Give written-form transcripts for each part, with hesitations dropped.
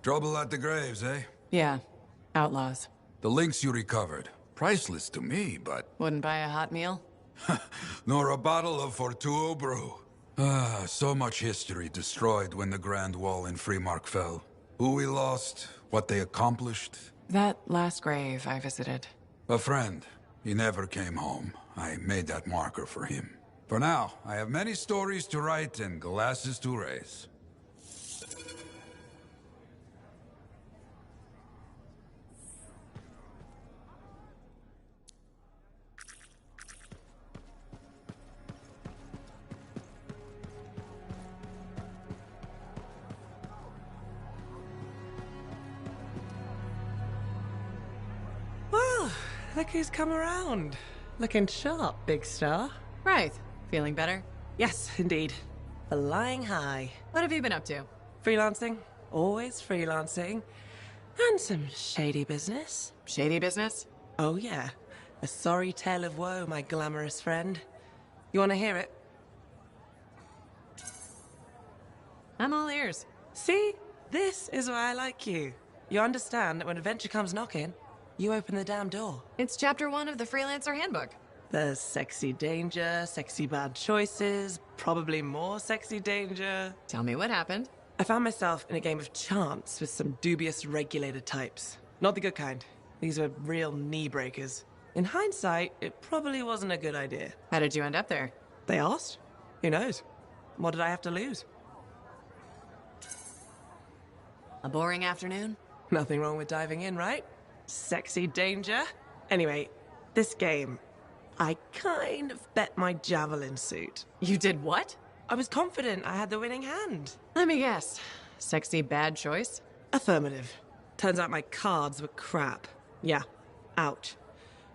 Trouble at the graves, eh? Yeah. Outlaws. The links you recovered. Priceless to me, but... Wouldn't buy a hot meal? nor a bottle of Fortuo brew. Ah, so much history destroyed when the Grand Wall in Freemark fell. Who we lost, what they accomplished. That last grave I visited. A friend. He never came home. I made that marker for him. For now, I have many stories to write and glasses to raise. Well, look who's come around. Looking sharp, big star. Right. Feeling better? Yes, indeed. Flying high. What have you been up to? Freelancing. Always freelancing. And some shady business. Shady business? Oh yeah. A sorry tale of woe, my glamorous friend. You want to hear it? I'm all ears. See? This is why I like you. You understand that when adventure comes knocking, you open the damn door. It's chapter 1 of the Freelancer Handbook. There's sexy danger, sexy bad choices, probably more sexy danger. Tell me what happened. I found myself in a game of chance with some dubious regulated types. Not the good kind. These were real knee breakers. In hindsight, it probably wasn't a good idea. How did you end up there? They asked. Who knows? What did I have to lose? A boring afternoon? Nothing wrong with diving in, right? Sexy danger. Anyway, this game, I kind of bet my javelin suit. You did what? I was confident I had the winning hand. Let me guess. Sexy bad choice? Affirmative. Turns out my cards were crap. Yeah. Ouch.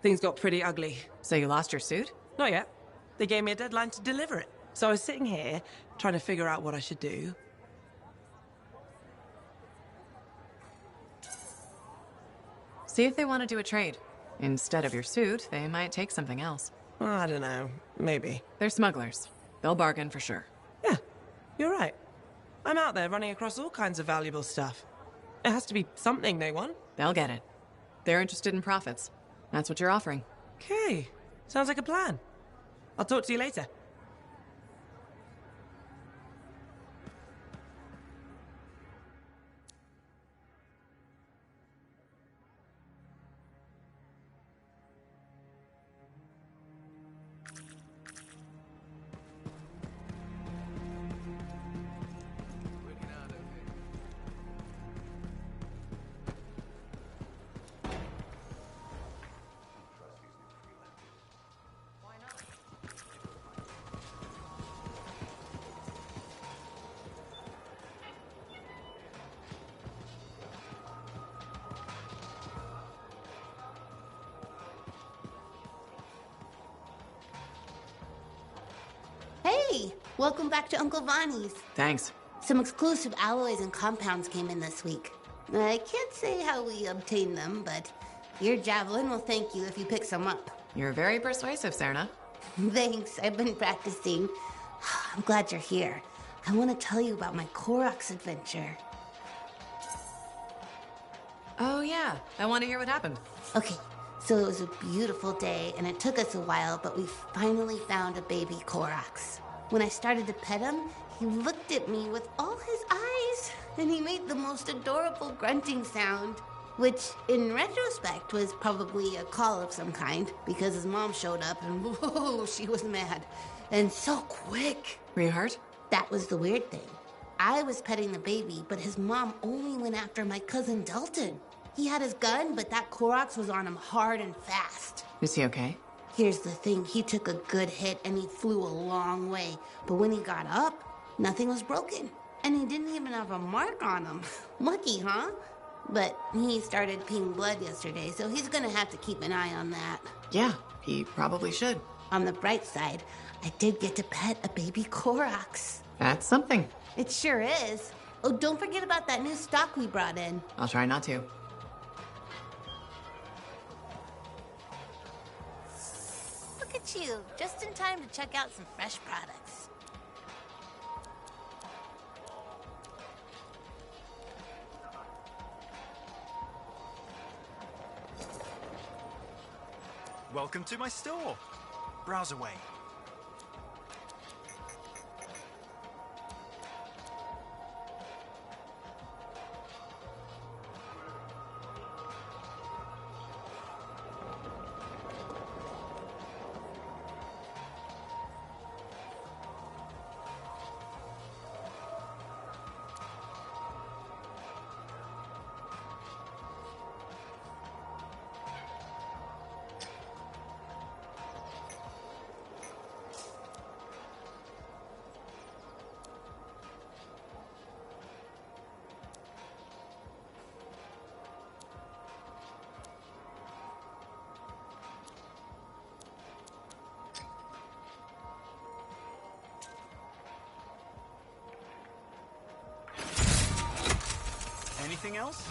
Things got pretty ugly. So you lost your suit? Not yet. They gave me a deadline to deliver it. So I was sitting here, trying to figure out what I should do. See if they want to do a trade. Instead of your suit, they might take something else. I don't know. Maybe. They're smugglers. They'll bargain for sure. Yeah, you're right. I'm out there running across all kinds of valuable stuff. It has to be something they want. They'll get it. They're interested in profits. That's what you're offering. Okay. Sounds like a plan. I'll talk to you later. Hey, welcome back to Uncle Vonnie's. Thanks. Some exclusive alloys and compounds came in this week. I can't say how we obtained them, but your javelin will thank you if you pick some up. You're very persuasive, Serna. Thanks, I've been practicing. I'm glad you're here. I want to tell you about my Koroks adventure. Oh, yeah. I want to hear what happened. Okay, so it was a beautiful day, and it took us a while, but we finally found a baby Koroks. When I started to pet him, he looked at me with all his eyes, and he made the most adorable grunting sound, which, in retrospect, was probably a call of some kind, because his mom showed up, and whoa, she was mad. And so quick. Were you hurt? That was the weird thing. I was petting the baby, but his mom only went after my cousin Dalton. He had his gun, but that Koroks was on him hard and fast. Is he okay? Here's the thing, he took a good hit and he flew a long way. But when he got up, nothing was broken. And he didn't even have a mark on him. Lucky, huh? But he started peeing blood yesterday, so he's gonna have to keep an eye on that. Yeah, he probably should. On the bright side, I did get to pet a baby Koroks. That's something. It sure is. Oh, don't forget about that new stock we brought in. I'll try not to. Look at you, just in time to check out some fresh products. Welcome to my store. Browse away. Anything else?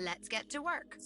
Let's get to work.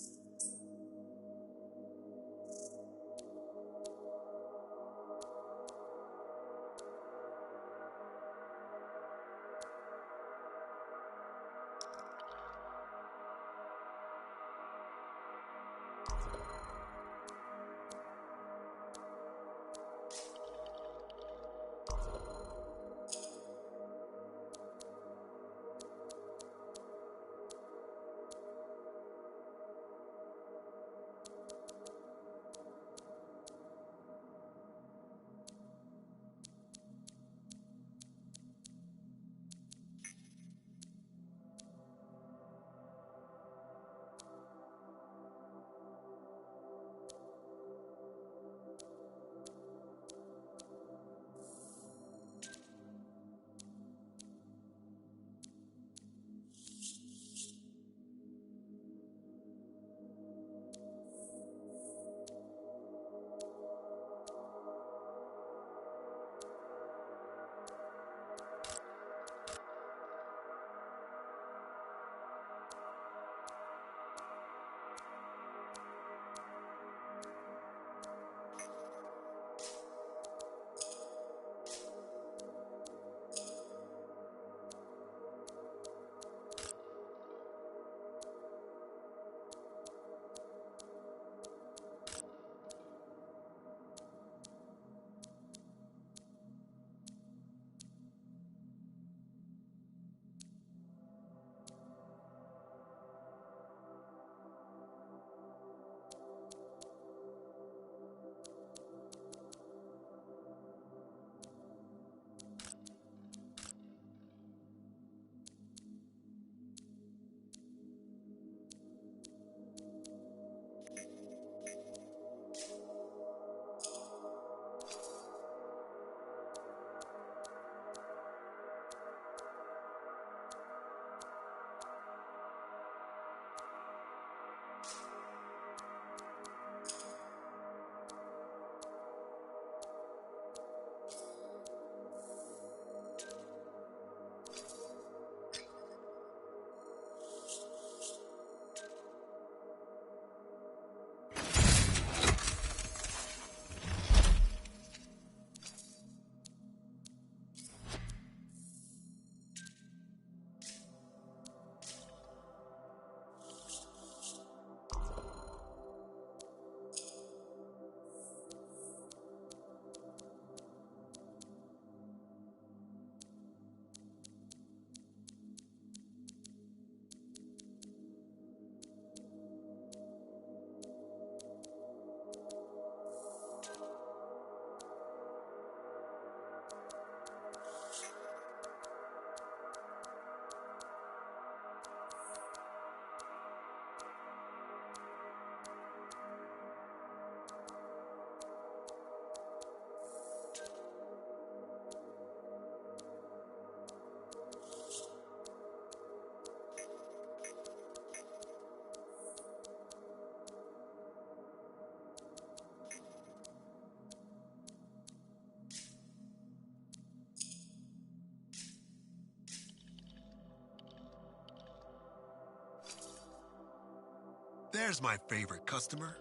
There's my favorite customer.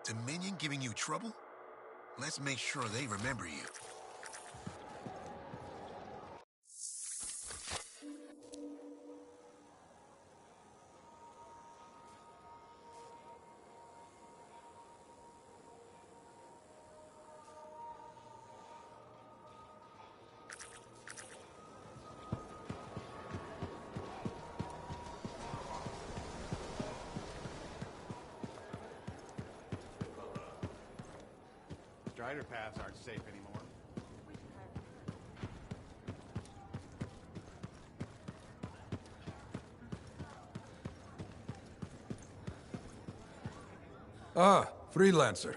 Dominion giving you trouble? Let's make sure they remember you. Strider paths aren't safe anymore. Ah, freelancer.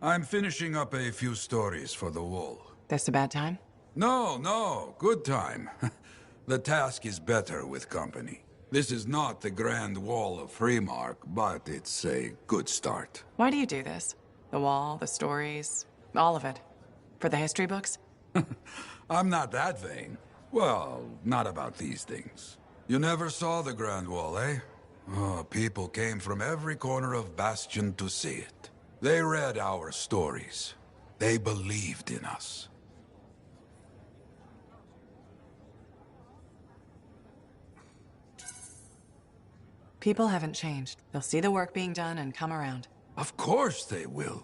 I'm finishing up a few stories for the wall. This a bad time? No, good time. The task is better with company. This is not the Grand Wall of Freemark, but it's a good start. Why do you do this? The wall, the stories, all of it. For the history books? I'm not that vain. Well, not about these things. You never saw the Grand Wall, eh? Oh, people came from every corner of Bastion to see it. They read our stories. They believed in us. People haven't changed. They'll see the work being done and come around. Of course they will.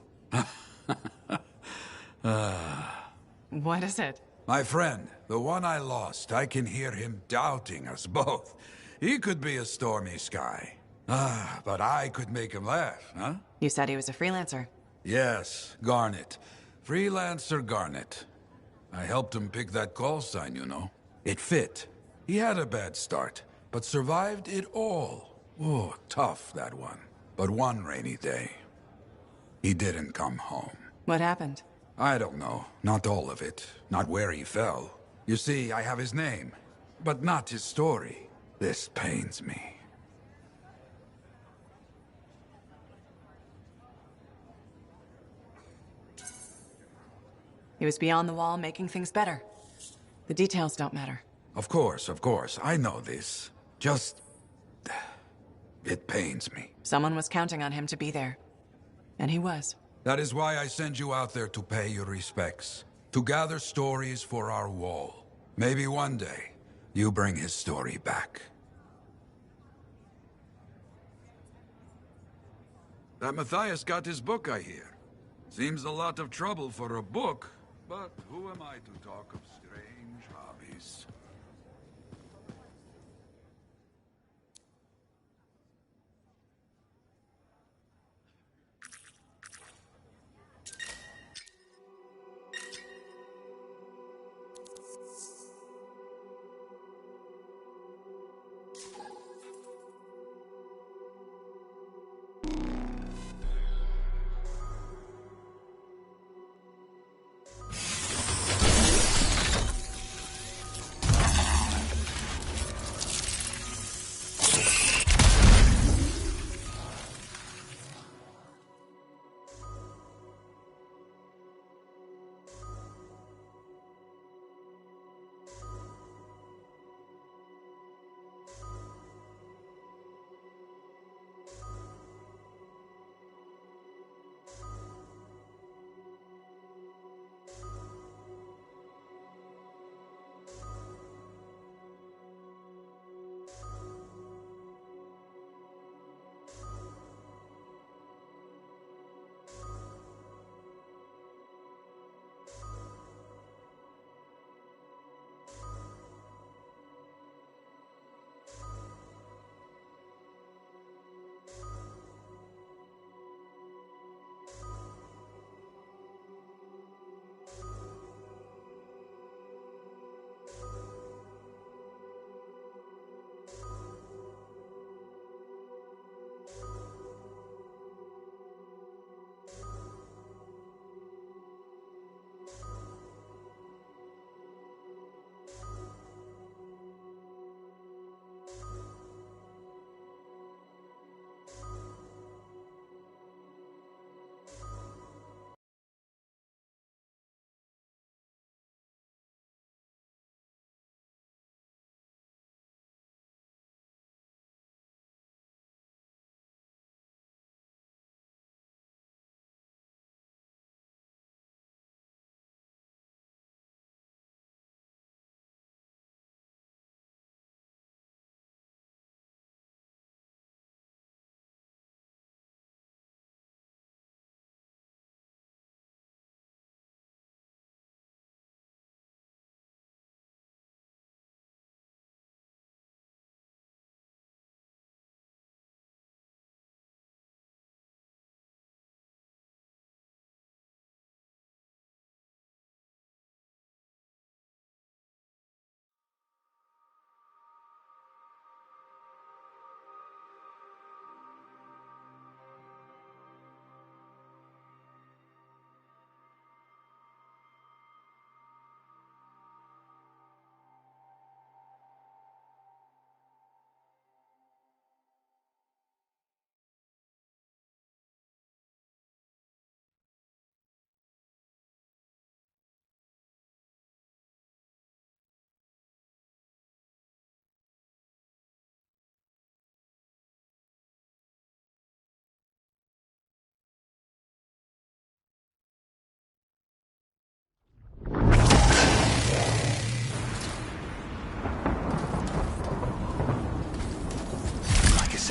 What is it? My friend, the one I lost, I can hear him doubting us both. He could be a stormy sky. But I could make him laugh, huh? You said he was a freelancer. Yes, Garnet. Freelancer Garnet. I helped him pick that call sign, you know. It fit. He had a bad start, but survived it all. Oh, tough, that one. But one rainy day, he didn't come home. What happened? I don't know. Not all of it. Not where he fell. You see, I have his name, but not his story. This pains me. He was beyond the wall, making things better. The details don't matter. Of course. I know this. Just... it pains me. Someone was counting on him to be there. And he was. That is why I send you out there to pay your respects. To gather stories for our wall. Maybe one day, you bring his story back. That Matthias got his book, I hear. Seems a lot of trouble for a book, but who am I to talk of strange hobbies?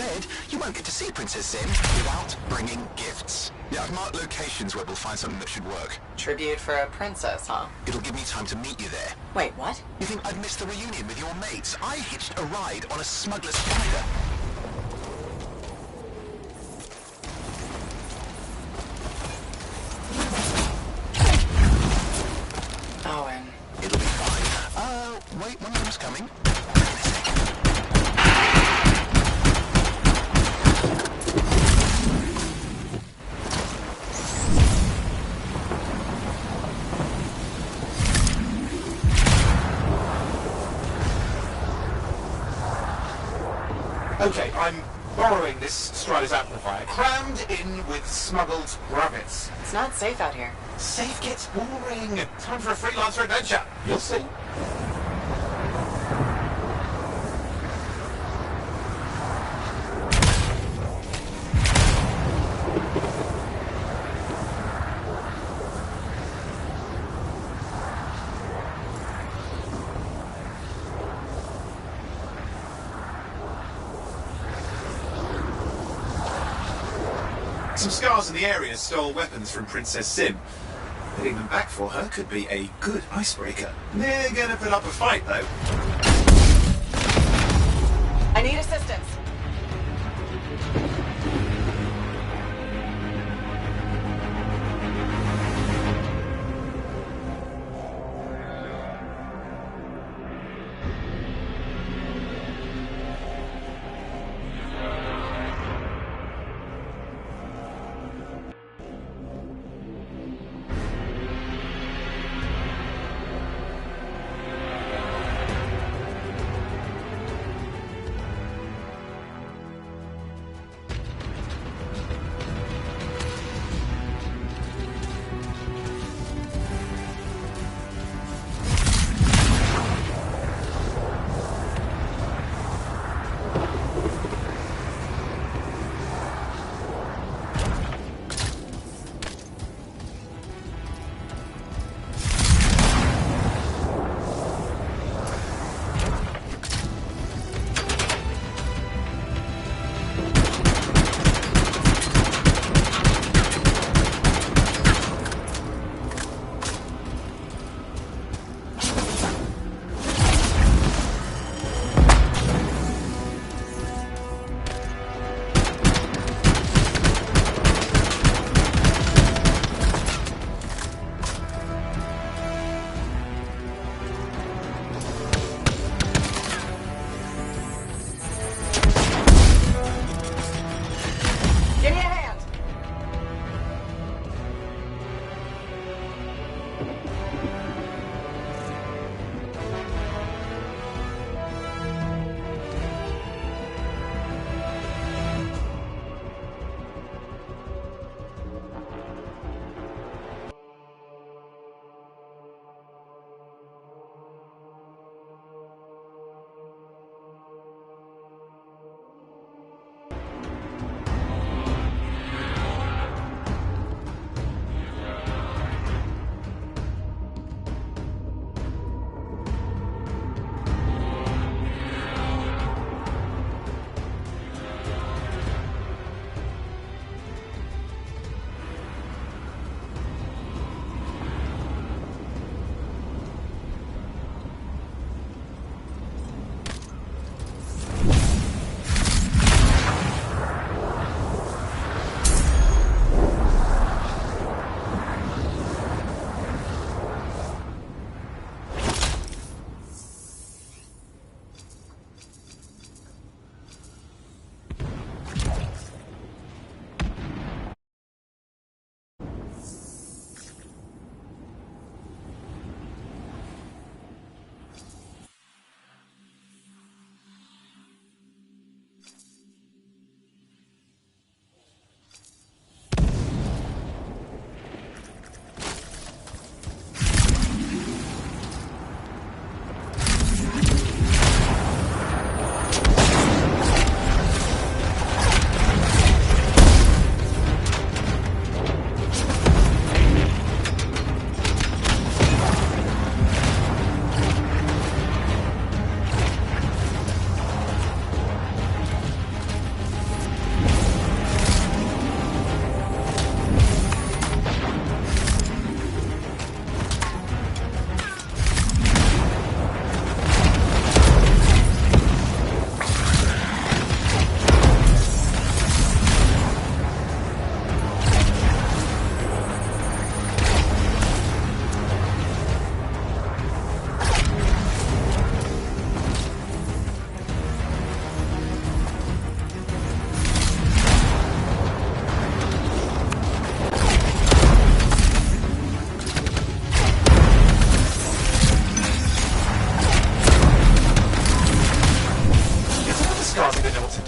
said you won't get to see Princess Sim without bringing gifts. Yeah, I've marked locations where we'll find something that should work. Tribute for a princess, huh? It'll give me time to meet you there. Wait, what? You think I'd miss the reunion with your mates? I hitched a ride on a smuggler's spider. Owen. It'll be fine. Wait, one of them's coming. Okay, I'm borrowing this Strider's amplifier, crammed in with smuggled rabbits. It's not safe out here. Safe gets boring. Time for a freelancer adventure. You'll see. Some scars in the area stole weapons from Princess Sim. Getting them back for her could be a good icebreaker. They're gonna put up a fight, though. I need assistance.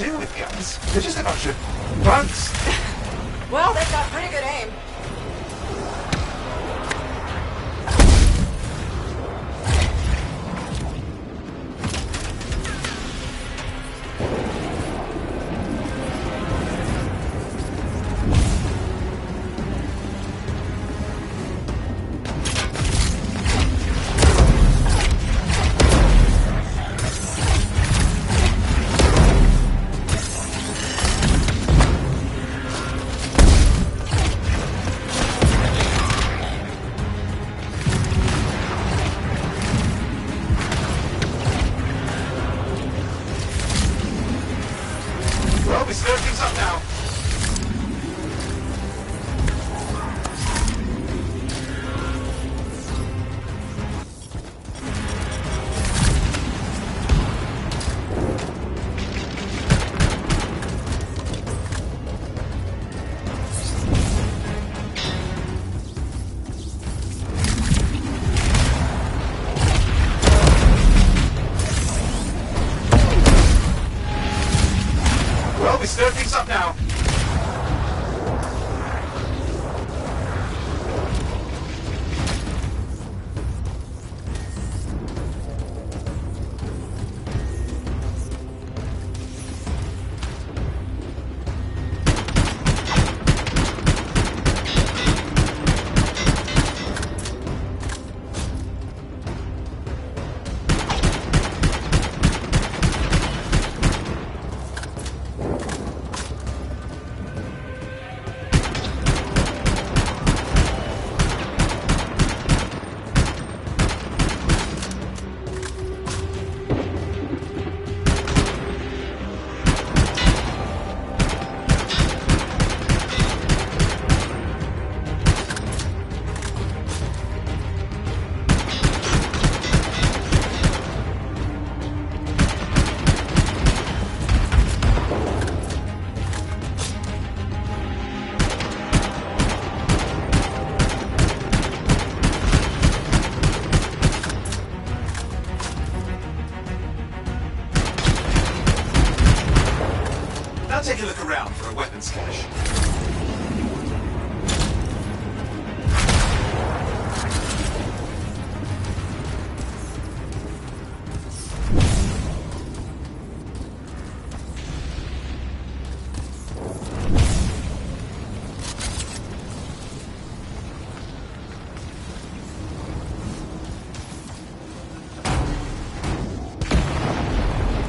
do with guns. They're just a bunch of bugs. Well, they've got pretty good aim. Well, we stir things up now. Well, we stir things up now. Now take a look around for a weapons cache.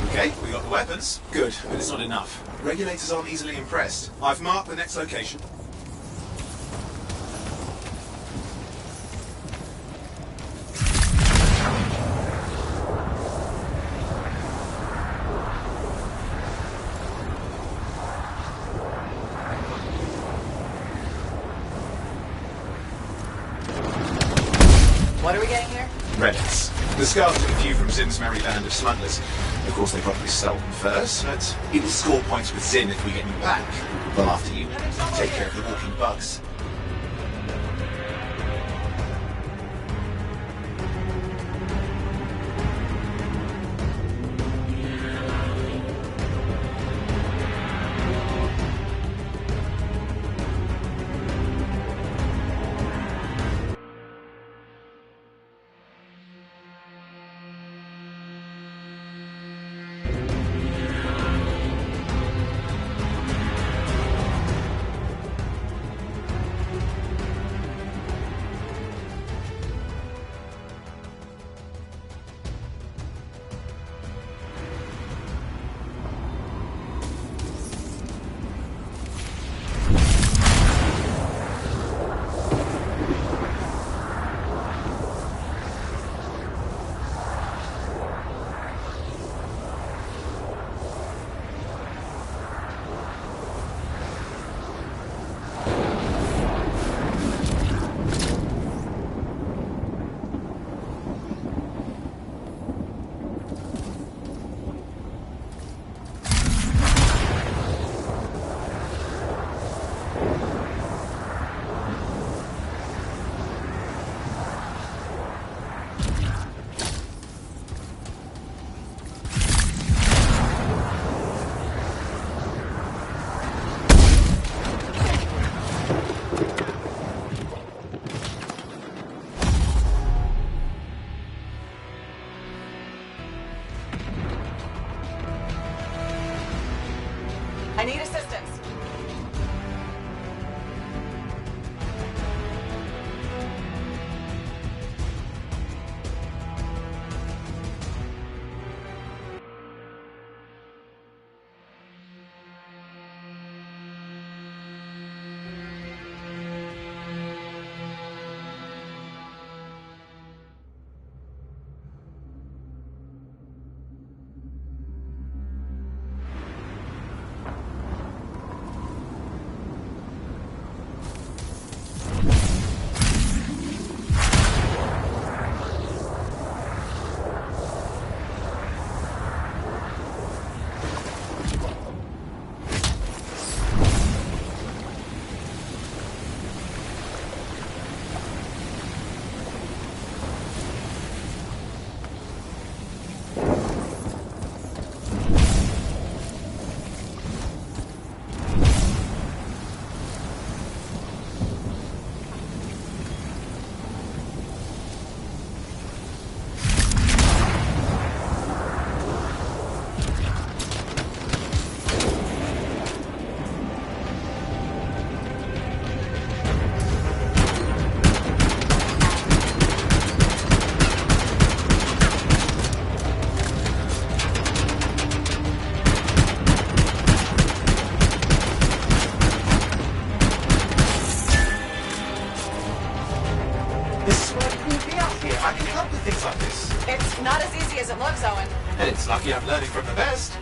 Okay, we got the weapons. Good, but it's not enough. Regulators aren't easily impressed. I've marked the next location. What are we getting here? Relics. The scars took a few from Zim's merry band of smugglers. Of course, they probably stole them first, but it will score points with Zim if we get them back. Well, after you take care of the walking bugs. And it's lucky I'm learning from the best.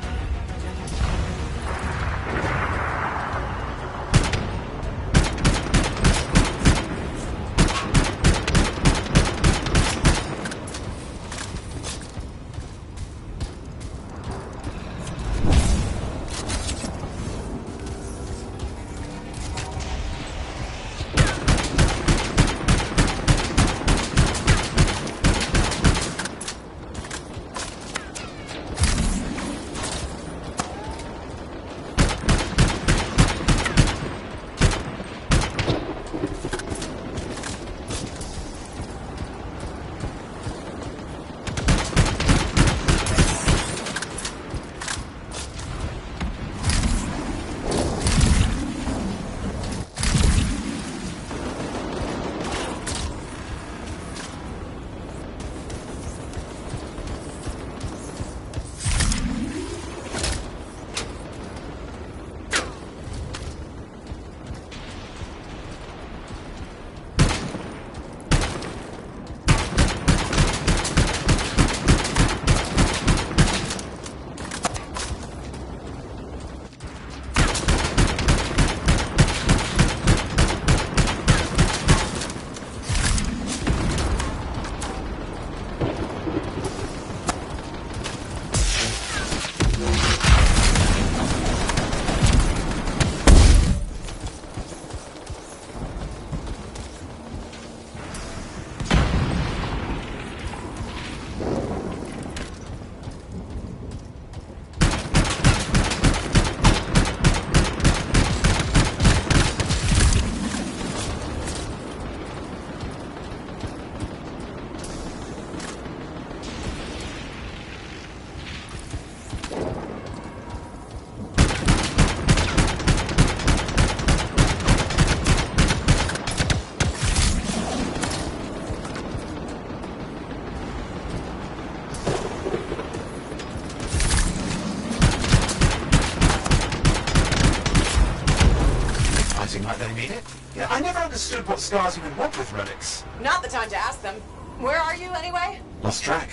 Like they mean it. Yeah, I never understood what Scars even want with relics. Not the time to ask them. Where are you, anyway? Lost track.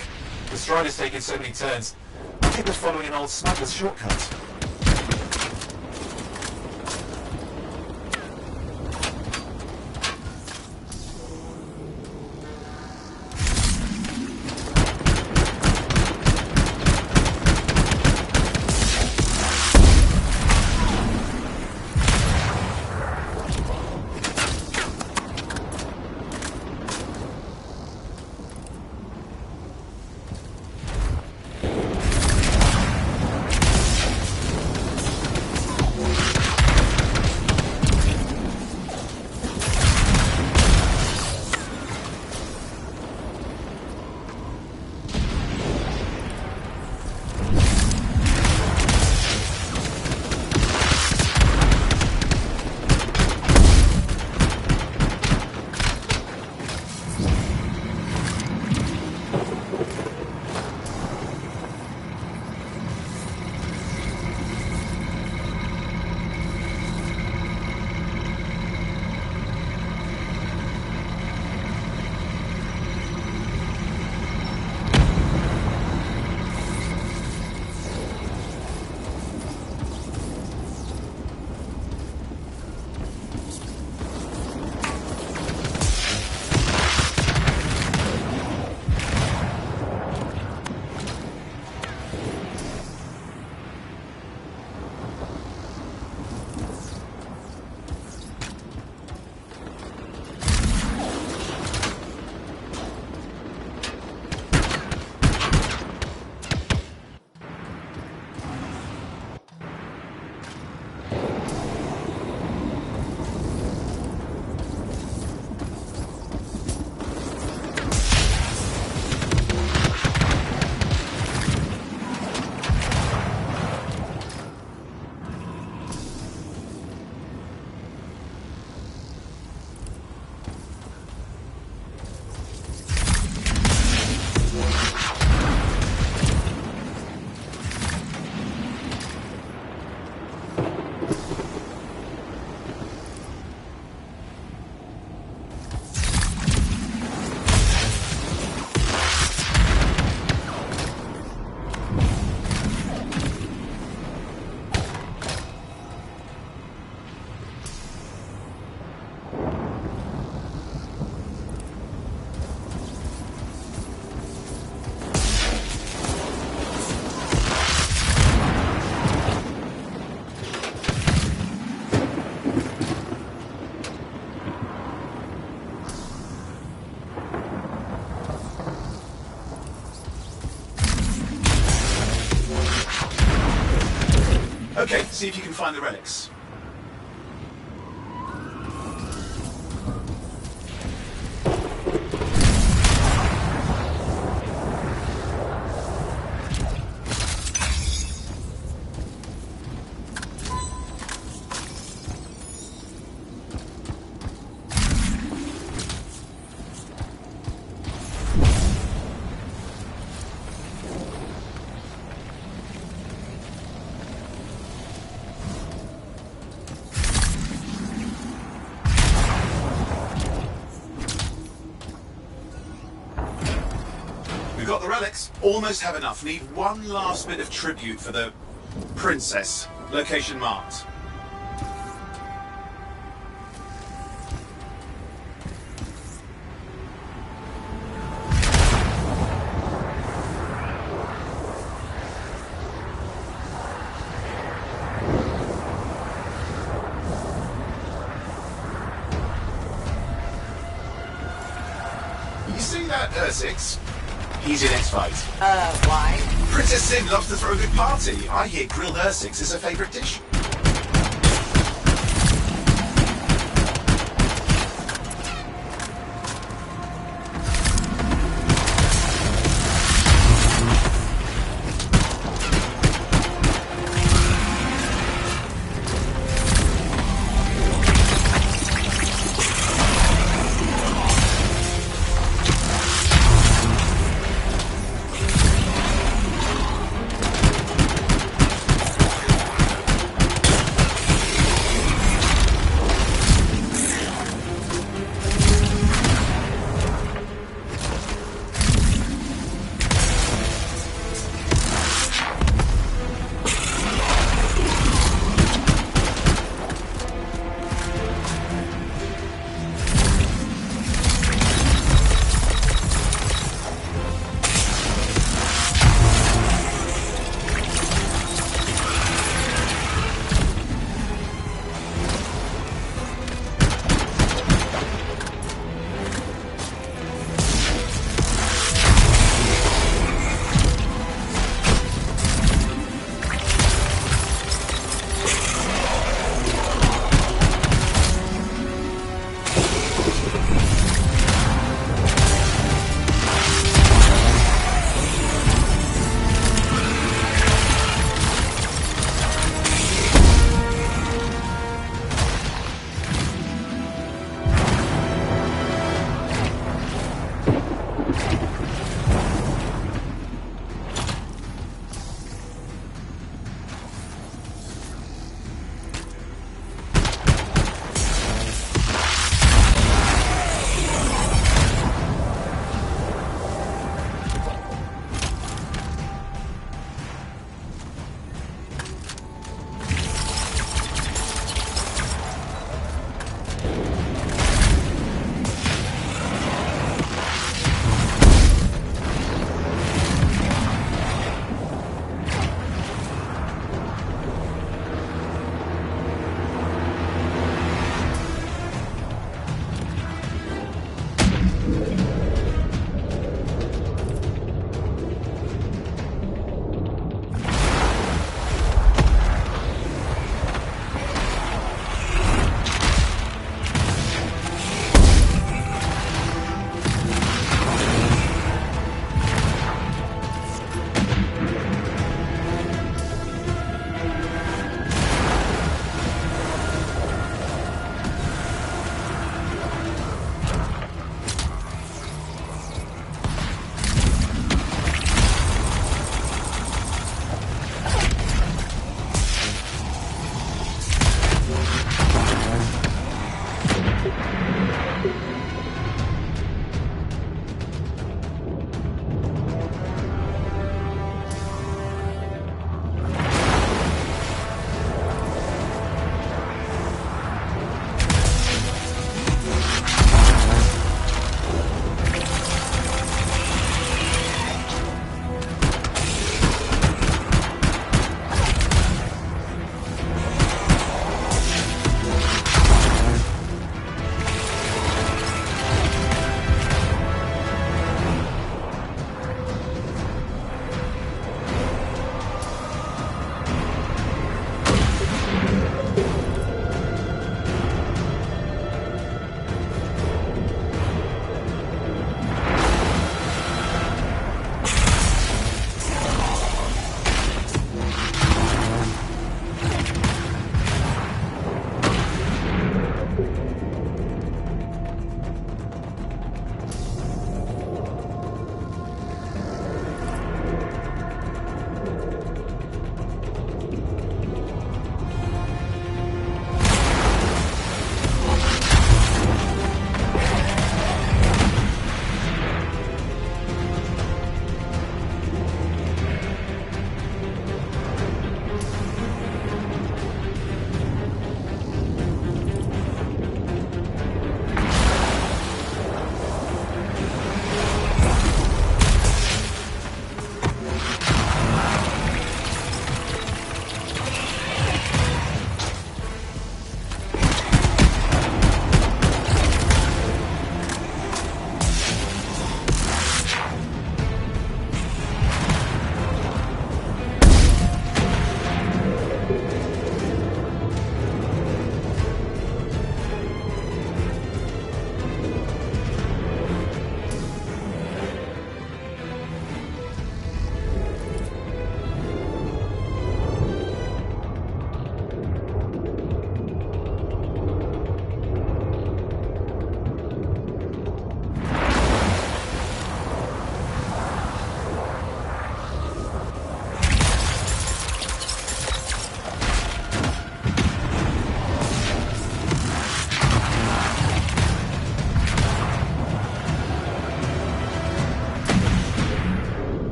The stride has taken so many turns. I think we're following an old smuggler's shortcut. Okay, see if you can find the relics. We've got the relics. Almost have enough. Need one last bit of tribute for the princess. Location marked. You see that, Ursix? He's in X-Fight. Why? Princess Sin loves to throw a good party. I hear grilled Ursix is her favourite dish.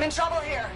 in trouble here.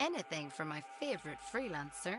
Anything for my favorite freelancer.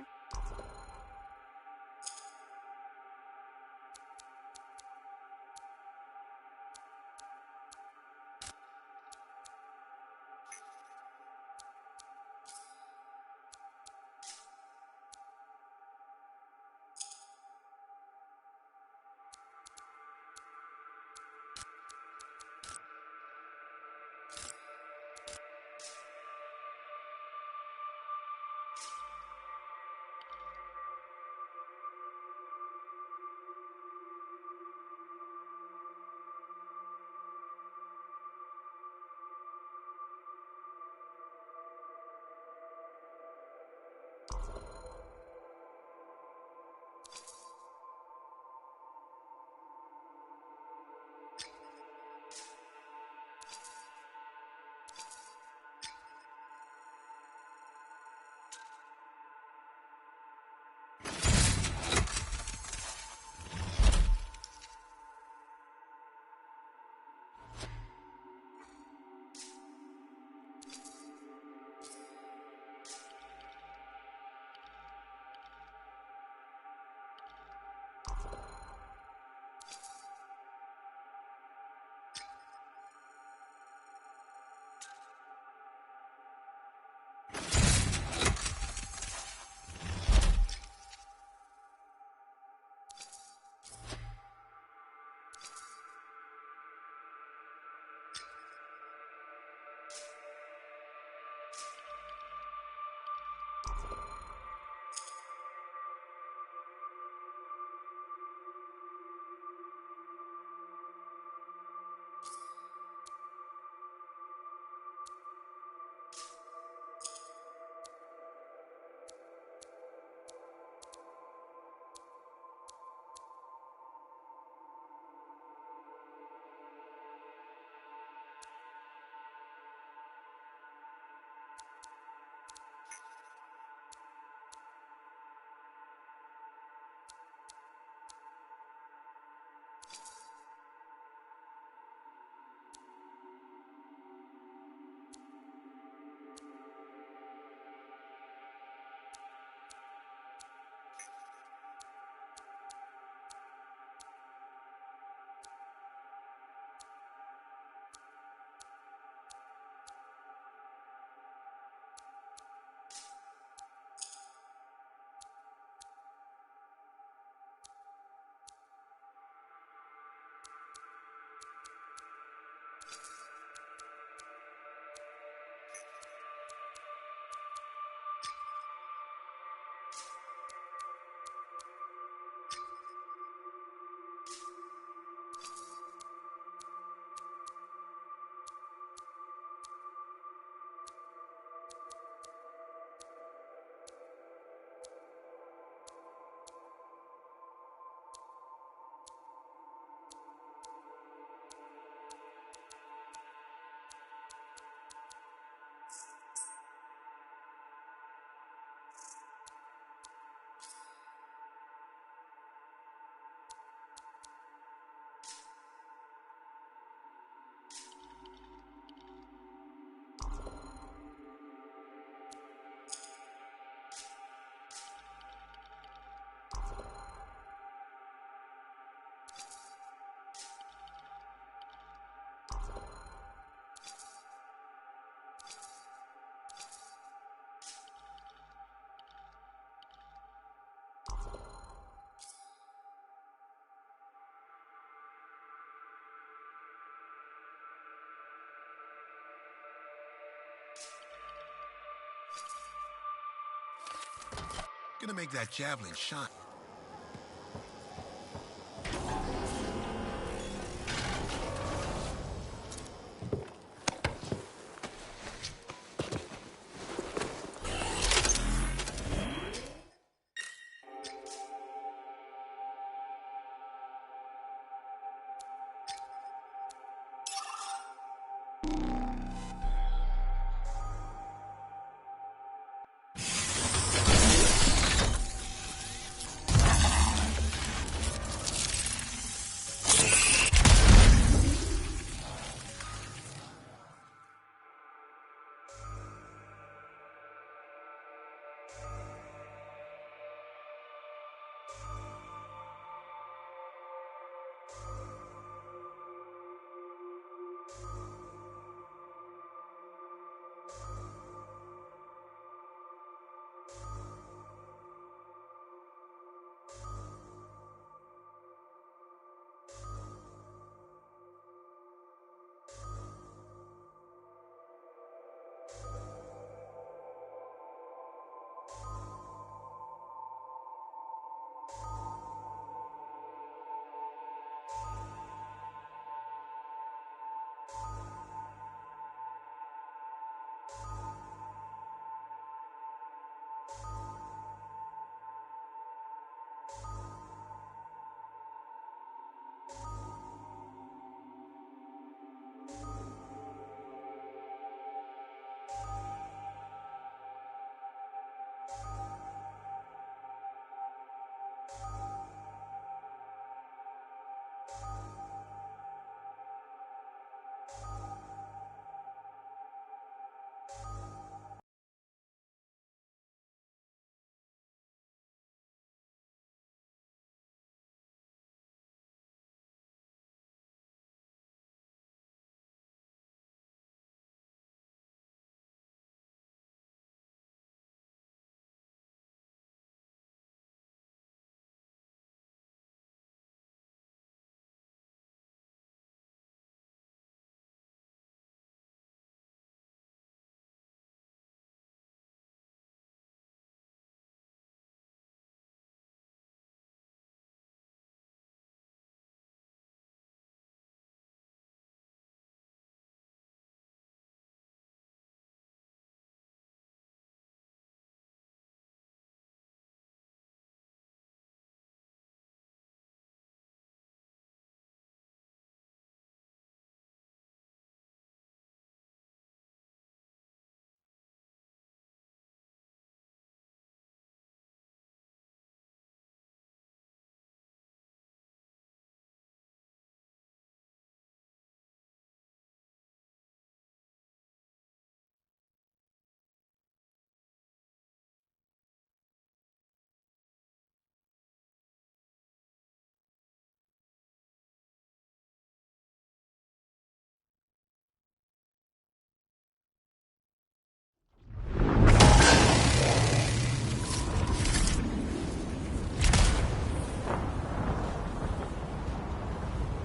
Gonna make that javelin shine.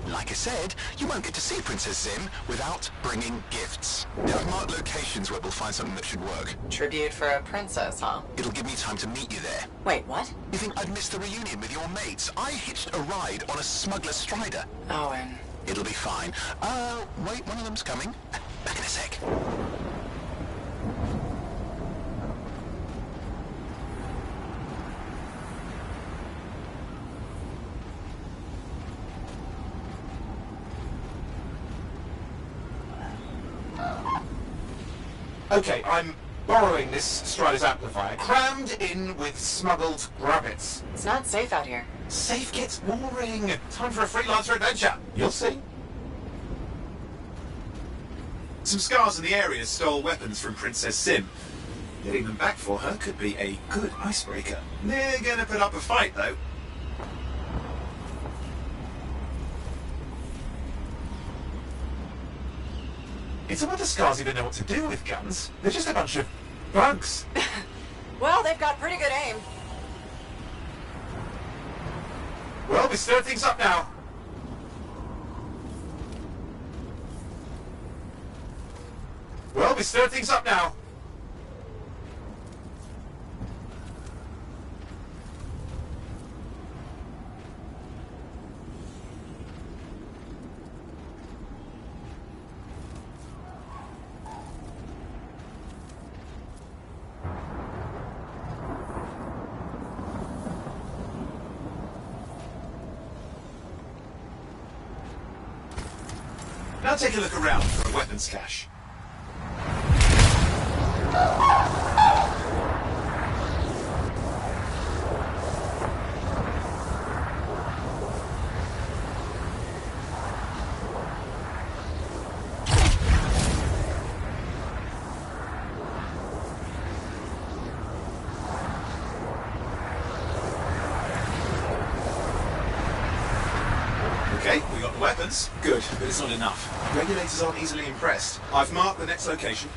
Like I said, you won't get to see Princess Zim without bringing gifts. Now, I've marked locations where we'll find something that should work. Tribute for a princess, huh? It'll give me time to meet you there. Wait, what? You think I'd miss the reunion with your mates? I hitched a ride on a smuggler strider. Owen. It'll be fine. Wait, one of them's coming. Back in a sec. Okay, I'm borrowing this Strider's amplifier, crammed in with smuggled rabbits. It's not safe out here. Safe gets boring. Time for a freelancer adventure. You'll see. Some scars in the area stole weapons from Princess Sim. Getting them back for her could be a good icebreaker. They're gonna put up a fight, though. It's a wonder scars even know what to do with guns. They're just a bunch of bugs. Well, they've got pretty good aim. Well, we stir things up now. Well, we stir things up now. Now take a look around for a weapons cache. Okay, we got the weapons. Good, but it's not enough. Regulators aren't easily impressed. I've marked the next location.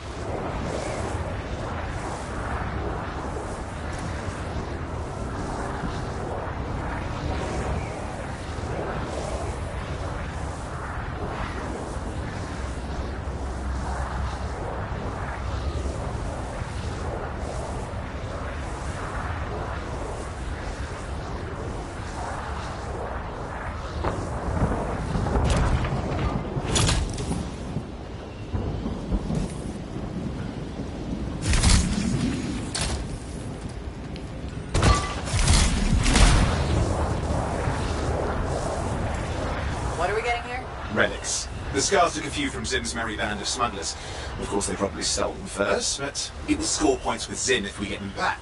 What are we getting here? Relics. The Scars took a few from Zim's merry band of smugglers. Of course, they probably stole them first, but it will score points with Zim if we get them back.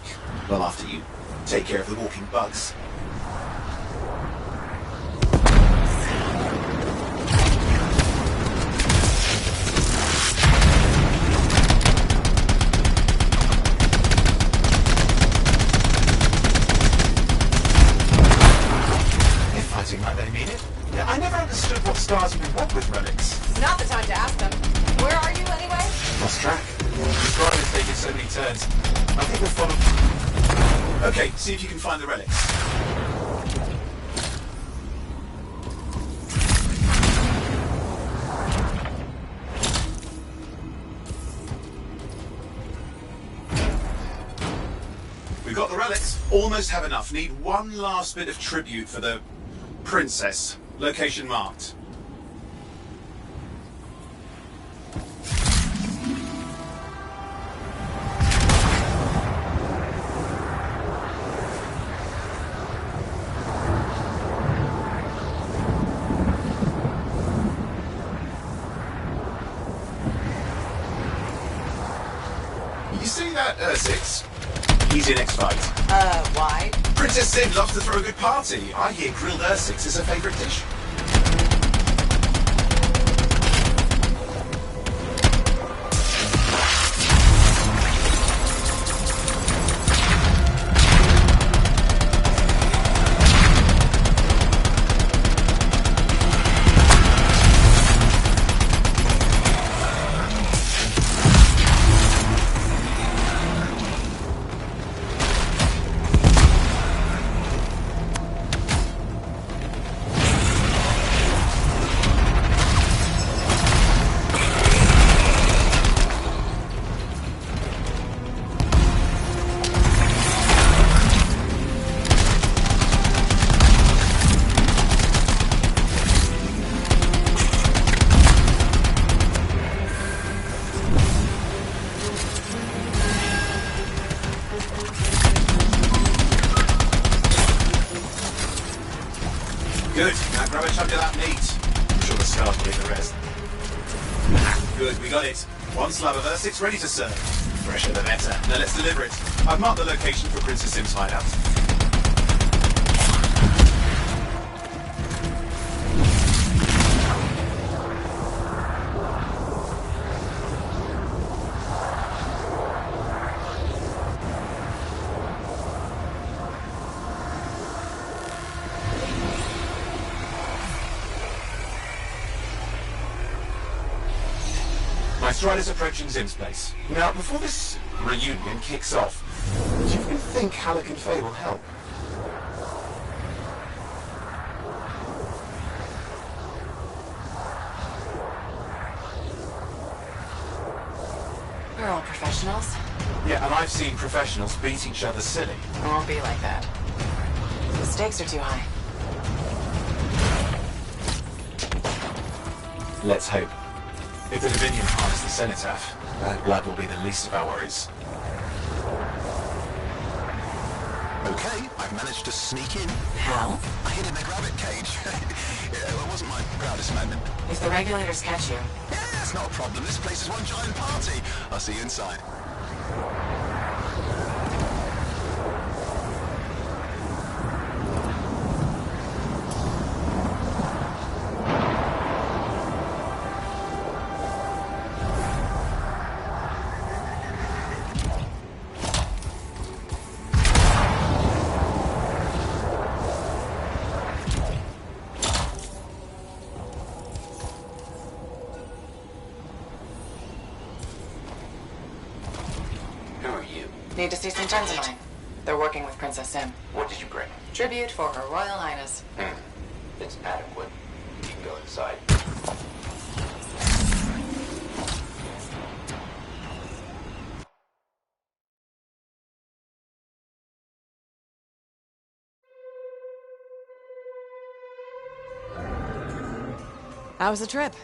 Well, after you take care of the walking bugs. They're fighting like they mean it. Yeah, I never understood what Scars even want with relics. Not the time to ask them. Where are you anyway? Lost track. The drive is taking so many turns. I think we'll follow... Okay, see if you can find the relics. We've got the relics. Almost have enough. Need one last bit of tribute for the princess. Location marked. You see that Ursix? He's in X-Fight. Why? Princess Sim loves to throw a good party. I hear grilled Ursix is her favourite dish. Good. Now grab a chunk of that meat. I'm sure the Scars will eat the rest. Good, we got it. One slab of Ursix ready to serve. Fresher the better. Now let's deliver it. I've marked the location for Princess Sim's hideout. My stride is approaching Zim's place. Now, before this reunion kicks off, do you think Halleck and Faye will help? We're all professionals. Yeah, and I've seen professionals beat each other silly. It won't be like that. The stakes are too high. Let's hope. If the Dominion harness the Cenotaph, that blood will be the least of our worries. Okay, I've managed to sneak in. How? I hid in a rabbit cage. It wasn't my proudest moment. If the regulators catch you... Yeah, it's not a problem. This place is one giant party. I'll see you inside. Need to see some friends of mine. They're working with Princess Sim. What did you bring? Tribute for Her Royal Highness. It's adequate. You can go inside. How was the trip?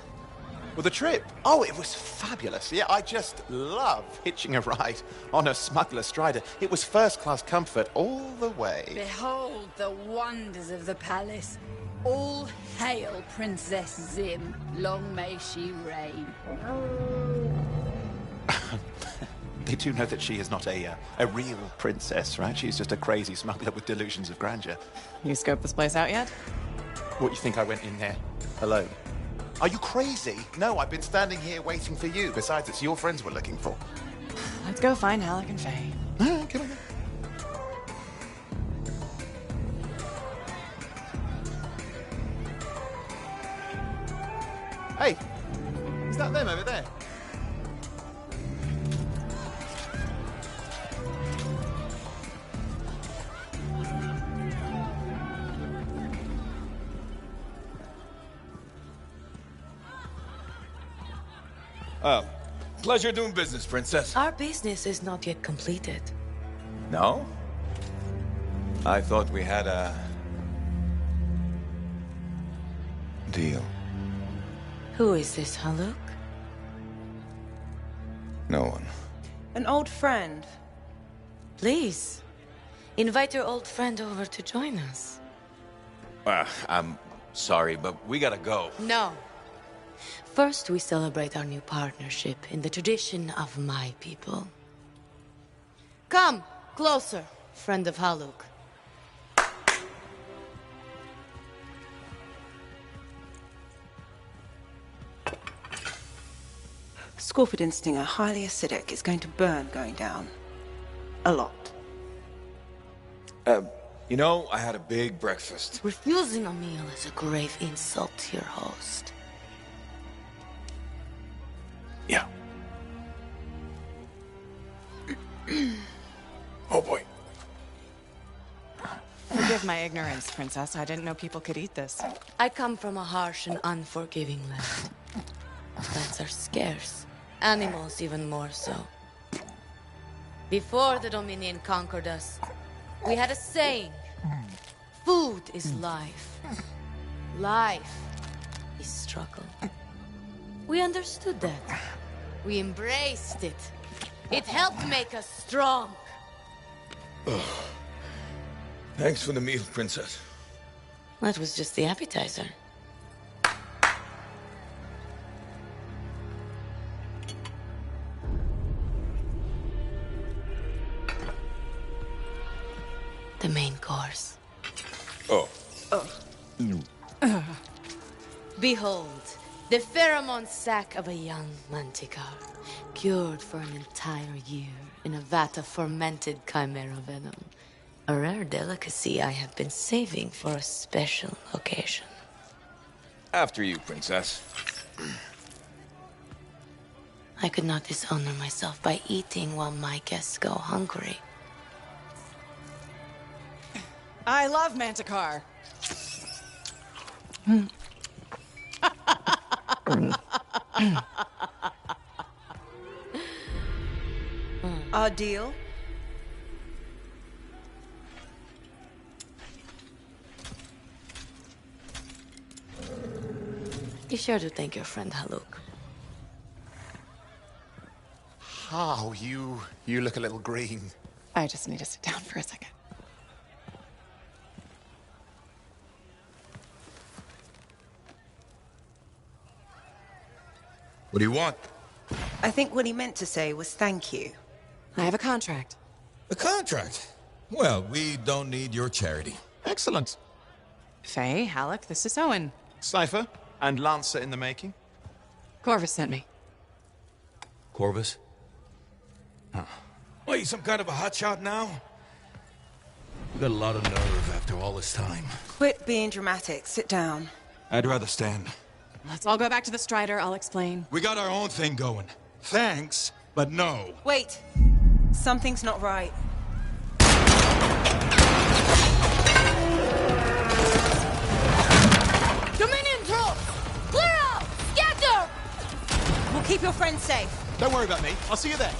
Well, the trip? Oh, it was fabulous. Yeah, I just love hitching a ride on a smuggler strider. It was first-class comfort all the way. Behold the wonders of the palace. All hail Princess Zim. Long may she reign. They do know that she is not a real princess, right? She's just a crazy smuggler with delusions of grandeur. You scoped this place out yet? What, you think I went in there alone? Are you crazy? No, I've been standing here waiting for you. Besides, it's your friends we're looking for. Let's go find Halleck and Faye. Come on. Hey, is that them over there? Oh, pleasure doing business, Princess. Our business is not yet completed. No? I thought we had a... deal. Who is this, Haluk? No one. An old friend. Please, invite your old friend over to join us. I'm sorry, but we gotta go. No. First, we celebrate our new partnership in the tradition of my people. Come, closer, friend of Haluk. Scorpidin stinger, highly acidic. It's going to burn going down. A lot. You know, I had a big breakfast. Refusing a meal is a grave insult to your host. Yeah. Oh boy. Forgive my ignorance, Princess. I didn't know people could eat this. I come from a harsh and unforgiving land. Plants are scarce. Animals even more so. Before the Dominion conquered us, we had a saying. Food is life. Life is struggle. We understood that. We embraced it. It helped make us strong. Thanks for the meal, Princess. That was just the appetizer. The main course. Oh. Behold, the pheromone sac of a young manticore, cured for an entire year in a vat of fermented chimera venom. A rare delicacy I have been saving for a special occasion. After you, Princess. I could not dishonor myself by eating while my guests go hungry. I love Manticore. Our deal? Be sure to thank your friend Haluk. Oh, you look a little green. I just need to sit down for a second. What do you want? I think what he meant to say was thank you. I have a contract. A contract? Well, we don't need your charity. Excellent. Faye, Halleck, this is Owen. Cypher and Lancer in the making. Corvus sent me. Corvus? Huh. What, you some kind of a hotshot now? You got a lot of nerve after all this time. Quit being dramatic. Sit down. I'd rather stand. Let's all go back to the Strider. I'll explain. We got our own thing going. Thanks, but no. Wait. Something's not right. Dominion troops! Clear out! Scatter! We'll keep your friends safe. Don't worry about me. I'll see you there.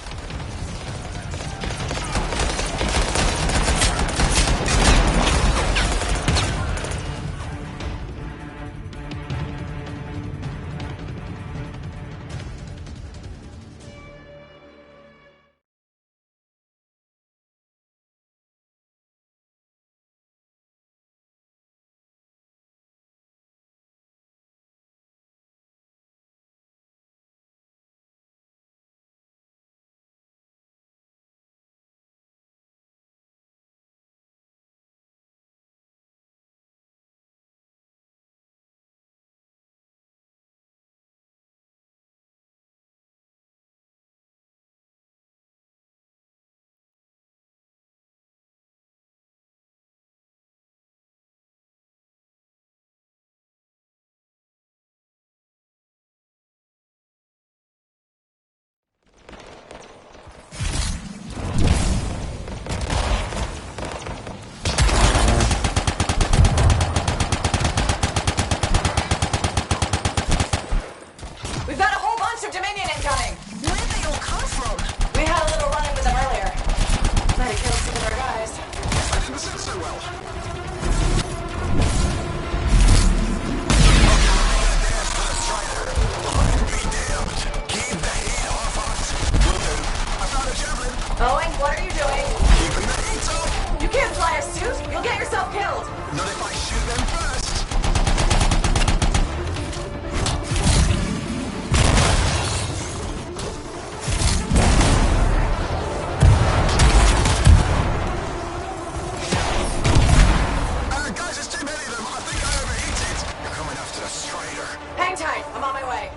We've got a whole bunch of Dominion incoming! Where did they all come from? We had a little run-in with them earlier. Might have killed some of our guys. I didn't sit so well. Keep the heat off us. Will do. I found a javelin. Owen, what are you doing? Keeping the heat up. You can't fly a suit! You'll get yourself killed! Not if I shoot them first. Guys, there's too many of them. I think I overheated. You're coming after the Strider. Hang tight, I'm on my way.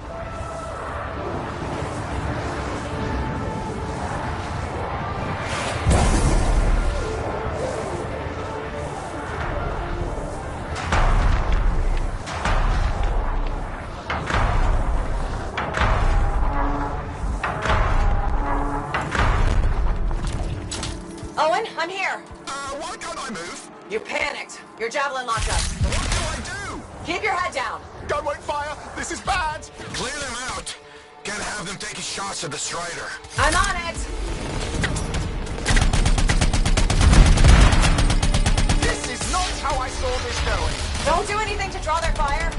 Owen, I'm here. Why can't I move? You panicked. Your javelin locked up. What do I do? Keep your head down. Gun won't fire. This is bad. Clear them out. Can't have them taking shots at the Strider. I'm on it. This is not how I saw this going. Don't do anything to draw their fire.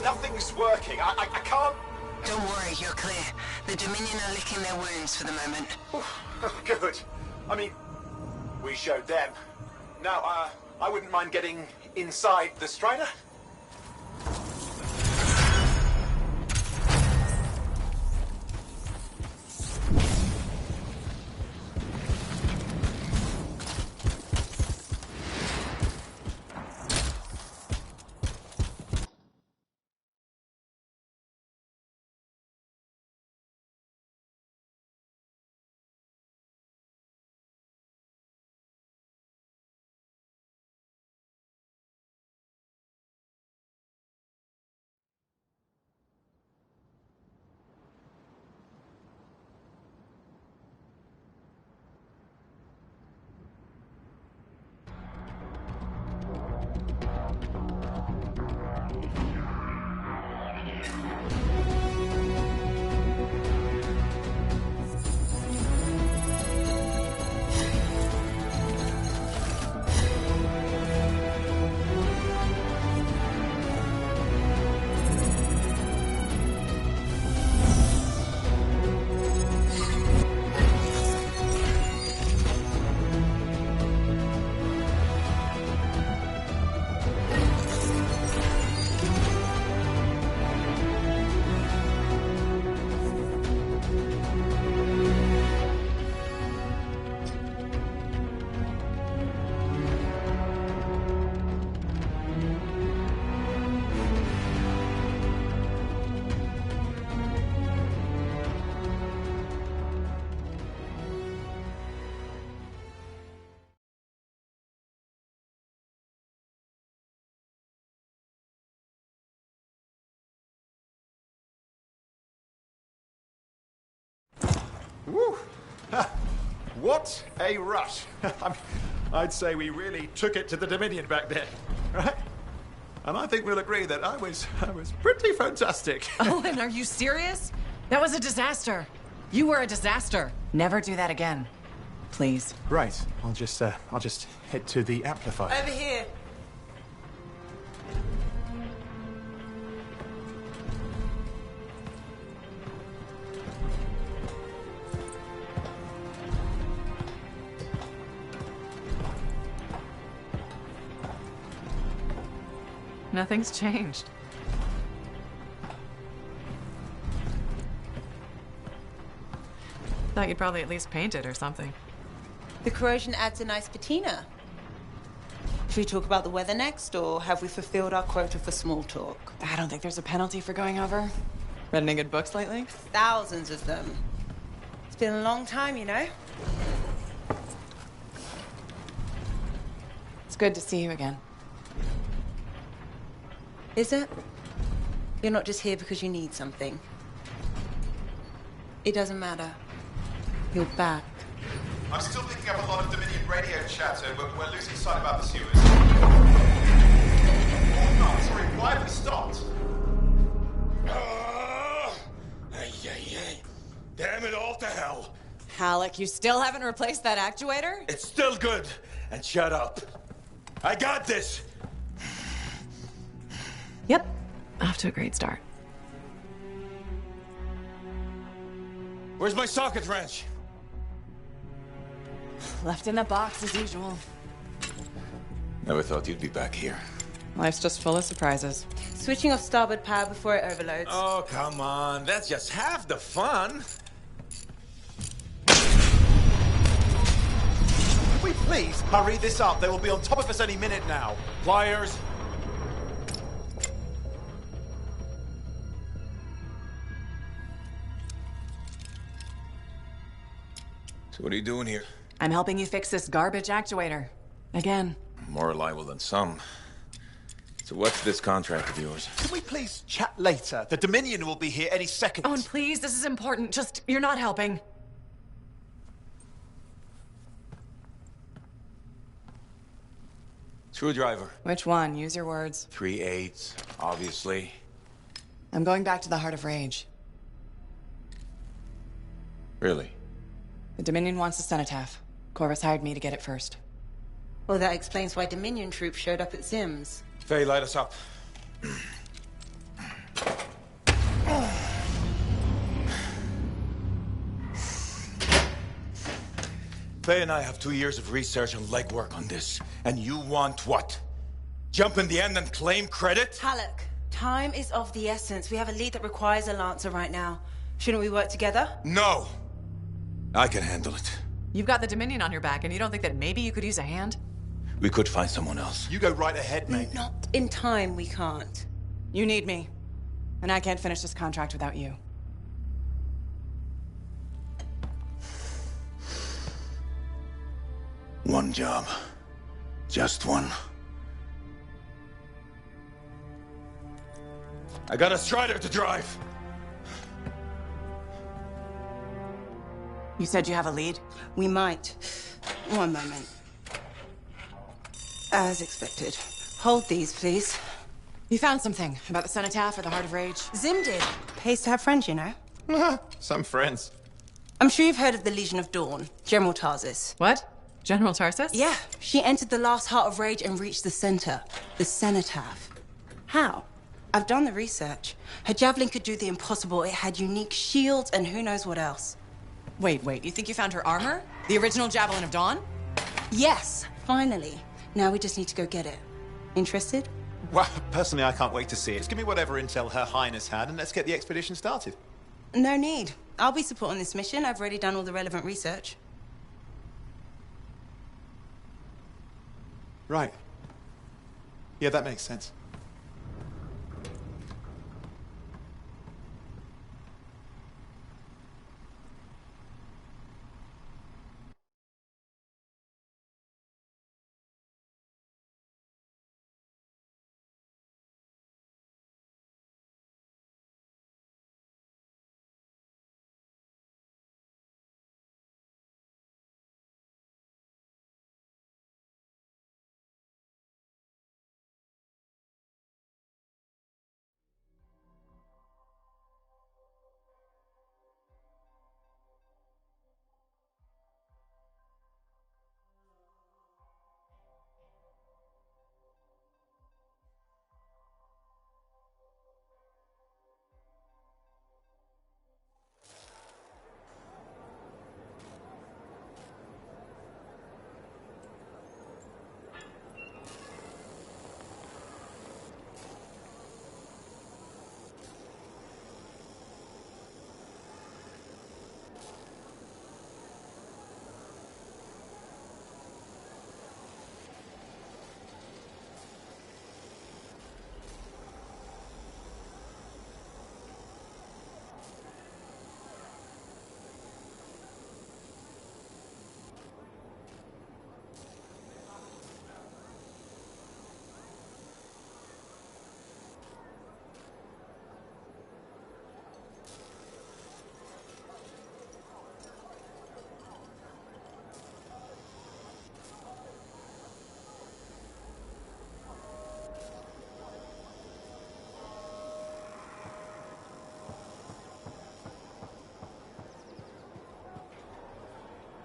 Nothing's working. I can't... Don't worry, you're clear. The Dominion are licking their wounds for the moment. Good. I mean, we showed them. Now, I wouldn't mind getting inside the Strider. Woo! Ha. What a rush. I'd say we really took it to the Dominion back there, right? And I think we'll agree that I was pretty fantastic. Owen, are you serious? That was a disaster. You were a disaster. Never do that again. Please. Right. I'll just head to the amplifier. Over here. Nothing's changed. Thought you'd probably at least paint it or something. The corrosion adds a nice patina. Should we talk about the weather next, or have we fulfilled our quota for small talk? I don't think there's a penalty for going over. Read any good books lately? Thousands of them. It's been a long time, you know? It's good to see you again. Is it? You're not just here because you need something. It doesn't matter. You're back. I'm still picking up a lot of Dominion radio chatter, but we're losing sight about the sewers. Oh no, sorry, why have we stopped? Damn it all to hell. Halleck, you still haven't replaced that actuator? It's still good. And shut up. I got this. Yep. Off to a great start. Where's my socket wrench? Left in the box as usual. Never thought you'd be back here. Life's just full of surprises. Switching off starboard power before it overloads. Oh, come on. That's just half the fun. Can we please hurry this up? They will be on top of us any minute now. Pliers. So what are you doing here? I'm helping you fix this garbage actuator. Again. More reliable than some. So what's this contract of yours? Can we please chat later? The Dominion will be here any second. Owen, please, this is important. Just, you're not helping. Screwdriver. Which one? Use your words. 3/8, obviously. I'm going back to the Heart of Rage. Really? The Dominion wants a cenotaph. Corvus hired me to get it first. Well, that explains why Dominion troops showed up at Zim's. Faye, light us up. Faye and I have 2 years of research and legwork on this. And you want what? Jump in the end and claim credit? Halleck, time is of the essence. We have a lead that requires a Lancer right now. Shouldn't we work together? No! I can handle it. You've got the Dominion on your back, and you don't think that maybe you could use a hand? We could find someone else. You go right ahead, mate. Not in time, we can't. You need me. And I can't finish this contract without you. One job. Just one. I got a Strider to drive. You said you have a lead? We might. One moment. As expected. Hold these, please. You found something about the cenotaph or the Heart of Rage? Zim did. Pays to have friends, you know. Some friends. I'm sure you've heard of the Legion of Dawn, General Tarsis. What? General Tarsis? Yeah. She entered the last Heart of Rage and reached the center, the cenotaph. How? I've done the research. Her javelin could do the impossible. It had unique shields and who knows what else. Wait, you think you found her armor? The original Javelin of Dawn? Yes, finally. Now we just need to go get it. Interested? Well, personally, I can't wait to see it. Just give me whatever intel Her Highness had, and let's get the expedition started. No need. I'll be supporting this mission. I've already done all the relevant research. Right. Yeah, that makes sense.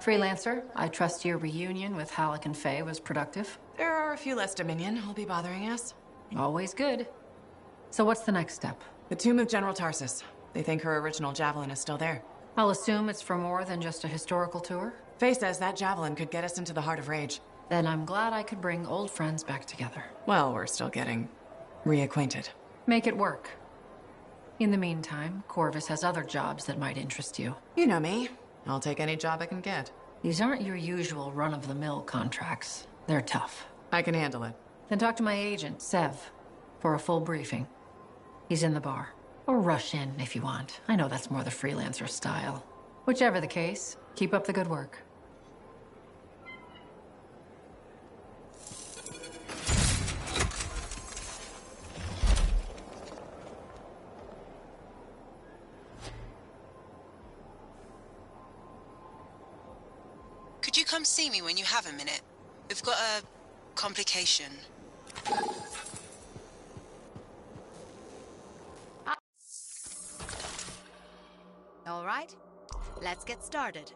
Freelancer, I trust your reunion with Halleck and Faye was productive. There are a few less Dominion who'll be bothering us. Always good. So what's the next step? The tomb of General Tarsus. They think her original javelin is still there. I'll assume it's for more than just a historical tour? Faye says that javelin could get us into the heart of Rage. Then I'm glad I could bring old friends back together. Well, we're still getting reacquainted. Make it work. In the meantime, Corvus has other jobs that might interest you. You know me. I'll take any job I can get. These aren't your usual run-of-the-mill contracts. They're tough. I can handle it. Then talk to my agent, Sev, for a full briefing. He's in the bar. Or rush in if you want. I know that's more the freelancer style. Whichever the case, keep up the good work. Could you come see me when you have a minute? We've got a complication. All right, let's get started.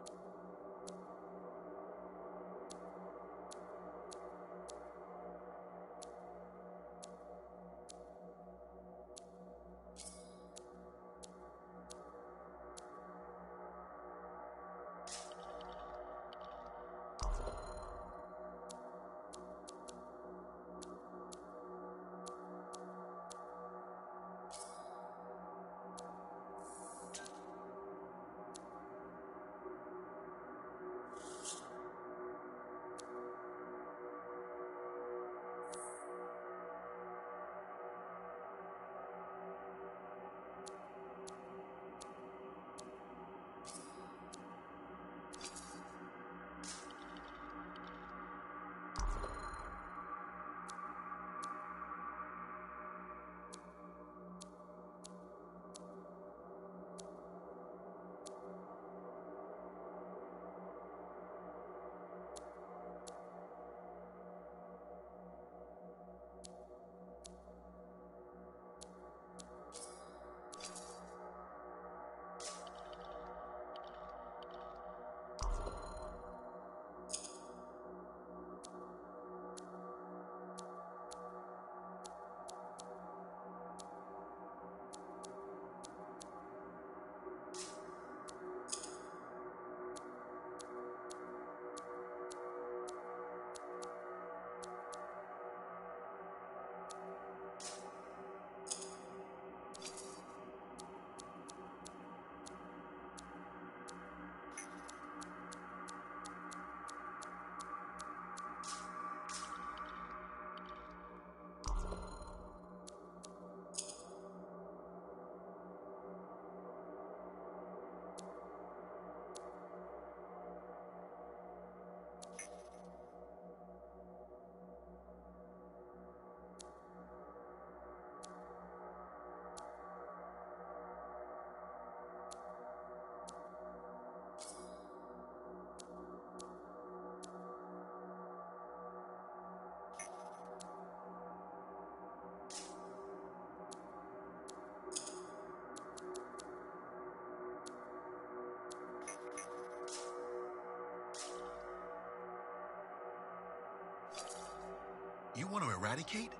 You want to eradicate?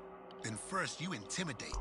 Then first you intimidate.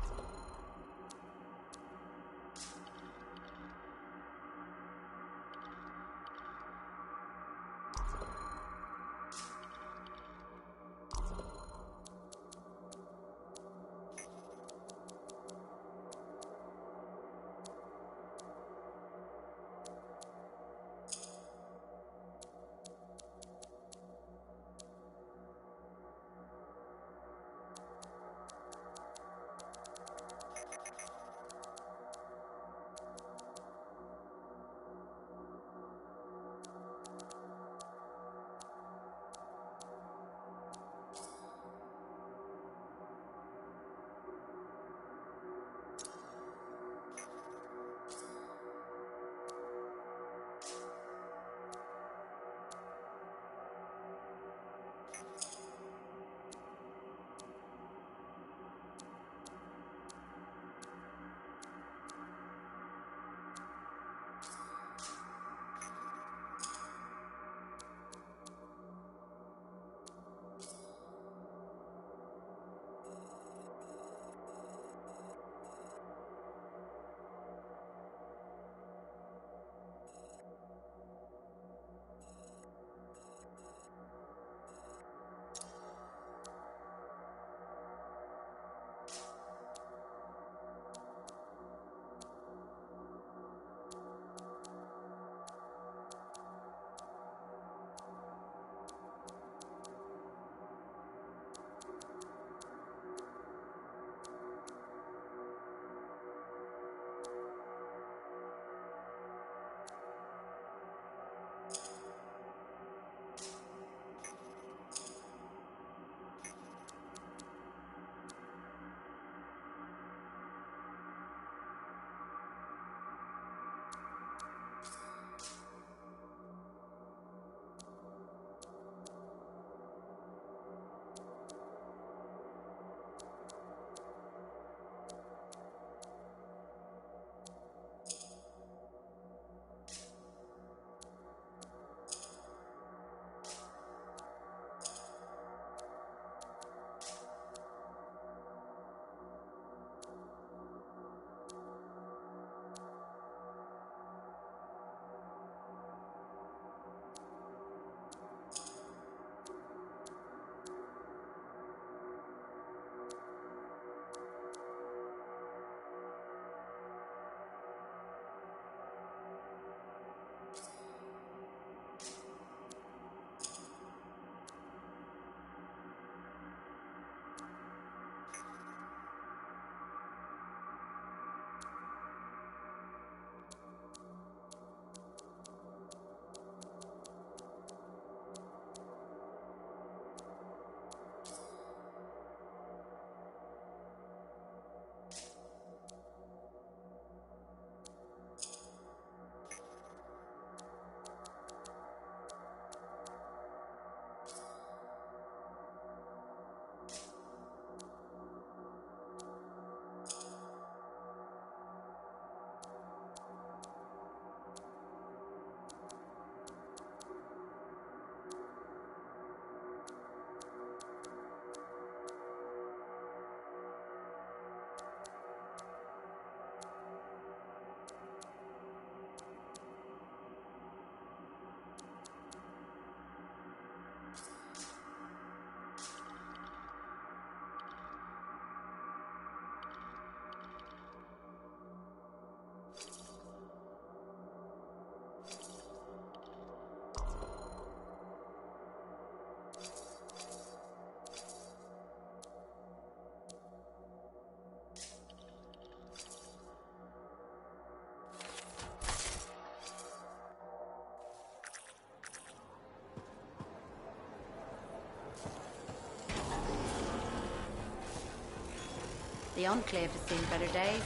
The Enclave has seen better days.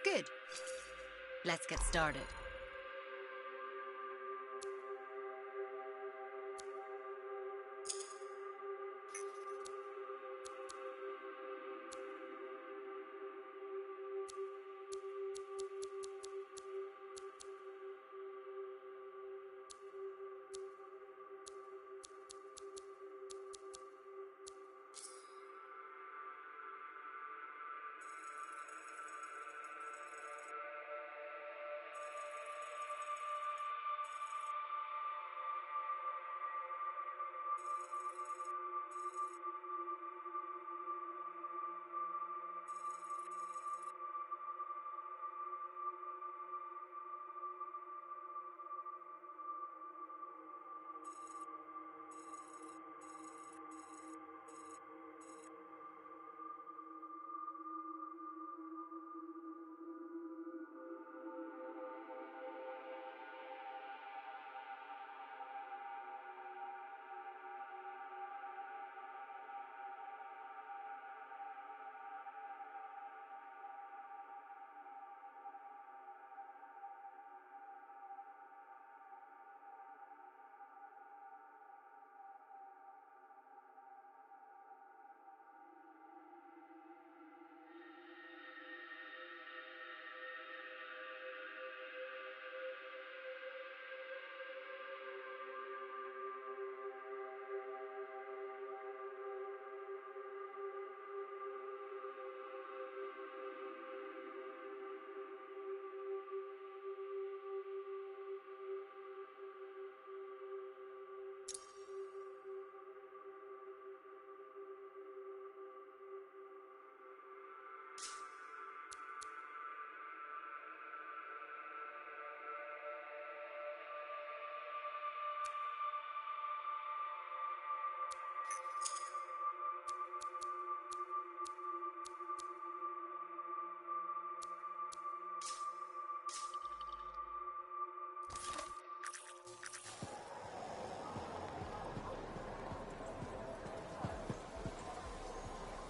Good. Let's get started.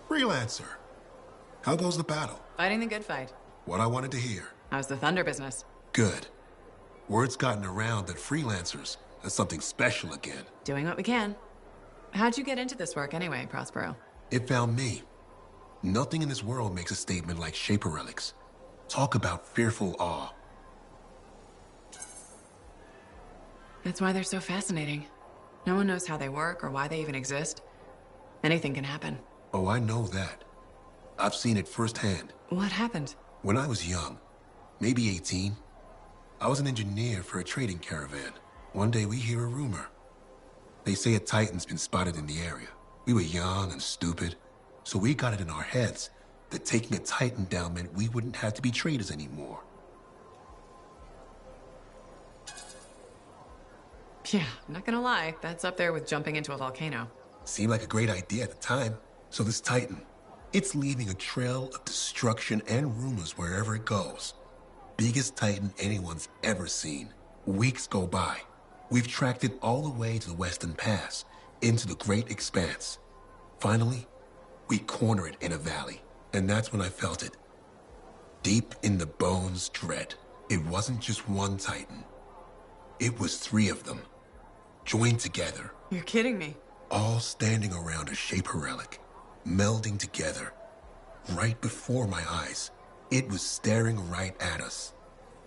Freelancer. How goes the battle? Fighting the good fight. What I wanted to hear. How's the Thunder business? Good. Word's gotten around that Freelancers are something special again. Doing what we can. How'd you get into this work anyway, Prospero? It found me. Nothing in this world makes a statement like Shaper Relics. Talk about fearful awe. That's why they're so fascinating. No one knows how they work or why they even exist. Anything can happen. Oh, I know that. I've seen it firsthand. What happened? When I was young, maybe 18, I was an engineer for a trading caravan. One day we hear a rumor. They say a Titan's been spotted in the area. We were young and stupid, so we got it in our heads that taking a Titan down meant we wouldn't have to be traders anymore. Yeah, I'm not gonna lie, that's up there with jumping into a volcano. Seemed like a great idea at the time. So this Titan, it's leaving a trail of destruction and rumors wherever it goes. Biggest Titan anyone's ever seen. Weeks go by. We've tracked it all the way to the Western Pass, into the Great Expanse. Finally, we corner it in a valley, and that's when I felt it. Deep in the bones dread. It wasn't just one Titan. It was 3 of them, joined together. You're kidding me. All standing around a Shaper Relic, melding together. Right before my eyes, it was staring right at us.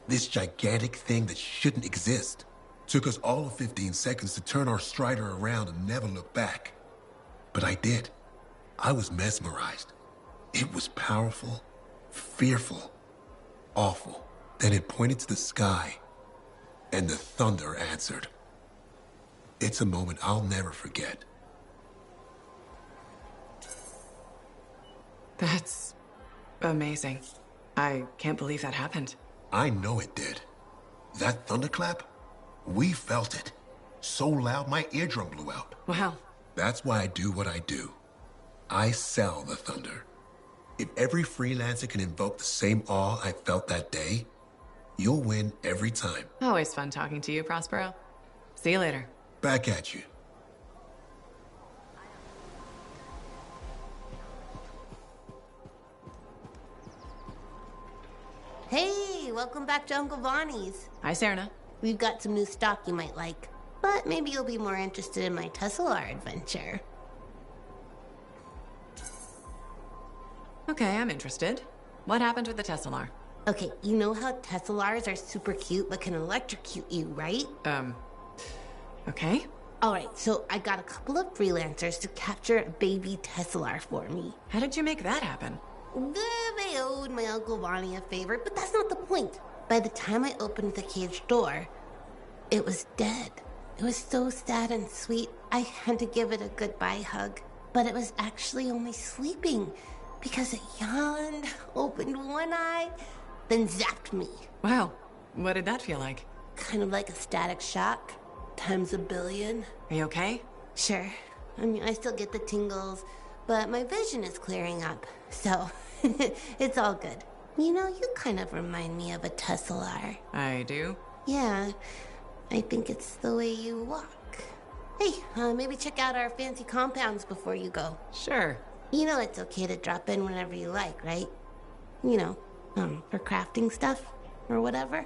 This gigantic thing that shouldn't exist. Took us all of 15 seconds to turn our Strider around and never look back. But I did. I was mesmerized. It was powerful, fearful, awful. Then it pointed to the sky, and the thunder answered. It's a moment I'll never forget. That's amazing. I can't believe that happened. I know it did. That thunderclap, we felt it. So loud my eardrum blew out. Wow. That's why I do what I do. I sell the thunder. If every freelancer can invoke the same awe I felt that day, you'll win every time. Always fun talking to you, Prospero. See you later. Back at you. Hey, welcome back to Uncle Bonnie's. Hi, Serna. We've got some new stock you might like, but maybe you'll be more interested in my Teslar adventure. Okay, I'm interested. What happened with the Teslar? Okay, you know how Teslars are super cute but can electrocute you, right? Okay. Alright, so I got a couple of freelancers to capture a baby Teslar for me. How did you make that happen? They owed my Uncle Bonnie a favor, but that's not the point. By the time I opened the cage door, it was dead. It was so sad and sweet, I had to give it a goodbye hug. But it was actually only sleeping, because it yawned, opened one eye, then zapped me. Wow, what did that feel like? Kind of like a static shock, times a billion. Are you okay? Sure. I mean, I still get the tingles, but my vision is clearing up, so it's all good. You know, you kind of remind me of a Teslar. I do? Yeah, I think it's the way you walk. Hey, maybe check out our fancy compounds before you go. Sure. You know it's okay to drop in whenever you like, right? You know, for crafting stuff or whatever.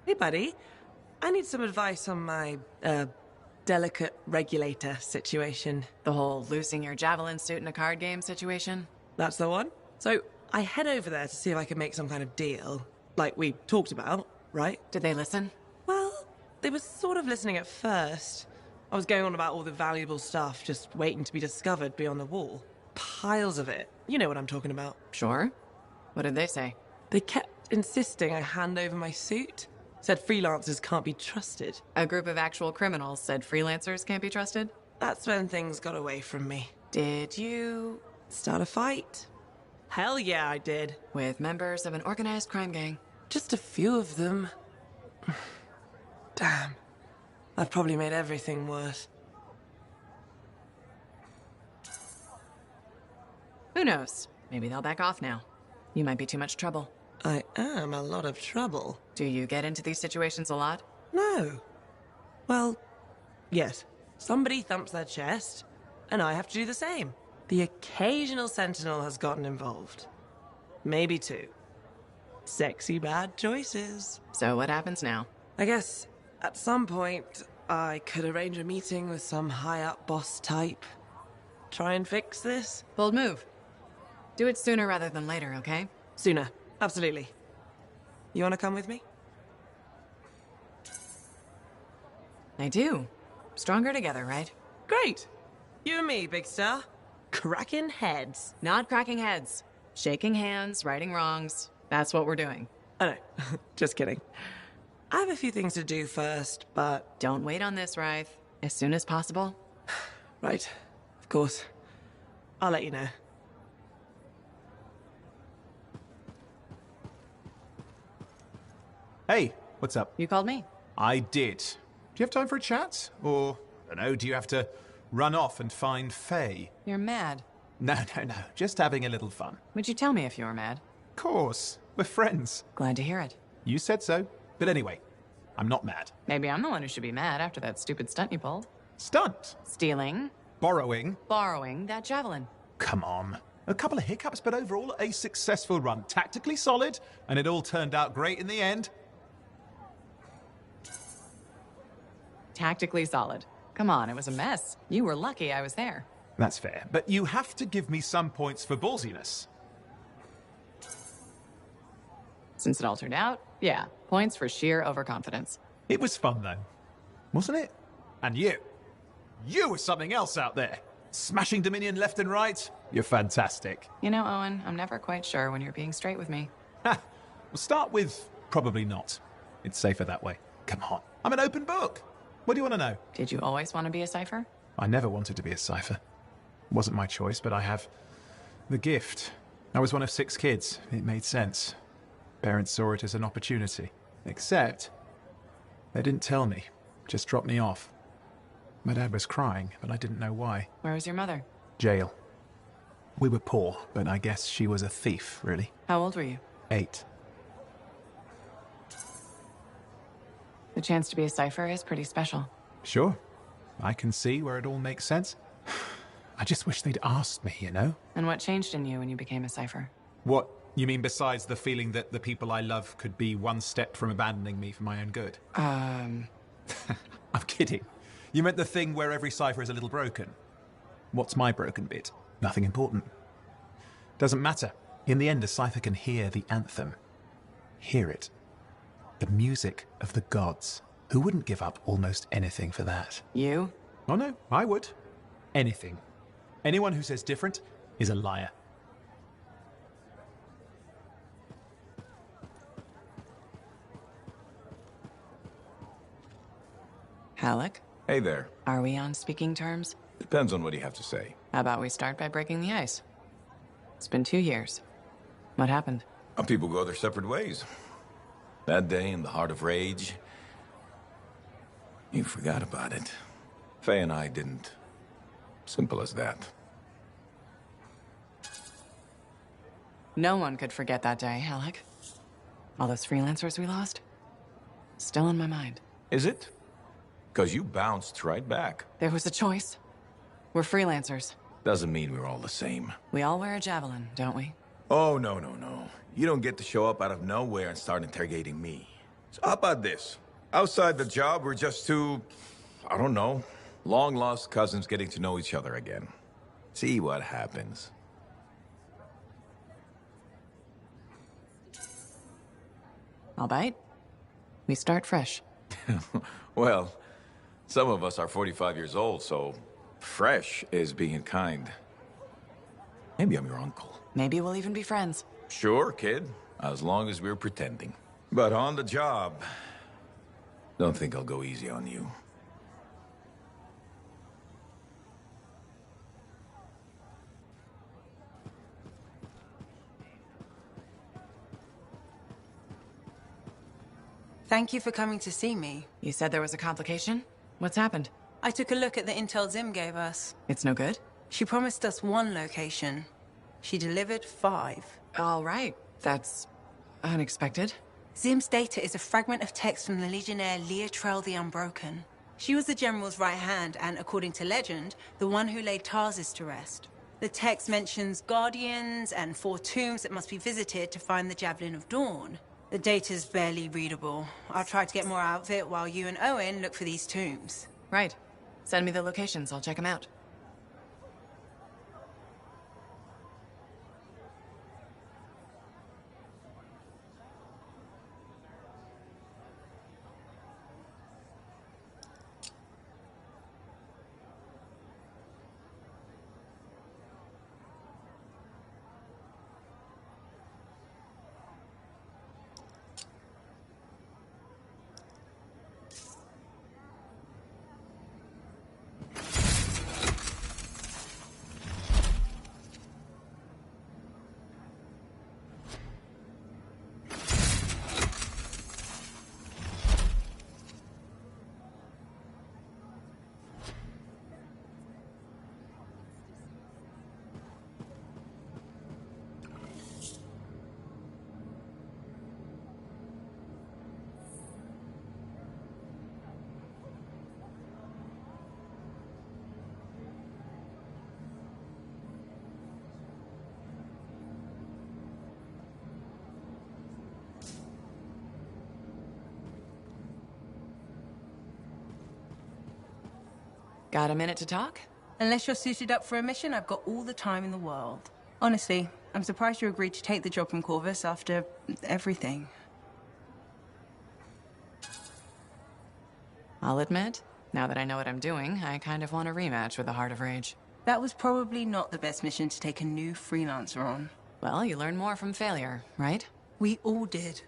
Hey, buddy. I need some advice on my, delicate regulator situation. The whole losing your javelin suit in a card game situation? That's the one. So, I head over there to see if I can make some kind of deal. Like we talked about, right? Did they listen? Well, they were sort of listening at first. I was going on about all the valuable stuff just waiting to be discovered beyond the wall. Piles of it. You know what I'm talking about. Sure. What did they say? They kept insisting I hand over my suit. Said freelancers can't be trusted. A group of actual criminals said freelancers can't be trusted? That's when things got away from me. Did you start a fight? Hell yeah, I did. With members of an organized crime gang? Just a few of them. Damn. I've probably made everything worse. Who knows? Maybe they'll back off now. You might be too much trouble. I am a lot of trouble. Do you get into these situations a lot? No. Well, yes. Somebody thumps their chest, and I have to do the same. The occasional sentinel has gotten involved. Maybe two. Sexy bad choices. So what happens now? I guess at some point I could arrange a meeting with some high-up boss type. Try and fix this. Bold move. Do it sooner rather than later, okay? Sooner. Absolutely. You want to come with me? I do. Stronger together, right? Great. You and me, big star. Cracking heads. Not cracking heads. Shaking hands, righting wrongs. That's what we're doing. I know. Just kidding. I have a few things to do first, but... Don't wait on this, Rythe. As soon as possible. Right. Of course. I'll let you know. Hey, what's up? You called me? I did. Do you have time for a chat? Or, I don't know, do you have to run off and find Faye? You're mad. No. Just having a little fun. Would you tell me if you were mad? Of course. We're friends. Glad to hear it. You said so. But anyway, I'm not mad. Maybe I'm the one who should be mad after that stupid stunt you pulled. Stunt? Stealing. Borrowing. Borrowing that javelin. Come on. A couple of hiccups, but overall a successful run. Tactically solid, and it all turned out great in the end. Tactically solid. Come on, it was a mess. You were lucky I was there. That's fair, but you have to give me some points for ballsiness. Since it all turned out, yeah, points for sheer overconfidence. It was fun, though. Wasn't it? And you. You were something else out there. Smashing Dominion left and right. You're fantastic. You know, Owen, I'm never quite sure when you're being straight with me. Ha! We'll start with probably not. It's safer that way. Come on. I'm an open book. What do you want to know? Did you always want to be a cipher? I never wanted to be a cipher. It wasn't my choice, but I have the gift. I was one of 6 kids. It made sense. Parents saw it as an opportunity. Except, they didn't tell me. Just dropped me off. My dad was crying, but I didn't know why. Where was your mother? Jail. We were poor, but I guess she was a thief, really. How old were you? 8. The chance to be a cipher is pretty special. Sure. I can see where it all makes sense. I just wish they'd asked me, you know? And what changed in you when you became a cipher? What? You mean besides the feeling that the people I love could be one step from abandoning me for my own good? I'm kidding. You meant the thing where every cipher is a little broken. What's my broken bit? Nothing important. Doesn't matter. In the end, a cipher can hear the anthem. Hear it. The music of the gods. Who wouldn't give up almost anything for that? You? Oh no, I would. Anything. Anyone who says different is a liar. Halleck? Hey there. Are we on speaking terms? Depends on what you have to say. How about we start by breaking the ice? It's been 2 years. What happened? People go their separate ways. That day in the heart of rage, you forgot about it. Faye and I didn't. Simple as that. No one could forget that day, Halleck. All those freelancers we lost? Still in my mind. Is it? Because you bounced right back. There was a choice. We're freelancers. Doesn't mean we're all the same. We all wear a javelin, don't we? Oh, no. You don't get to show up out of nowhere and start interrogating me. So how about this? Outside the job, we're just two, I don't know, long-lost cousins getting to know each other again. See what happens. I'll bite. We start fresh. Well, some of us are 45 years old, so fresh is being kind. Maybe I'm your uncle. Maybe we'll even be friends. Sure, kid. As long as we're pretending. But on the job, don't think I'll go easy on you. Thank you for coming to see me. You said there was a complication? What's happened? I took a look at the intel Zim gave us. It's no good? She promised us 1 location. She delivered 5. All right. That's unexpected. Zim's data is a fragment of text from the Legionnaire Leotrel the Unbroken. She was the General's right hand and, according to legend, the one who laid Tarsus to rest. The text mentions guardians and 4 tombs that must be visited to find the Javelin of Dawn. The data's barely readable. I'll try to get more out of it while you and Owen look for these tombs. Right. Send me the locations. I'll check them out. Got a minute to talk? Unless you're suited up for a mission, I've got all the time in the world. Honestly, I'm surprised you agreed to take the job from Corvus after everything. I'll admit, now that I know what I'm doing, I kind of want a rematch with the Heart of Rage. That was probably not the best mission to take a new freelancer on. Well, you learn more from failure, right? We all did.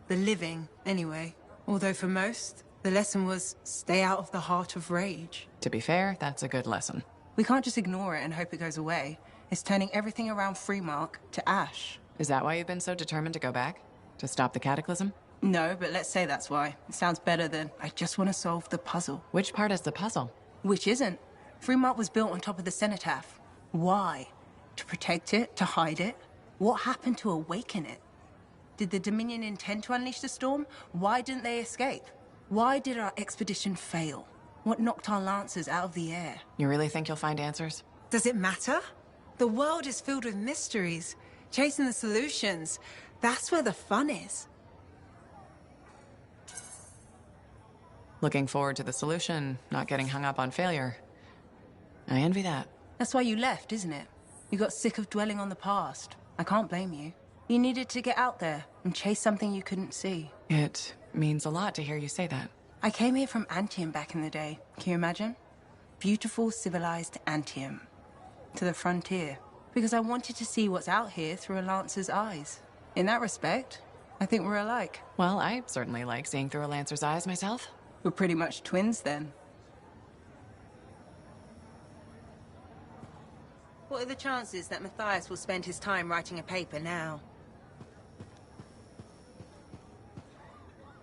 The living, anyway. Although for most, The lesson was stay out of the heart of rage. To be fair, that's a good lesson. We can't just ignore it and hope it goes away. It's turning everything around Freemark to ash. Is that why you've been so determined to go back? To stop the cataclysm? No, but let's say that's why. It sounds better than, I just want to solve the puzzle. Which part is the puzzle? Which isn't. Freemark was built on top of the cenotaph. Why? To protect it? To hide it? What happened to awaken it? Did the Dominion intend to unleash the storm? Why didn't they escape? Why did our expedition fail? What knocked our lancers out of the air? You really think you'll find answers? Does it matter? The world is filled with mysteries. Chasing the solutions, that's where the fun is. Looking forward to the solution, not getting hung up on failure. I envy that. That's why you left, isn't it? You got sick of dwelling on the past. I can't blame you. You needed to get out there and chase something you couldn't see. It means a lot to hear you say that. I came here from Anthem back in the day. Can you imagine? Beautiful, civilized Anthem. To the frontier. Because I wanted to see what's out here through a Lancer's eyes. In that respect, I think we're alike. Well, I certainly like seeing through a Lancer's eyes myself. We're pretty much twins then. What are the chances that Matthias will spend his time writing a paper now?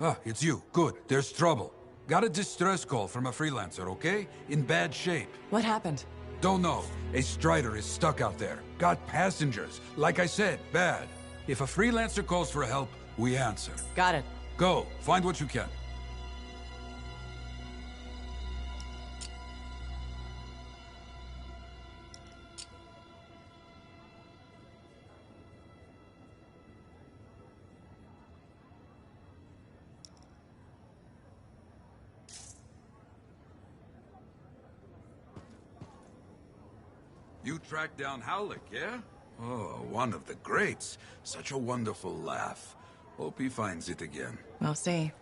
Ah, it's you. Good. There's trouble. Got a distress call from a freelancer, okay? In bad shape. What happened? Don't know. A Strider is stuck out there. Got passengers. Like I said, bad. If a freelancer calls for help, we answer. Got it. Go. Find what you can. You tracked down Howlick, yeah? Oh, one of the greats. Such a wonderful laugh. Hope he finds it again. We'll see.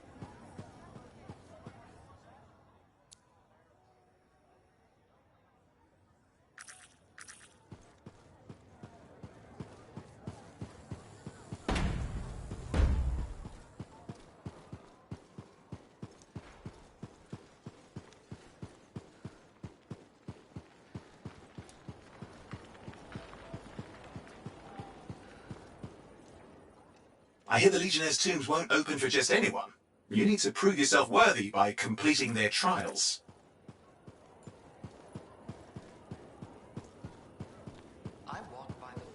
I hear the Legionnaires' tombs won't open for just anyone. You need to prove yourself worthy by completing their trials. I walk by the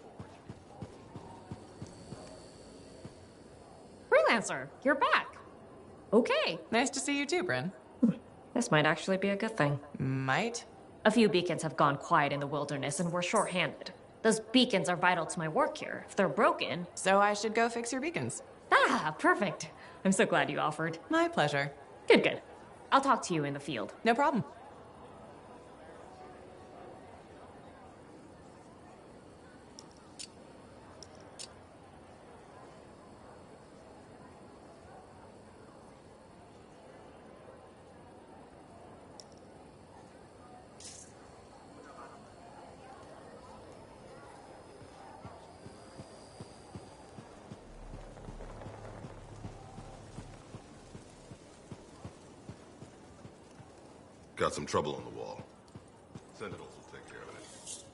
Freelancer, you're back. Okay. Nice to see you too, Bryn. This might actually be a good thing. Might? A few beacons have gone quiet in the wilderness and we're short-handed. Those beacons are vital to my work here. If they're broken... So I should go fix your beacons. Ah, perfect. I'm so glad you offered. My pleasure. Good, good. I'll talk to you in the field. No problem. Got some trouble on the wall. Sentinels will take care of it.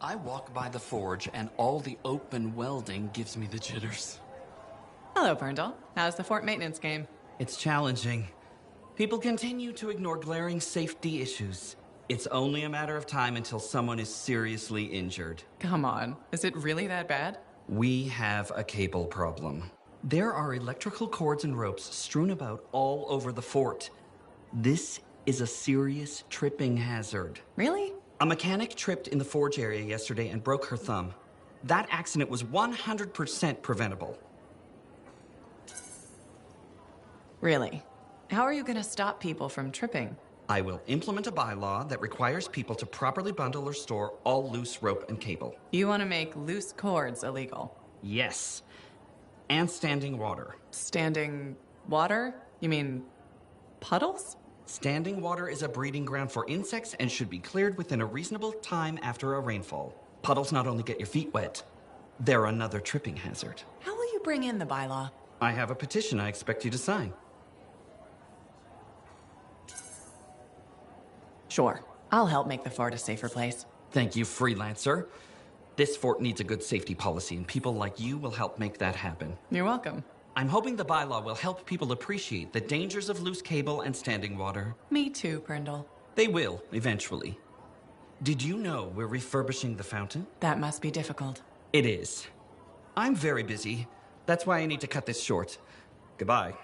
I walk by the forge, and all the open welding gives me the jitters. Hello, Burndall. How's the fort maintenance game? It's challenging. People continue to ignore glaring safety issues. It's only a matter of time until someone is seriously injured. Come on. Is it really that bad? We have a cable problem. There are electrical cords and ropes strewn about all over the fort. This is a serious tripping hazard. Really? A mechanic tripped in the forge area yesterday and broke her thumb. That accident was 100% preventable. Really? How are you going to stop people from tripping? I will implement a bylaw that requires people to properly bundle or store all loose rope and cable. You want to make loose cords illegal? Yes. And standing water. Standing water? You mean puddles? Standing water is a breeding ground for insects and should be cleared within a reasonable time after a rainfall. Puddles not only get your feet wet, they're another tripping hazard. How will you bring in the bylaw? I have a petition I expect you to sign. Sure. I'll help make the fort a safer place. Thank you, freelancer. This fort needs a good safety policy, and people like you will help make that happen. You're welcome. I'm hoping the bylaw will help people appreciate the dangers of loose cable and standing water. Me too, Brindle. They will, eventually. Did you know we're refurbishing the fountain? That must be difficult. It is. I'm very busy. That's why I need to cut this short. Goodbye.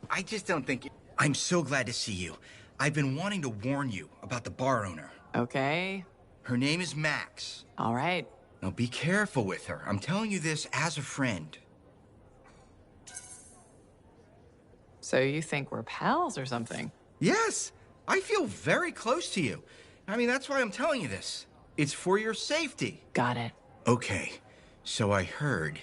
I just don't think... I'm so glad to see you. I've been wanting to warn you about the bar owner. Okay. Her name is Max. All right. Now be careful with her. I'm telling you this as a friend. So you think we're pals or something? Yes, I feel very close to you. I mean, that's why I'm telling you this. It's for your safety. Got it. Okay, so I heard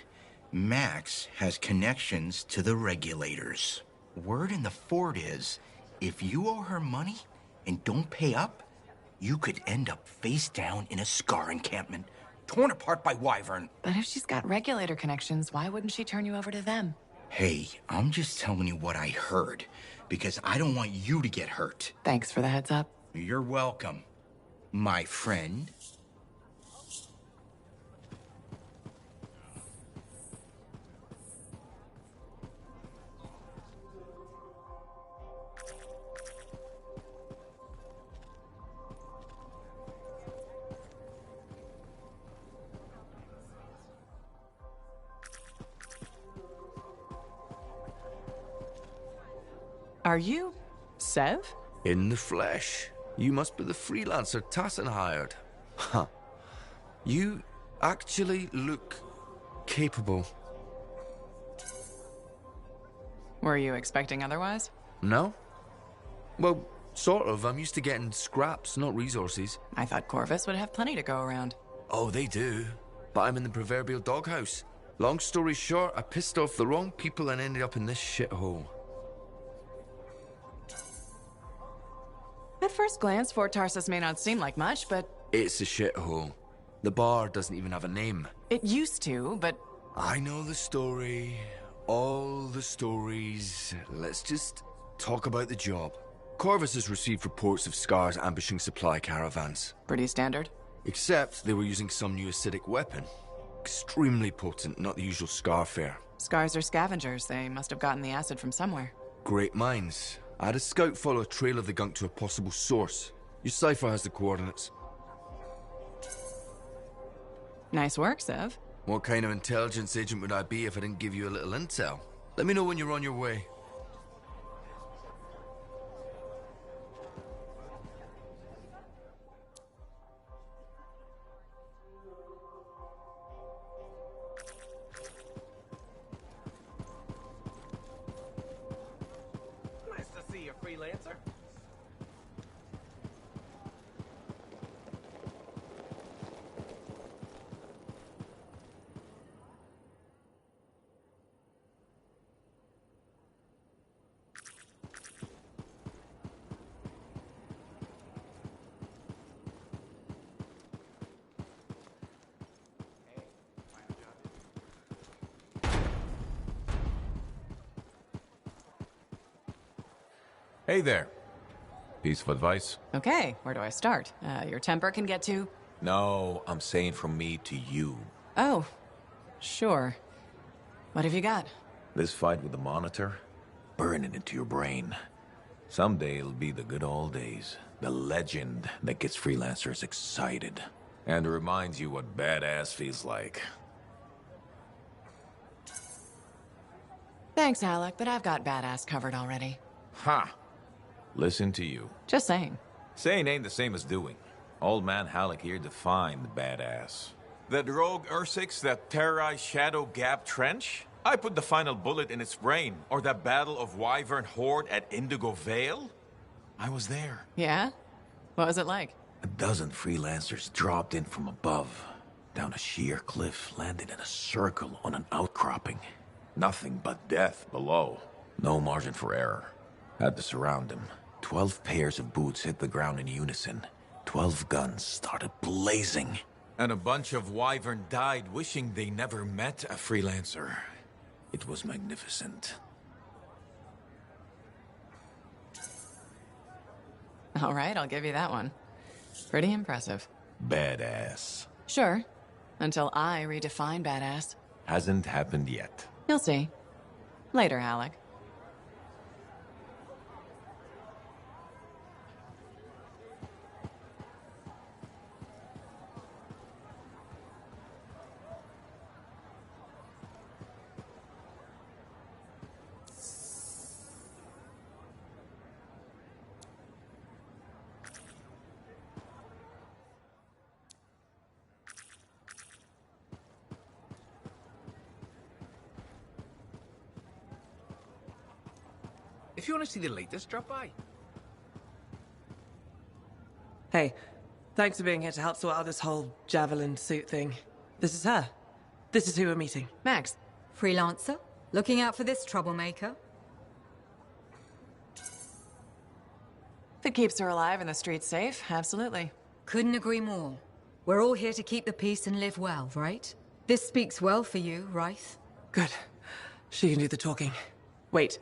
Max has connections to the regulators. Word in the fort is, if you owe her money and don't pay up, you could end up face down in a Scar encampment, torn apart by Wyvern. But if she's got regulator connections, why wouldn't she turn you over to them? Hey, I'm just telling you what I heard, because I don't want you to get hurt. Thanks for the heads up. You're welcome, my friend. Are you Sev? In the flesh. You must be the freelancer Tassin hired. Huh. You actually look capable. Were you expecting otherwise? No? Well, sort of. I'm used to getting scraps, not resources. I thought Corvus would have plenty to go around. Oh, they do. But I'm in the proverbial doghouse. Long story short, I pissed off the wrong people and ended up in this shithole. At first glance, Fort Tarsus may not seem like much, but... It's a shithole. The bar doesn't even have a name. It used to, but... I know the story. All the stories. Let's just talk about the job. Corvus has received reports of Scars ambushing supply caravans. Pretty standard. Except they were using some new acidic weapon. Extremely potent, not the usual Scar fare. Scars are scavengers. They must have gotten the acid from somewhere. Great minds. I had a scout follow a trail of the gunk to a possible source. Your cipher has the coordinates. Nice work, Sev. What kind of intelligence agent would I be if I didn't give you a little intel? Let me know when you're on your way. Nice to see you, freelancer. Hey there. Piece of advice? Okay, where do I start? Your temper can get to... No, I'm saying from me to you. Oh, sure. What have you got? This fight with the Monitor, burn it into your brain. Someday it'll be the good old days. The legend that gets freelancers excited. And reminds you what badass feels like. Thanks, Alec, but I've got badass covered already. Ha! Listen to you. Just saying. Saying ain't the same as doing. Old man Halleck here defined badass. That rogue Ursix that terrorized Shadow Gap Trench? I put the final bullet in its brain. Or that battle of Wyvern Horde at Indigo Vale? I was there. Yeah? What was it like? A dozen freelancers dropped in from above, down a sheer cliff, landed in a circle on an outcropping. Nothing but death below. No margin for error. Had to surround them. 12 pairs of boots hit the ground in unison. 12 guns started blazing. And a bunch of Wyvern died wishing they never met a freelancer. It was magnificent. All right, I'll give you that one. Pretty impressive. Badass. Sure. Until I redefine badass. Hasn't happened yet. You'll see. Later, Halleck. If you want to see the latest, drop by. Hey, thanks for being here to help sort out this whole javelin suit thing. This is her. This is who we're meeting. Max. Freelancer? Looking out for this troublemaker? If it keeps her alive and the streets safe, absolutely. Couldn't agree more. We're all here to keep the peace and live well, right? This speaks well for you, Wraith. Good. She can do the talking. Wait.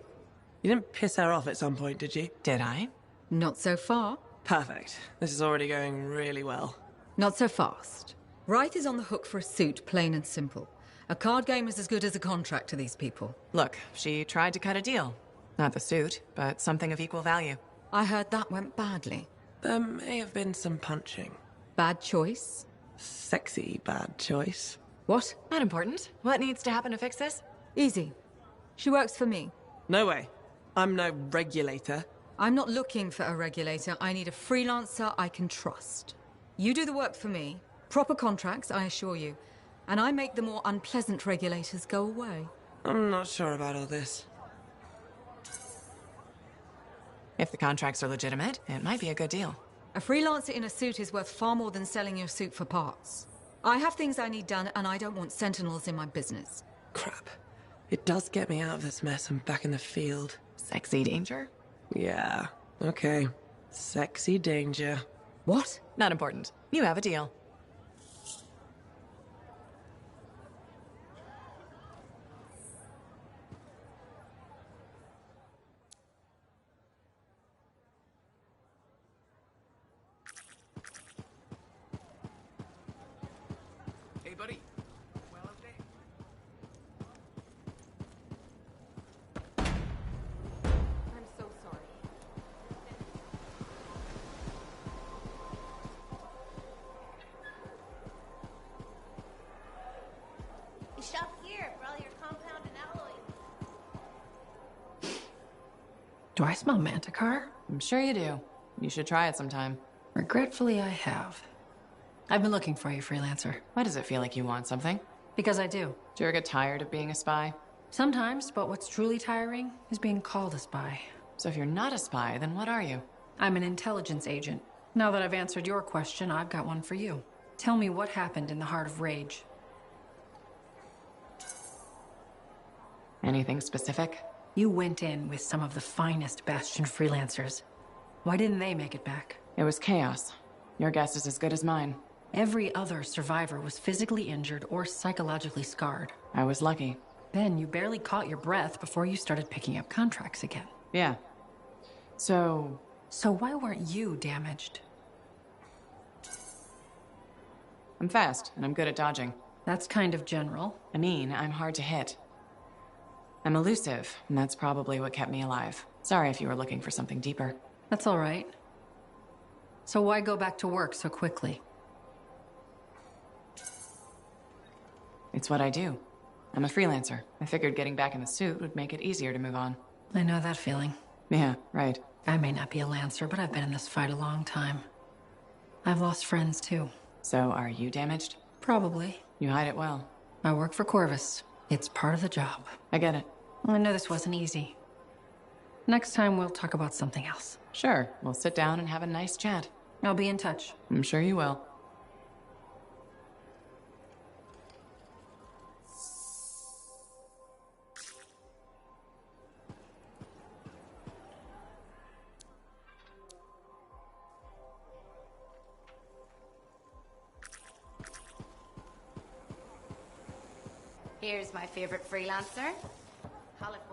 You didn't piss her off at some point, did you? Did I? Not so far. Perfect. This is already going really well. Not so fast. Wraith is on the hook for a suit, plain and simple. A card game is as good as a contract to these people. Look, she tried to cut a deal. Not the suit, but something of equal value. I heard that went badly. There may have been some punching. Bad choice? Sexy bad choice. What? Not important. What needs to happen to fix this? Easy. She works for me. No way. I'm no regulator. I'm not looking for a regulator. I need a freelancer I can trust. You do the work for me. Proper contracts, I assure you. And I make the more unpleasant regulators go away. I'm not sure about all this. If the contracts are legitimate, it might be a good deal. A freelancer in a suit is worth far more than selling your suit for parts. I have things I need done, and I don't want sentinels in my business. Crap. It does get me out of this mess and back in the field. Sexy danger? Yeah. Okay. Sexy danger. What? Not important. You have a deal. Hey, buddy. I'm so sorry. You shop here for all your compound and alloy. Do I smell Manticar? I'm sure you do. You should try it sometime. Regretfully, I have. I've been looking for you, freelancer. Why does it feel like you want something? Because I do. Do you ever get tired of being a spy? Sometimes, but what's truly tiring is being called a spy. So if you're not a spy, then what are you? I'm an intelligence agent. Now that I've answered your question, I've got one for you. Tell me what happened in the Heart of Rage. Anything specific? You went in with some of the finest Bastion freelancers. Why didn't they make it back? It was chaos. Your guess is as good as mine. Every other survivor was physically injured or psychologically scarred. I was lucky. Then you barely caught your breath before you started picking up contracts again. Yeah. So why weren't you damaged? I'm fast, and I'm good at dodging. That's kind of general. I mean, I'm hard to hit. I'm elusive, and that's probably what kept me alive. Sorry if you were looking for something deeper. That's all right. So why go back to work so quickly? It's what I do. I'm a freelancer. I figured getting back in the suit would make it easier to move on. I know that feeling. Yeah, right. I may not be a Lancer, but I've been in this fight a long time. I've lost friends too. So, are you damaged? Probably. You hide it well. I work for Corvus. It's part of the job. I get it. I know this wasn't easy. Next time we'll talk about something else. Sure, we'll sit down and have a nice chat. I'll be in touch. I'm sure you will. Here's my favorite freelancer. Hollywood.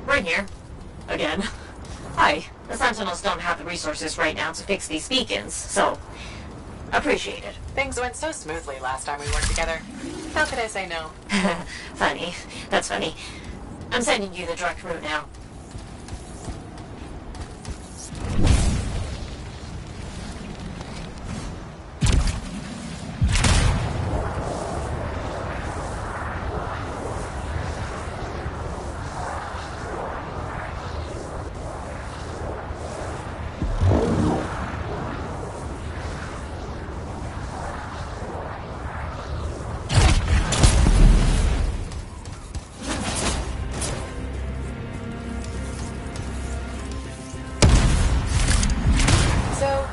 We're here. Again. Hi. The Sentinels don't have the resources right now to fix these beacons, so appreciate it. Things went so smoothly last time we worked together. How could I say no? Funny. That's funny. I'm sending you the direct route now.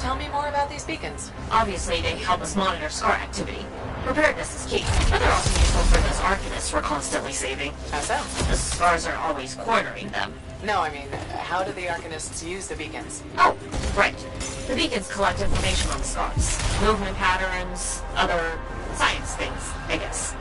Tell me more about these beacons. Obviously, they help us monitor scar activity. Preparedness is key, but they're also useful for those arcanists we're constantly saving. How so? The scars are always cornering them. No, I mean, how do the Arcanists use the beacons? Oh, right. The beacons collect information on the scars. Movement patterns, other science things, I guess.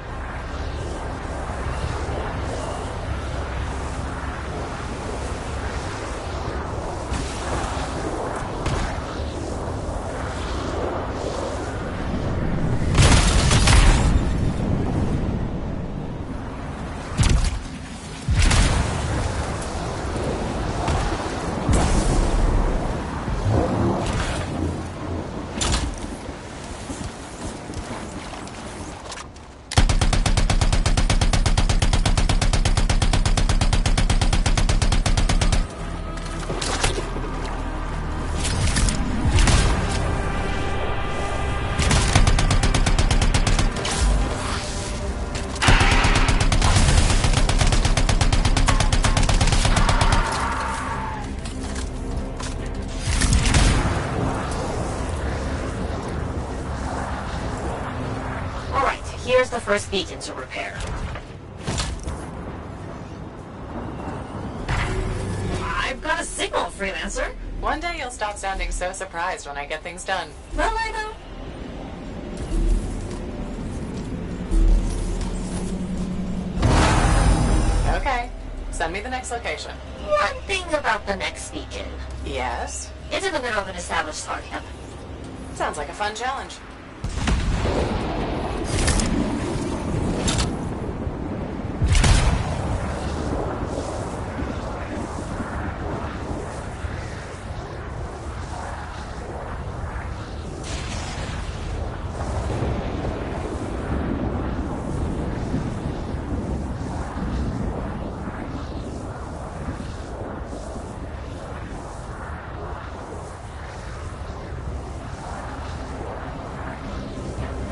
Here's the first beacon to repair. I've got a signal, Freelancer. One day you'll stop sounding so surprised when I get things done. Well, I know. Okay. Send me the next location. One thing about the next beacon. Yes? It's in the middle of an established star camp. Sounds like a fun challenge.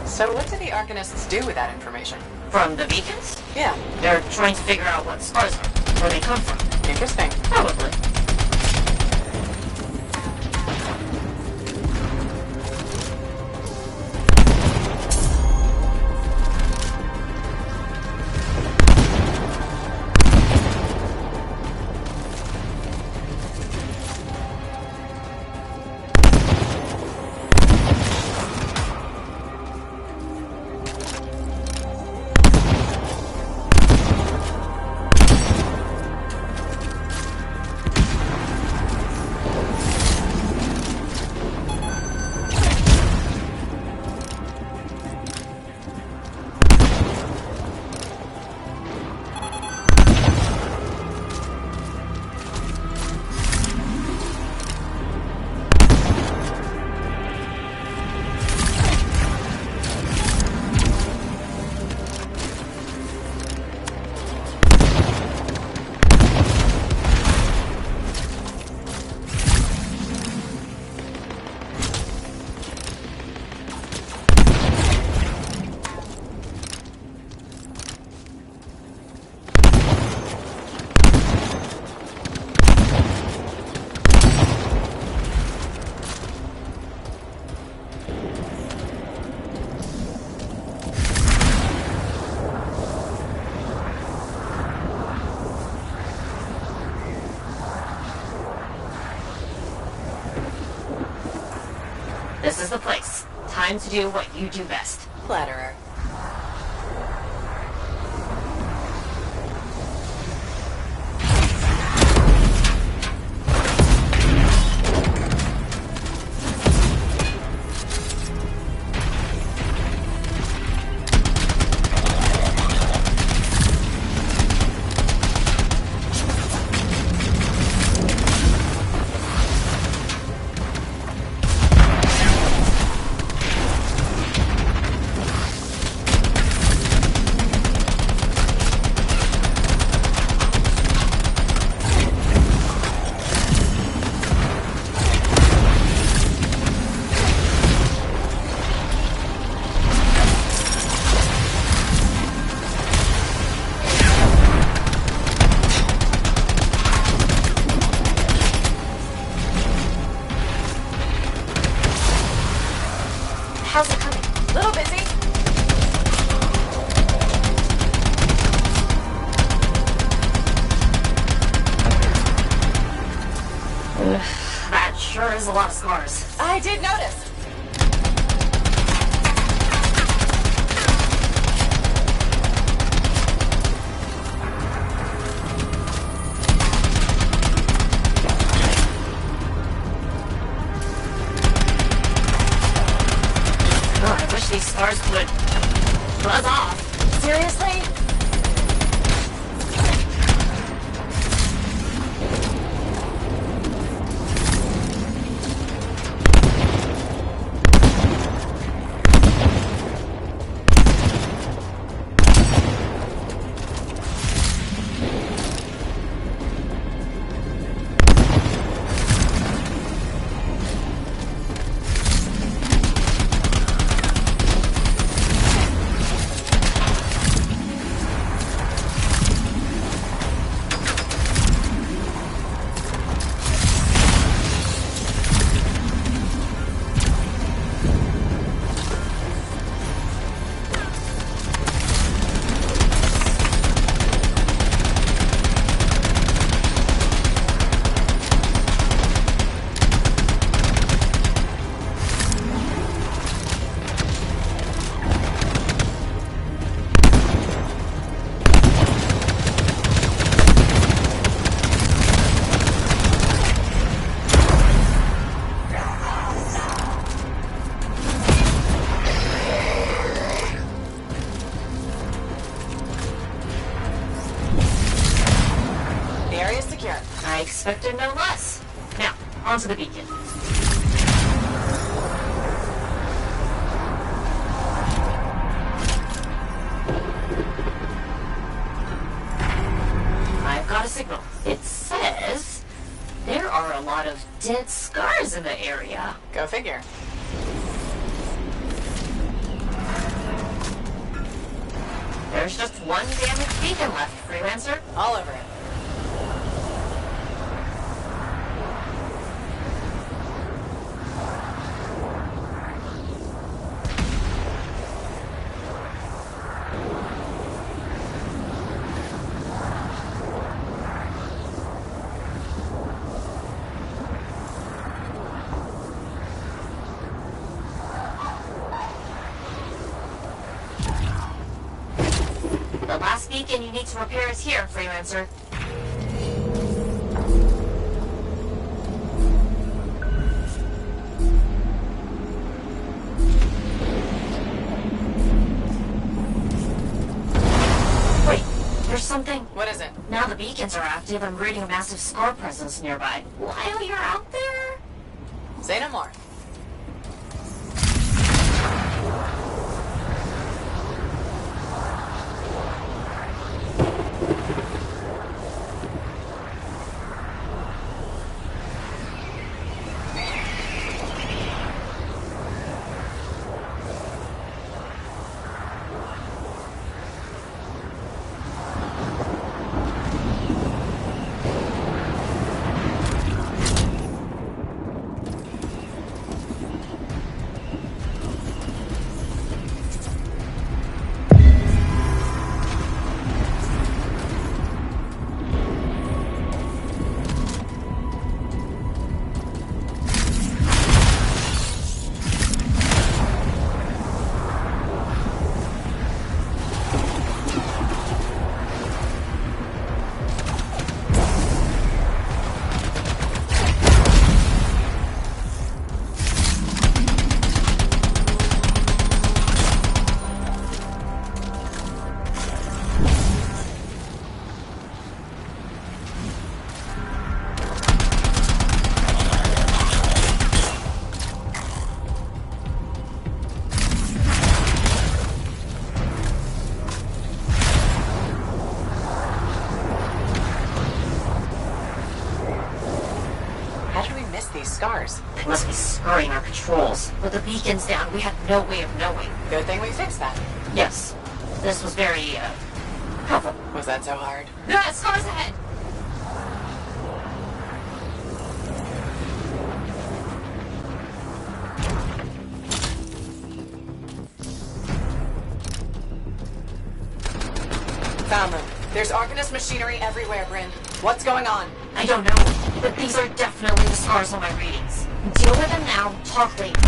So what do the Arcanists do with that information? From the beacons? Yeah. They're trying to figure out what stars are, where they come from. Interesting. Probably. This is the place. Time to do what you do best. Flatterer. a lot of scars. I did notice. Oh, I wish these scars would buzz off. Seriously? I expected no less. Now, onto the beacon. I've got a signal. It says there are a lot of dead scars in the area. Go figure. There's just one damaged beacon left, Freelancer. All over it. The last beacon you need to repair is here, Freelancer. Wait, there's something. What is it? Now the beacons are active, I'm reading a massive scar presence nearby. While you're out there? Say no more. These scars. They must be scurrying our controls. With the beacons down, we had no way of knowing. Good thing we fixed that. Yes. This was very, helpful. Was that so hard? Scars ahead! Found them. There's Arcanist machinery everywhere, Bryn. What's going on? I don't know, but these are definitely the scars on my readings. Deal with him now, talk later.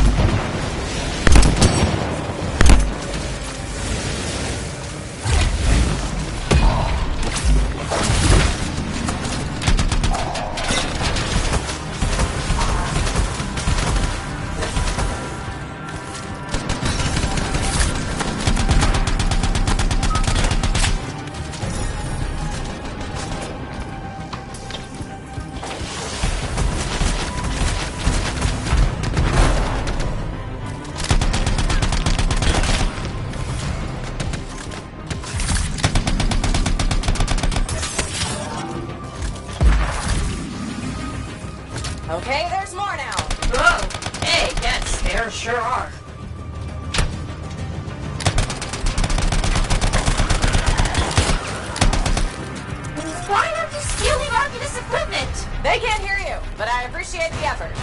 Okay, there's more now. Oh, hey, yes, there sure are. Why are you stealing Arcanist equipment? They can't hear you, but I appreciate the effort.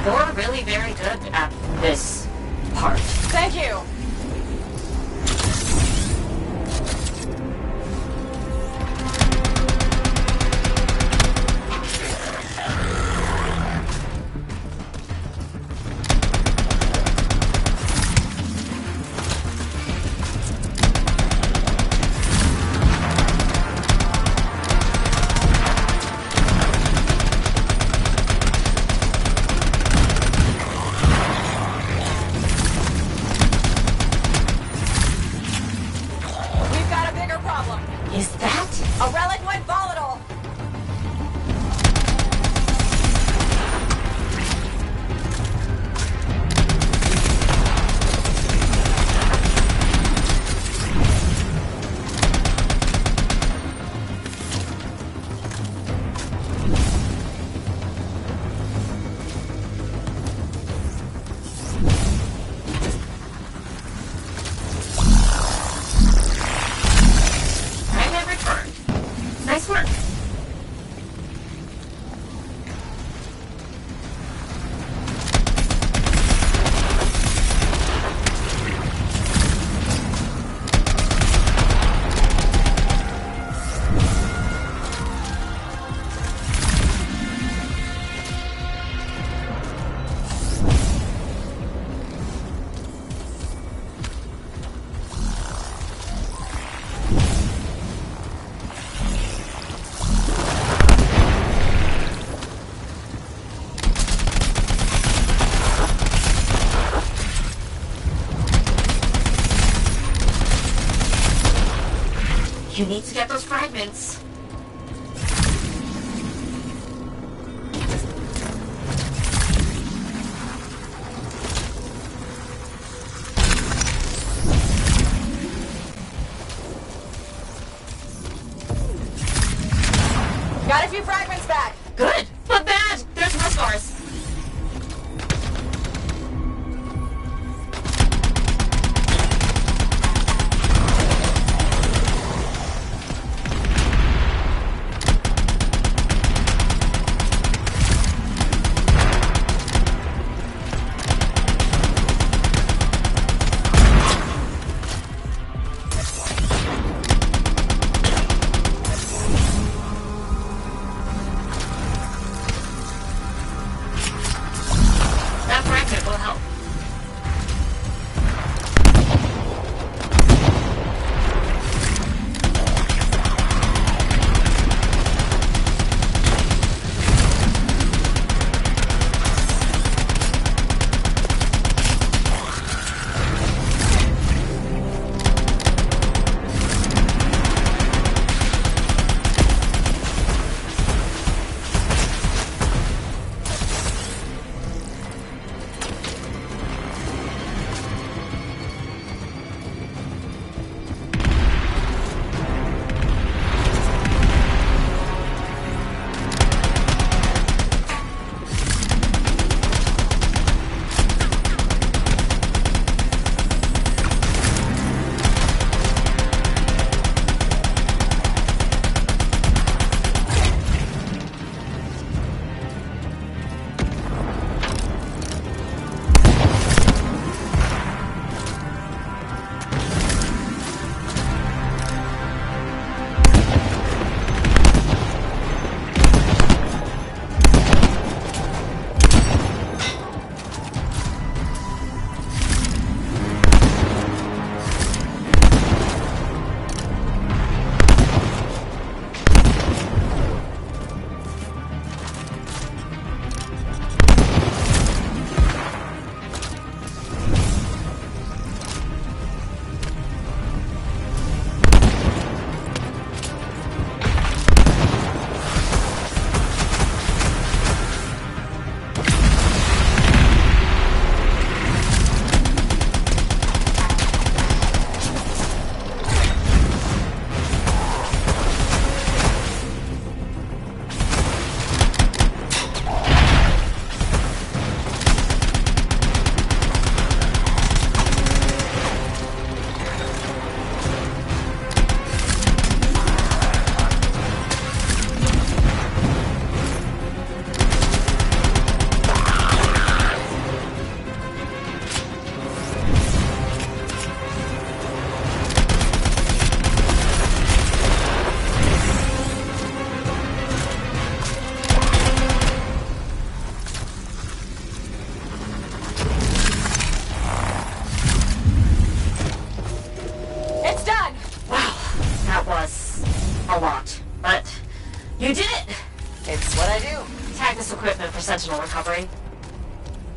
You're really very good at this part. Thank you. Is that? A relic went volatile. Nice work. You need to get those fragments. Got a few fragments back. Good, but bad. There's more scars.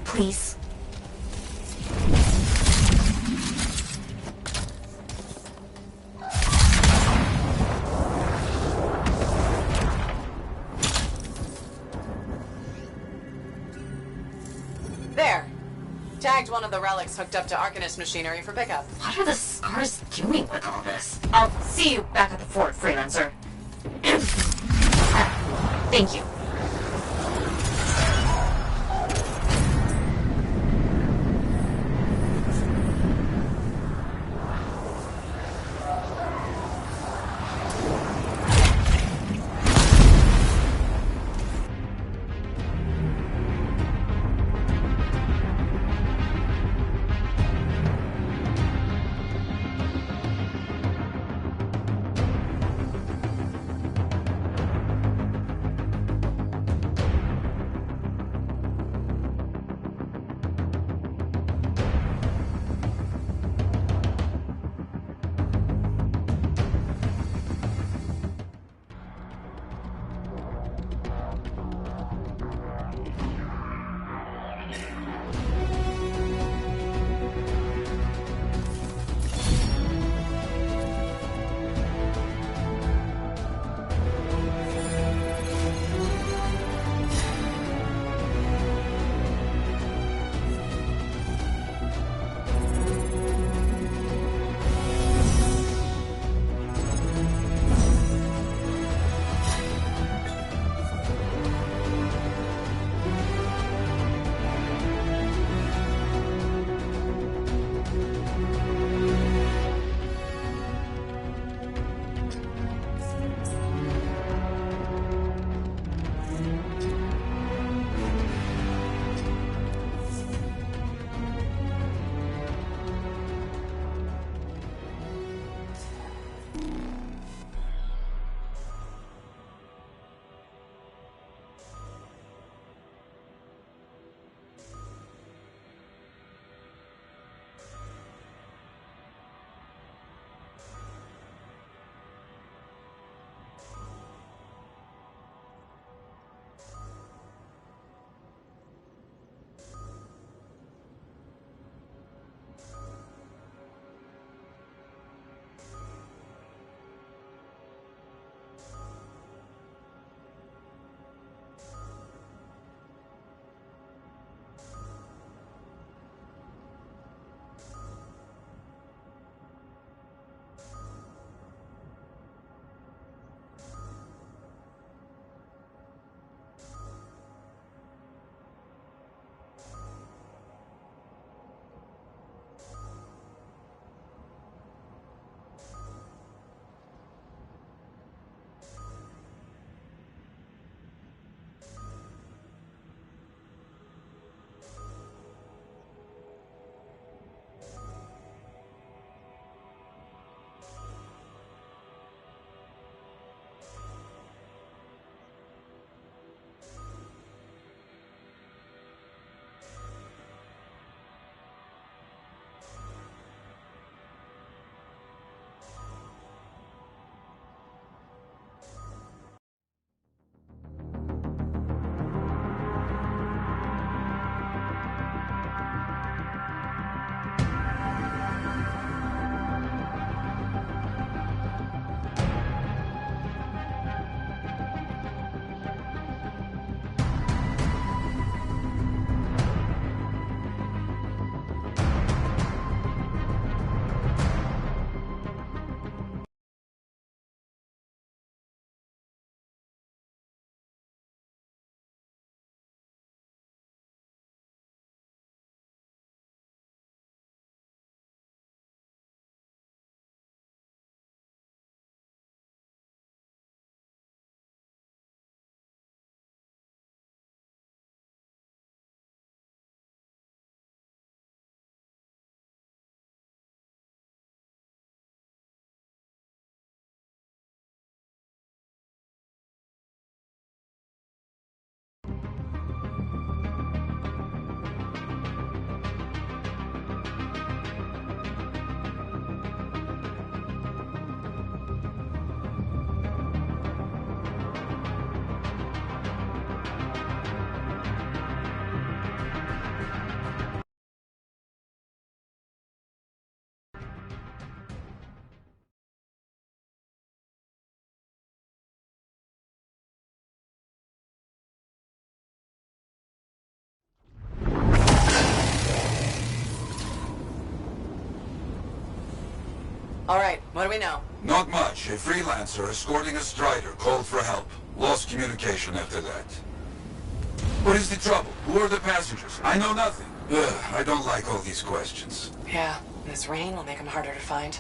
Please. There. Tagged one of the relics hooked up to Arcanist machinery for pickup. What are the scars doing with all this? I'll see you back at the fort, Freelancer. Thank you. All right, what do we know? Not much. A freelancer escorting a strider called for help. Lost communication after that. What is the trouble? Who are the passengers? I know nothing. Ugh, I don't like all these questions. Yeah, this rain will make them harder to find.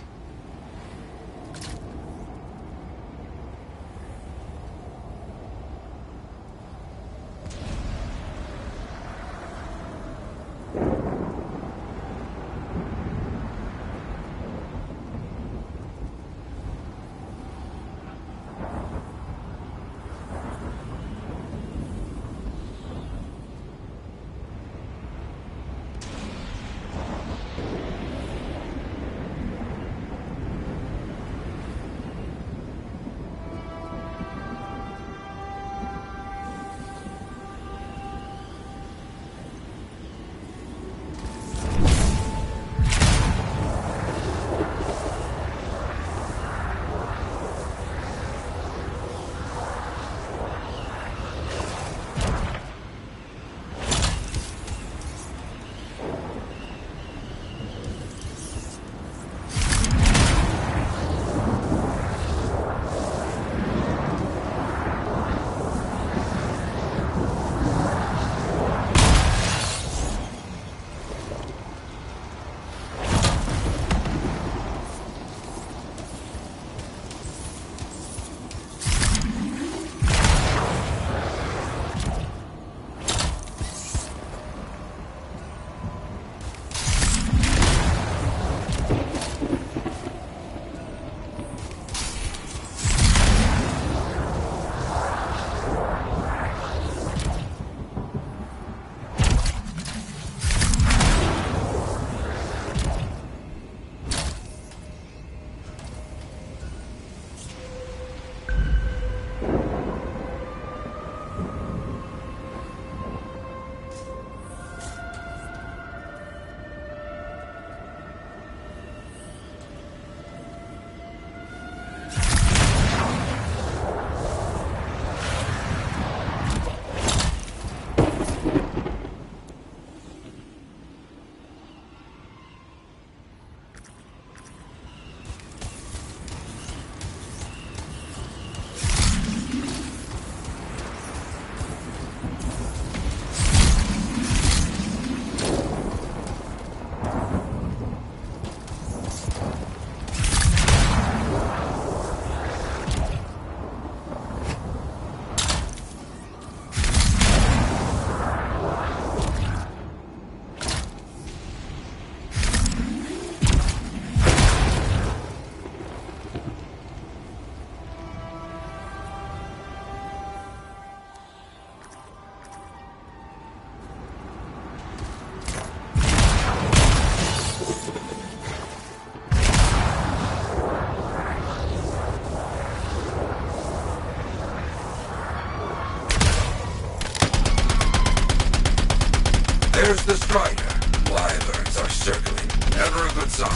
There's the strider. Wyverns are circling. Never a good sign.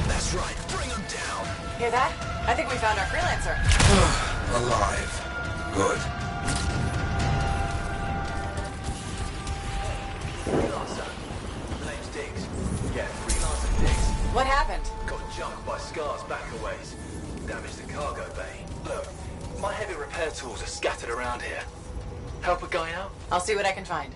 That's right, bring them down. Hear that? I think we found our freelancer. Alive. Good. What happened? Got jumped by Scar's back a ways. Damaged the cargo bay. Look, my heavy repair tools are scattered around here. Help a guy out? I'll see what I can find.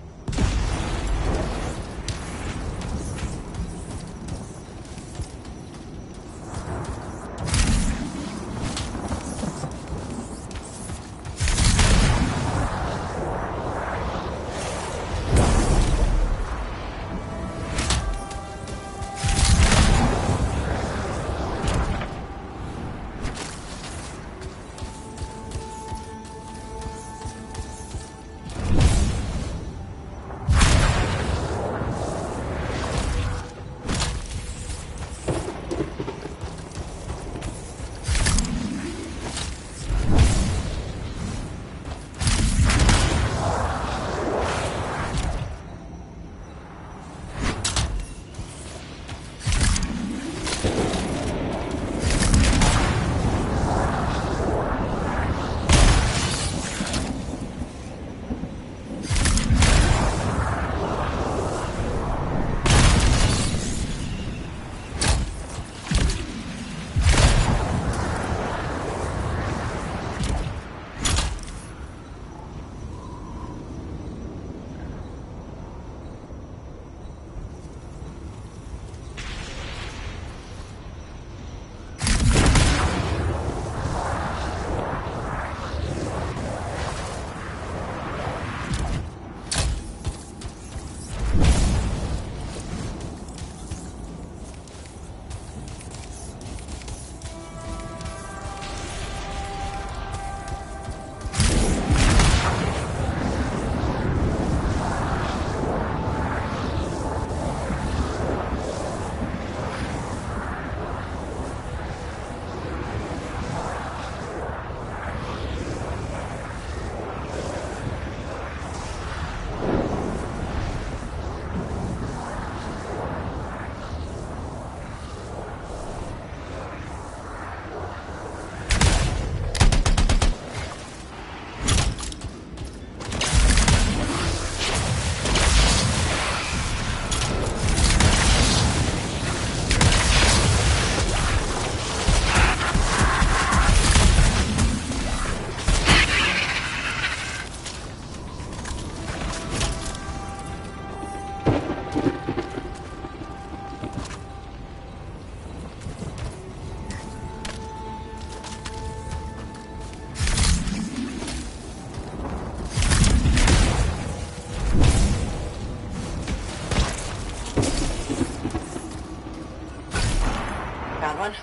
one.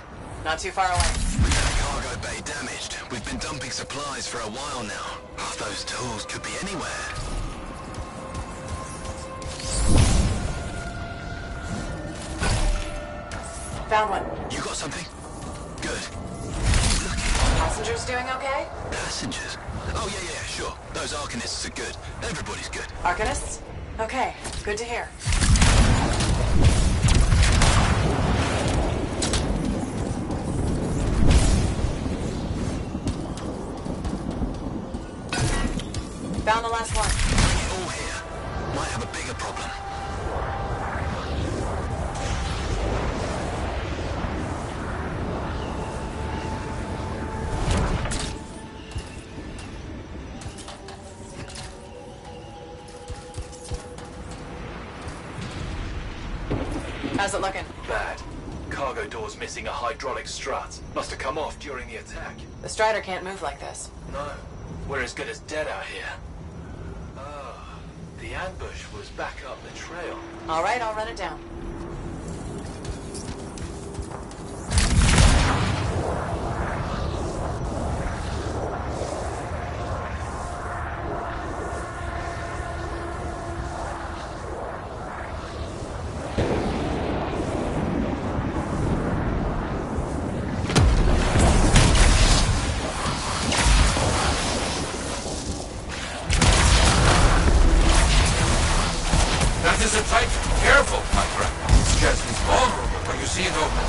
Not too far away. We got a cargo bay damaged. We've been dumping supplies for a while now. Those tools could be anywhere. Found one. You got something? Good. Passengers doing okay? Passengers? Oh, yeah, sure. Those Arcanists are good. Everybody's good. Arcanists? Okay, good to hear. Found the last one. Bring it all here. Might have a bigger problem. How's it looking? Bad. Cargo door's missing a hydraulic strut. Must have come off during the attack. The Strider can't move like this. No. We're as good as dead out here. Oh, the ambush was back up the trail. All right, I'll run it down. That is a tight. Careful, my friend. This chest is vulnerable when you see it open.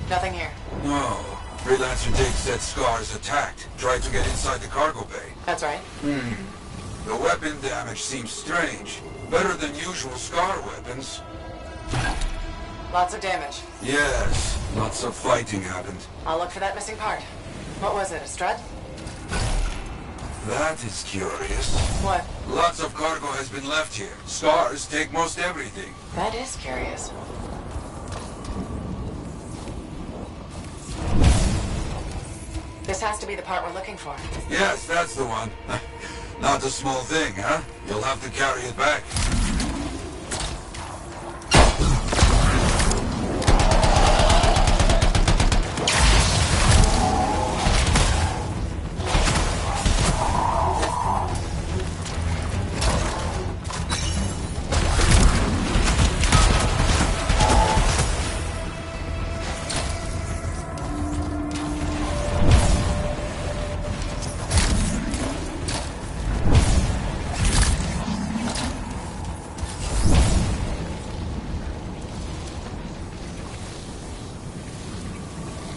Nothing here. No. Freelancer Dig said Scar's attacked. Tried to get inside the cargo bay. That's right. The weapon damage seems strange. Better than usual Scar weapons. Lots of damage. Yes, lots of fighting happened. I'll look for that missing part. What was it, a strut? That is curious. What? Lots of cargo has been left here. Scars take most everything. That is curious. This has to be the part we're looking for. Yes, that's the one. Not a small thing, huh? You'll have to carry it back.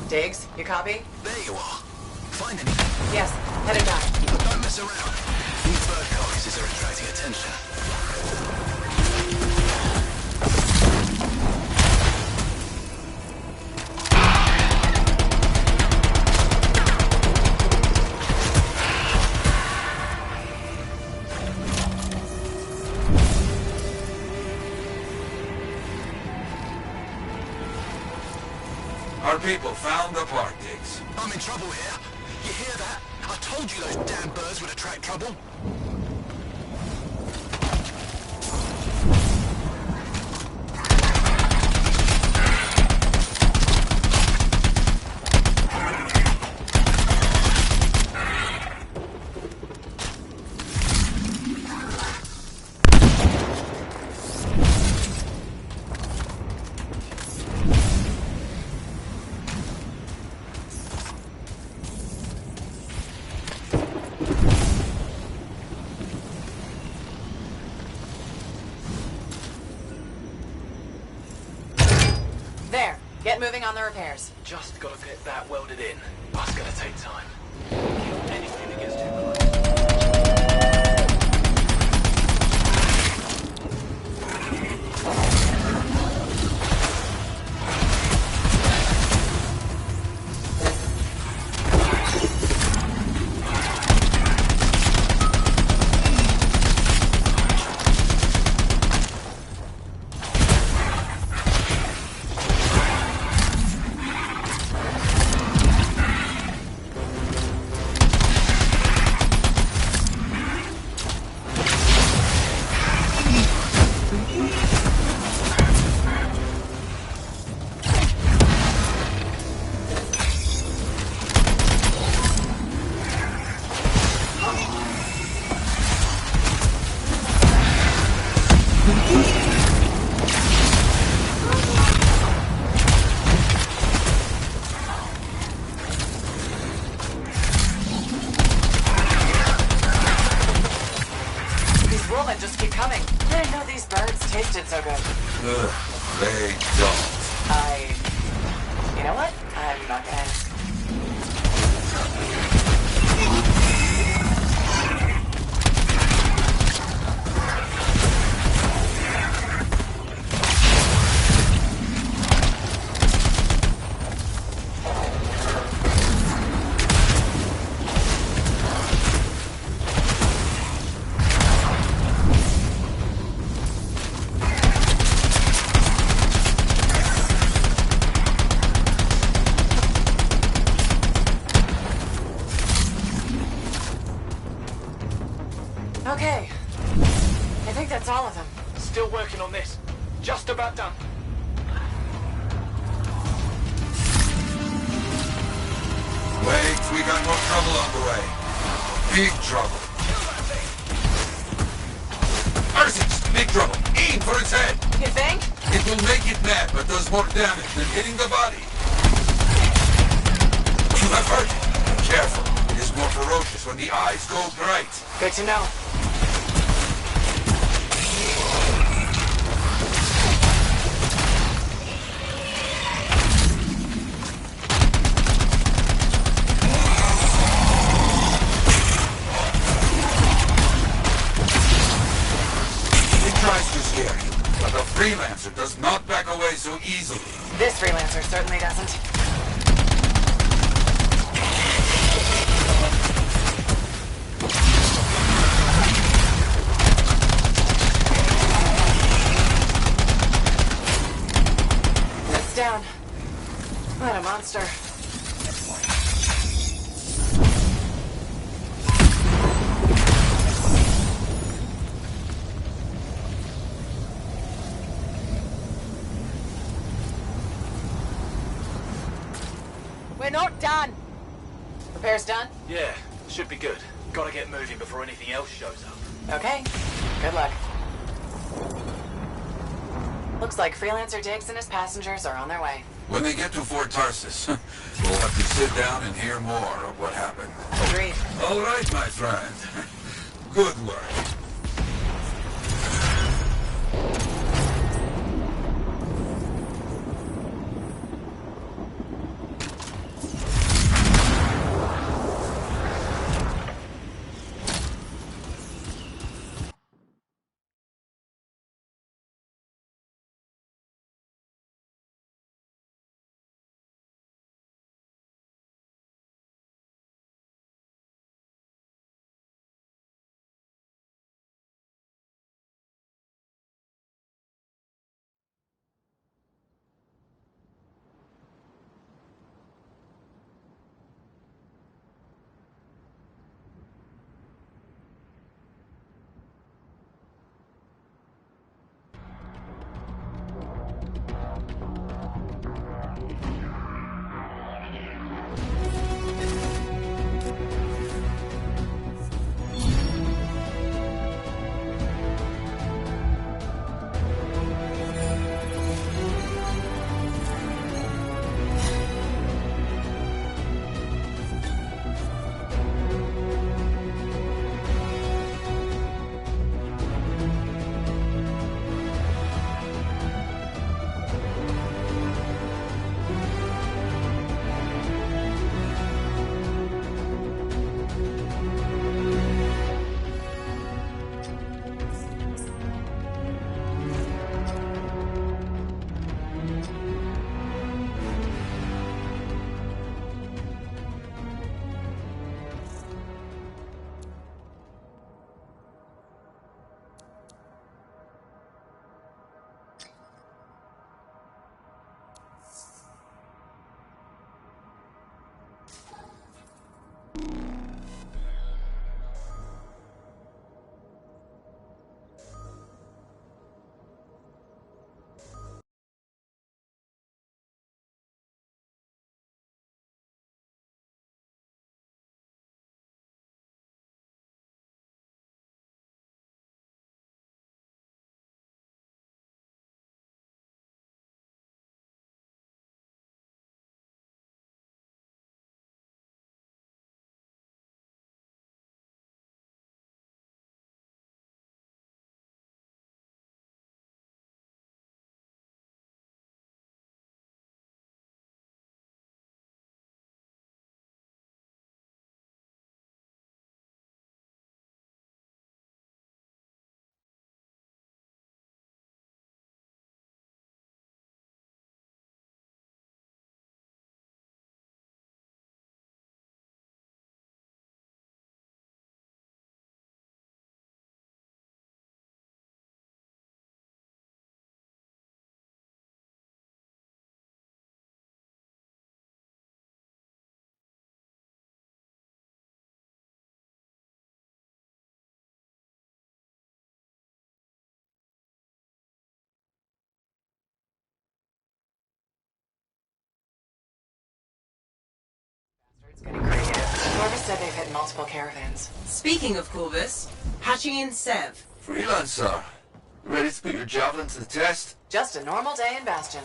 Diggs, you copy? There you are. Find anything? Yes, headed back. But don't mess around. These bird carcasses are attracting attention. Our people found the part, Diggs. I'm in trouble here. You hear that? I told you those damn birds would attract trouble. Get moving on the repairs. Just gotta get that welded in. That's gonna take time. Kill anything that gets too close. Just keep coming. I didn't know these birds tasted so good. Ugh, they don't. You know what? I'm not gonna ask. Okay. I think that's all of them. Still working on this. Just about done. Wait, we got more trouble on the way. Big trouble. Ursics, big trouble. Aim for its head. You think? It will make it mad, but does more damage than hitting the body. You have heard it. Careful. It is more ferocious when the eyes go bright. Good to know. Tries to scare you, but the freelancer does not back away so easily. This freelancer certainly doesn't. That's down. What a monster. We're not done. Repairs done? Yeah, should be good. Gotta get moving before anything else shows up. Okay. Good luck. Looks like Freelancer Diggs and his passengers are on their way. When they get to Fort Tarsus, we'll have to sit down and hear more of what happened. Agreed. All right, my friend. Good work. Corvus said they've hit multiple caravans. Speaking of Corvus, Hachi and Sev. Freelancer, ready to put your javelin to the test? Just a normal day in Bastion.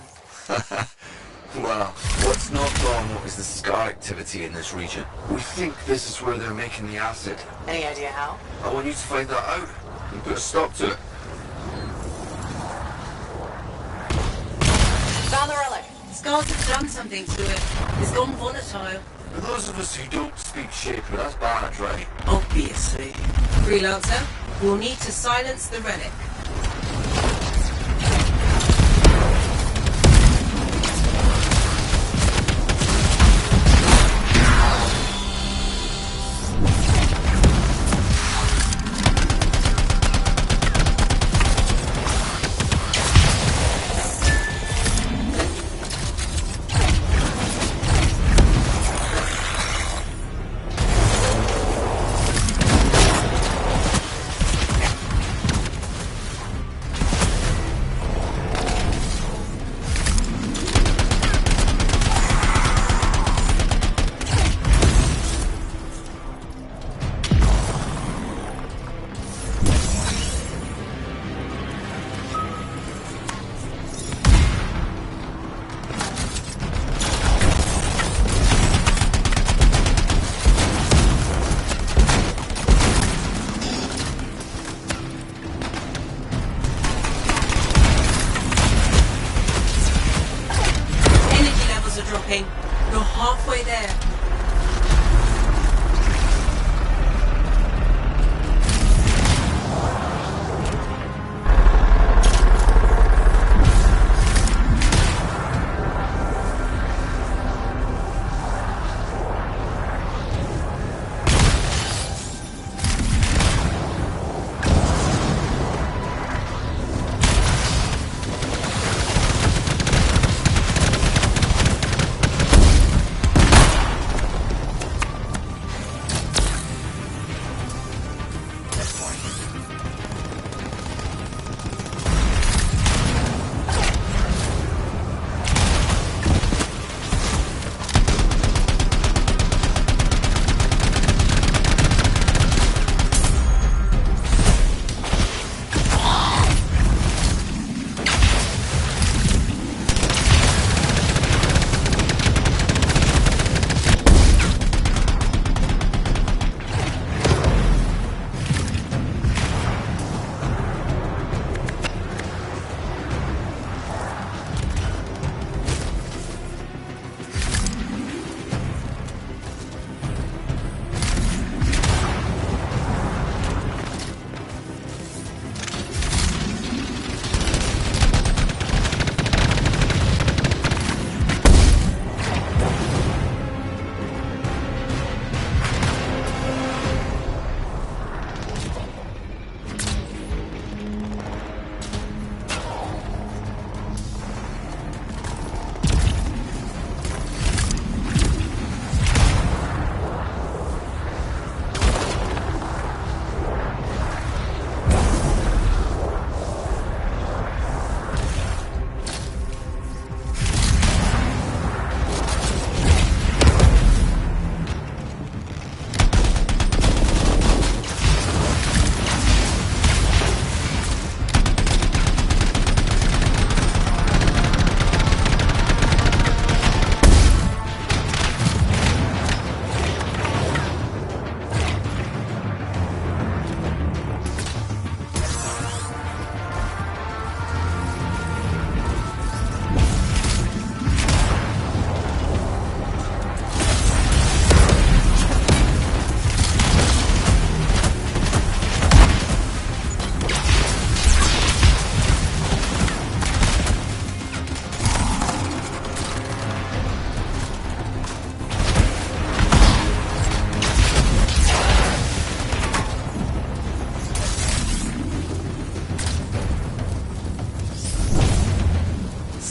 Well, what's not normal is the scar activity in this region. We think this is where they're making the acid. Any idea how? I want you to find that out and put a stop to it. Found the relic. Scars have done something to it. It's gone volatile. For those of us who don't speak Shaper, that's bad, right? Obviously. Freelancer, we'll need to silence the relic. You're halfway there.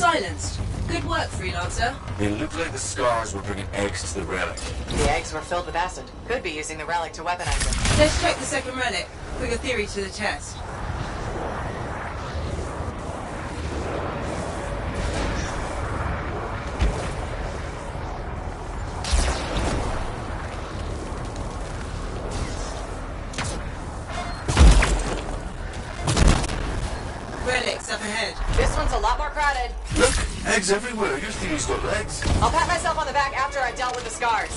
Silenced. Good work, Freelancer. It looked like the scars were bringing eggs to the relic. The eggs were filled with acid. Could be using the relic to weaponize it. Let's check the second relic. Put your theory to the test. advantage. This one's a lot more crowded. Look, eggs everywhere. Your theory's got legs. I'll pat myself on the back after I've dealt with the scars.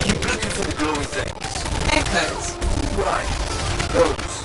Keep looking for the glowing things. Echoes. Right. Those.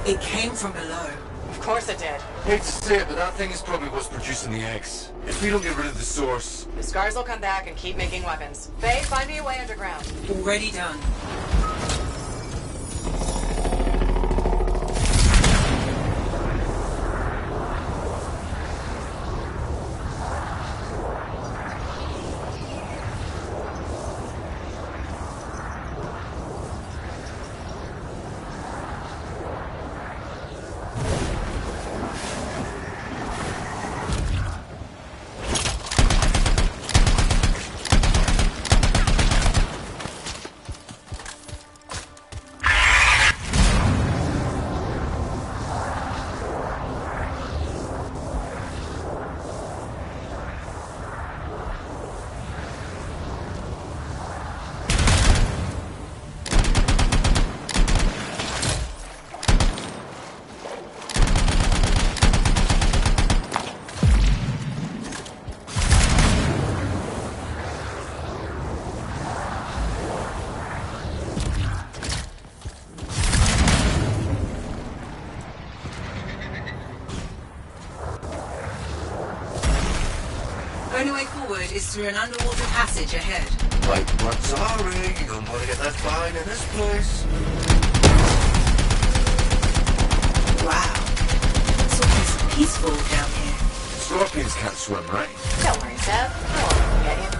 It came from below. Of course it did. Hate to say it, but that thing is probably what's producing the eggs. If we don't get rid of the source... The scars will come back and keep making weapons. Faye, find me a way underground. Already done. Only way forward is through an underwater passage ahead. Right, what's sorry? You don't want to get left behind in this place. Wow. It's almost peaceful down here. Scorpions can't swim, right? Don't worry, Seb. No one will get you.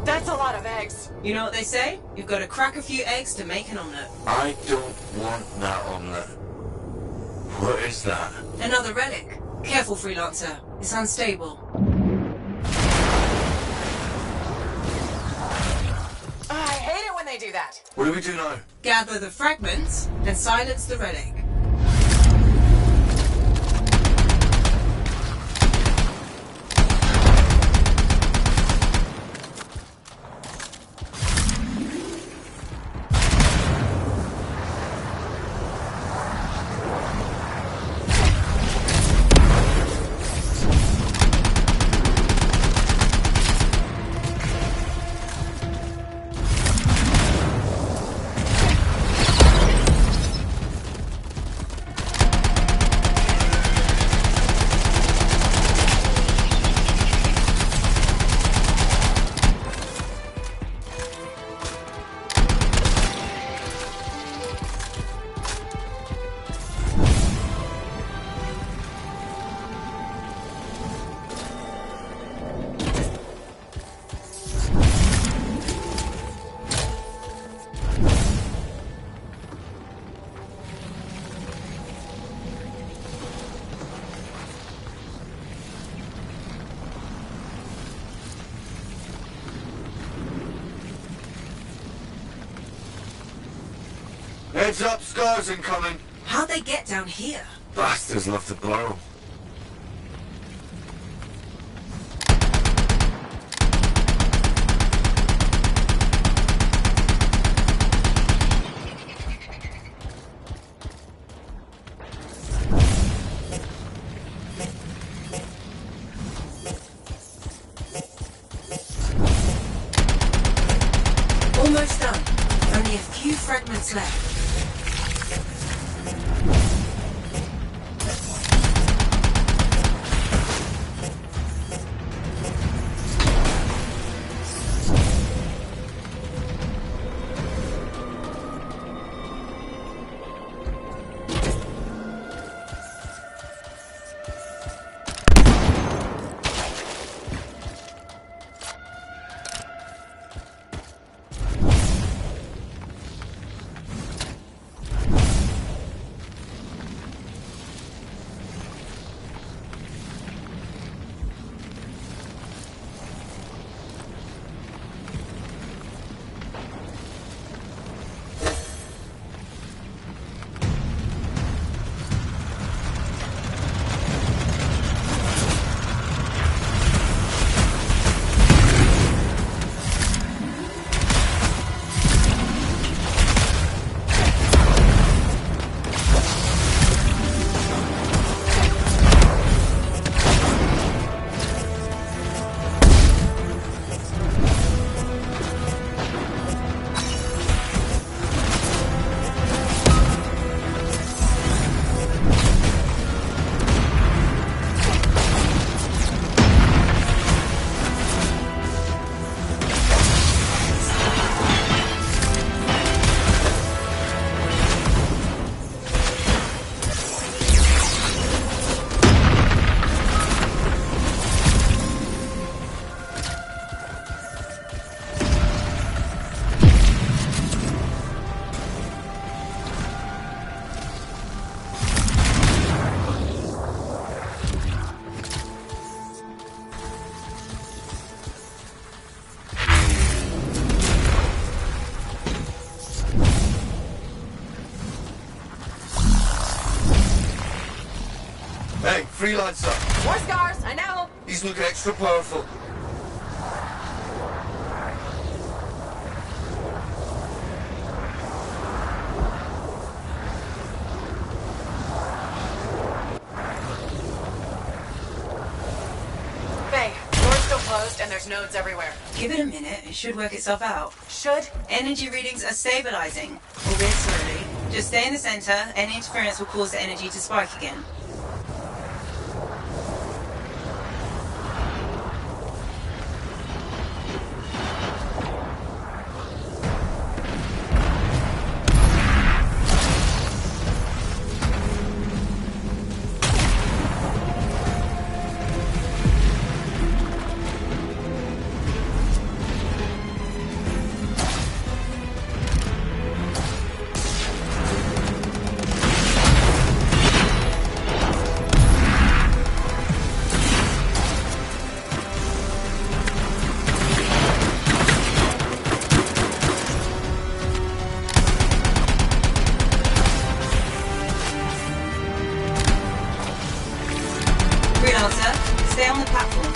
That's a lot of eggs. You know what they say? You've got to crack a few eggs to make an omelette. I don't want that omelette. What is that? Another relic. Careful, Freelancer. It's unstable. I hate it when they do that. What do we do now? Gather the fragments and silence the relic. Heads up, scars incoming. How'd they get down here? Bastards love to blow. Almost done. Only a few fragments left. Hey, freelancer. More scars, I know. He's looking extra powerful. closed and there's nodes everywhere. Give it a minute. It should work itself out. Should? Energy readings are stabilizing. Albeit slowly. Just stay in the center. Any interference will cause the energy to spike again. Stay on the platform.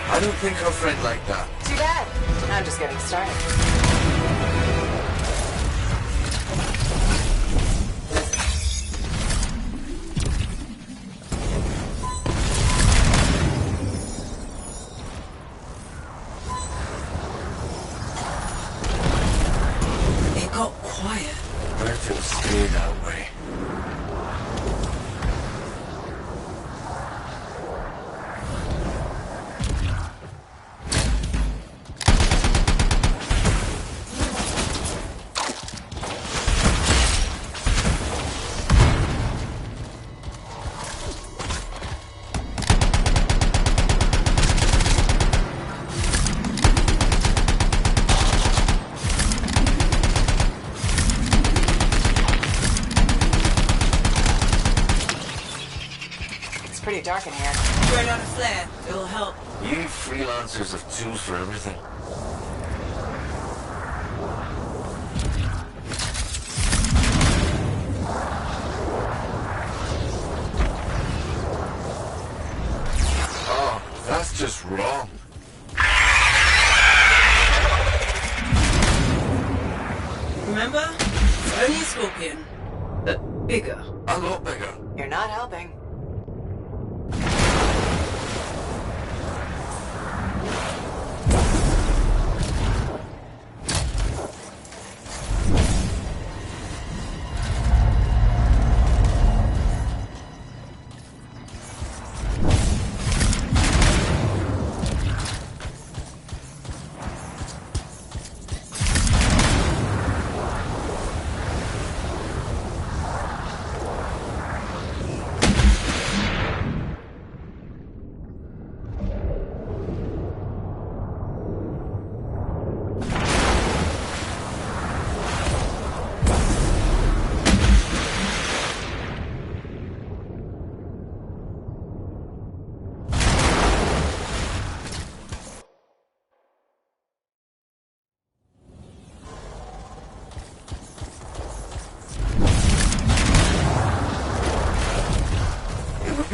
I don't think her friend like that. Too bad. I'm just getting started. It got quiet. Let him stay that way. Pretty dark in here. Turn on a flare. It'll help. You freelancers have tools for everything. Oh, that's just wrong. Remember? Only a scorpion. But bigger. A lot bigger. You're not helping.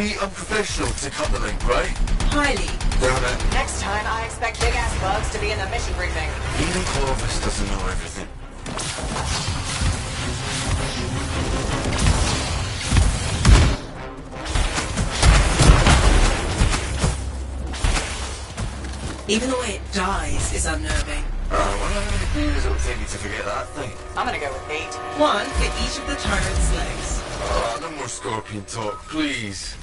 be unprofessional to cut the link, right? Highly. Damn it. Next time, I expect big ass bugs to be in the mission briefing. Even Corvus doesn't know everything. Even the way it dies is unnerving. Well, it'll take you to forget that thing. I'm gonna go with 8. One for each of the tyrant's legs. No more scorpion talk, please.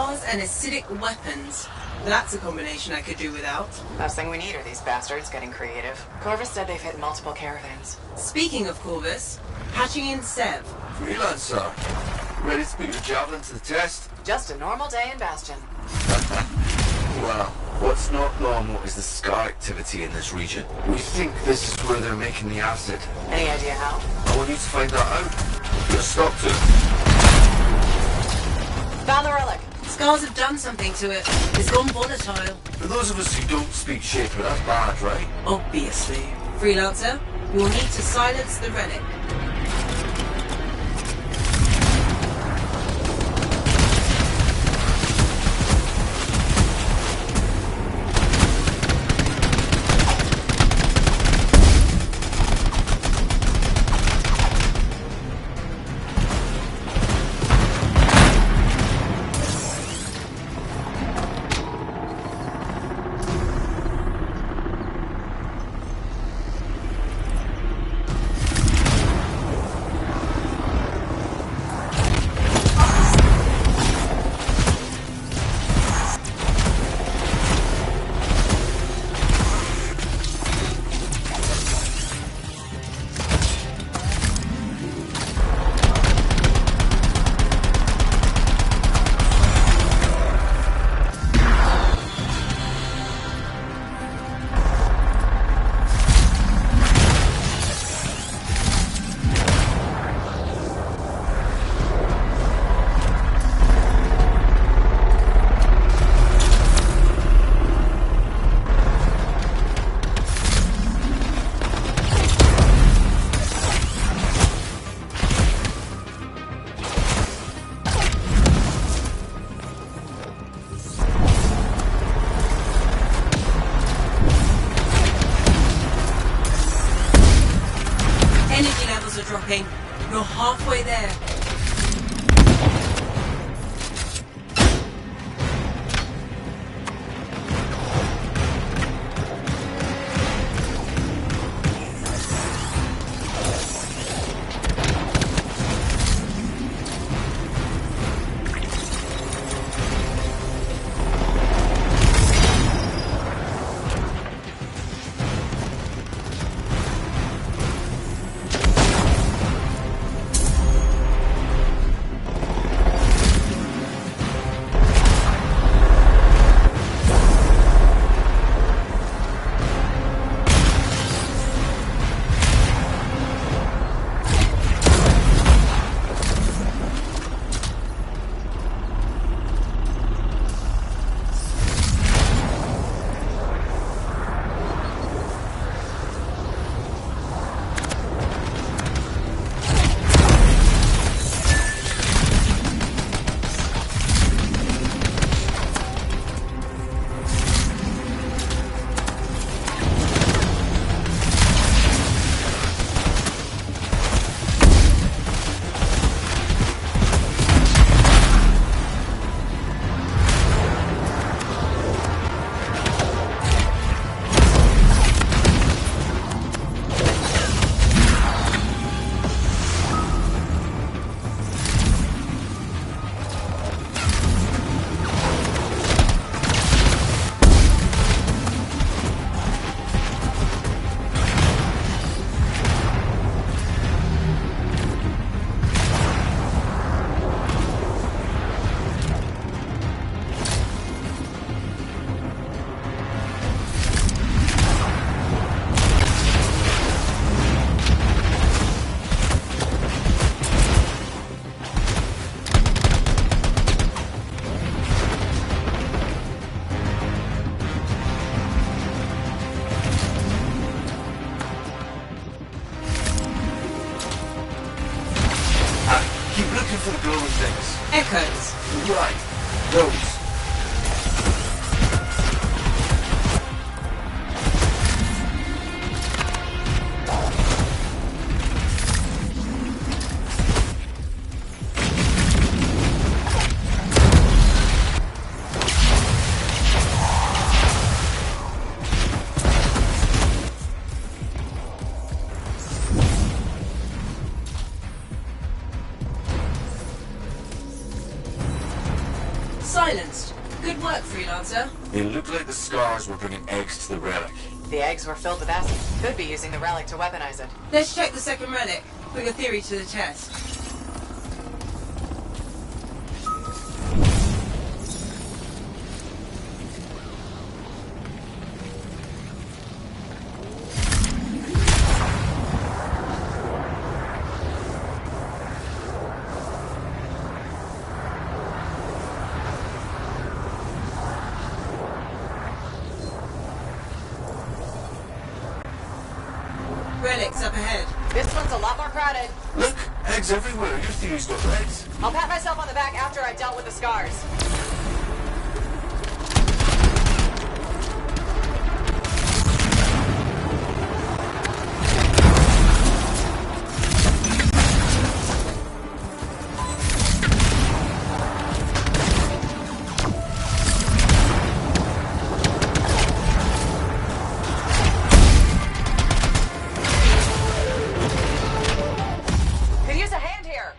scars and acidic weapons. That's a combination I could do without. Last thing we need are these bastards getting creative. Corvus said they've hit multiple caravans. Speaking of Corvus, patching in Sev. Freelancer, ready to put your javelin to the test? Just a normal day in Bastion. Well, what's not normal is the scar activity in this region. We think this is where they're making the acid. Any idea how? I want you to find that out. You're stopped to. Found the relic. Scars have done something to it. It's gone volatile. For those of us who don't speak Shaper, that's bad, right? Obviously. Freelancer, you will need to silence the relic. Dropping. You're halfway there. answer. It looked like the scars were bringing eggs to the relic. The eggs were filled with acid. Could be using the relic to weaponize it. Let's check the second relic. Put your theory to the test. Relics up ahead. This one's a lot more crowded. Look, eggs everywhere. Your theory's got legs. I'll pat myself on the back after I've dealt with the scars. Could use a hand here.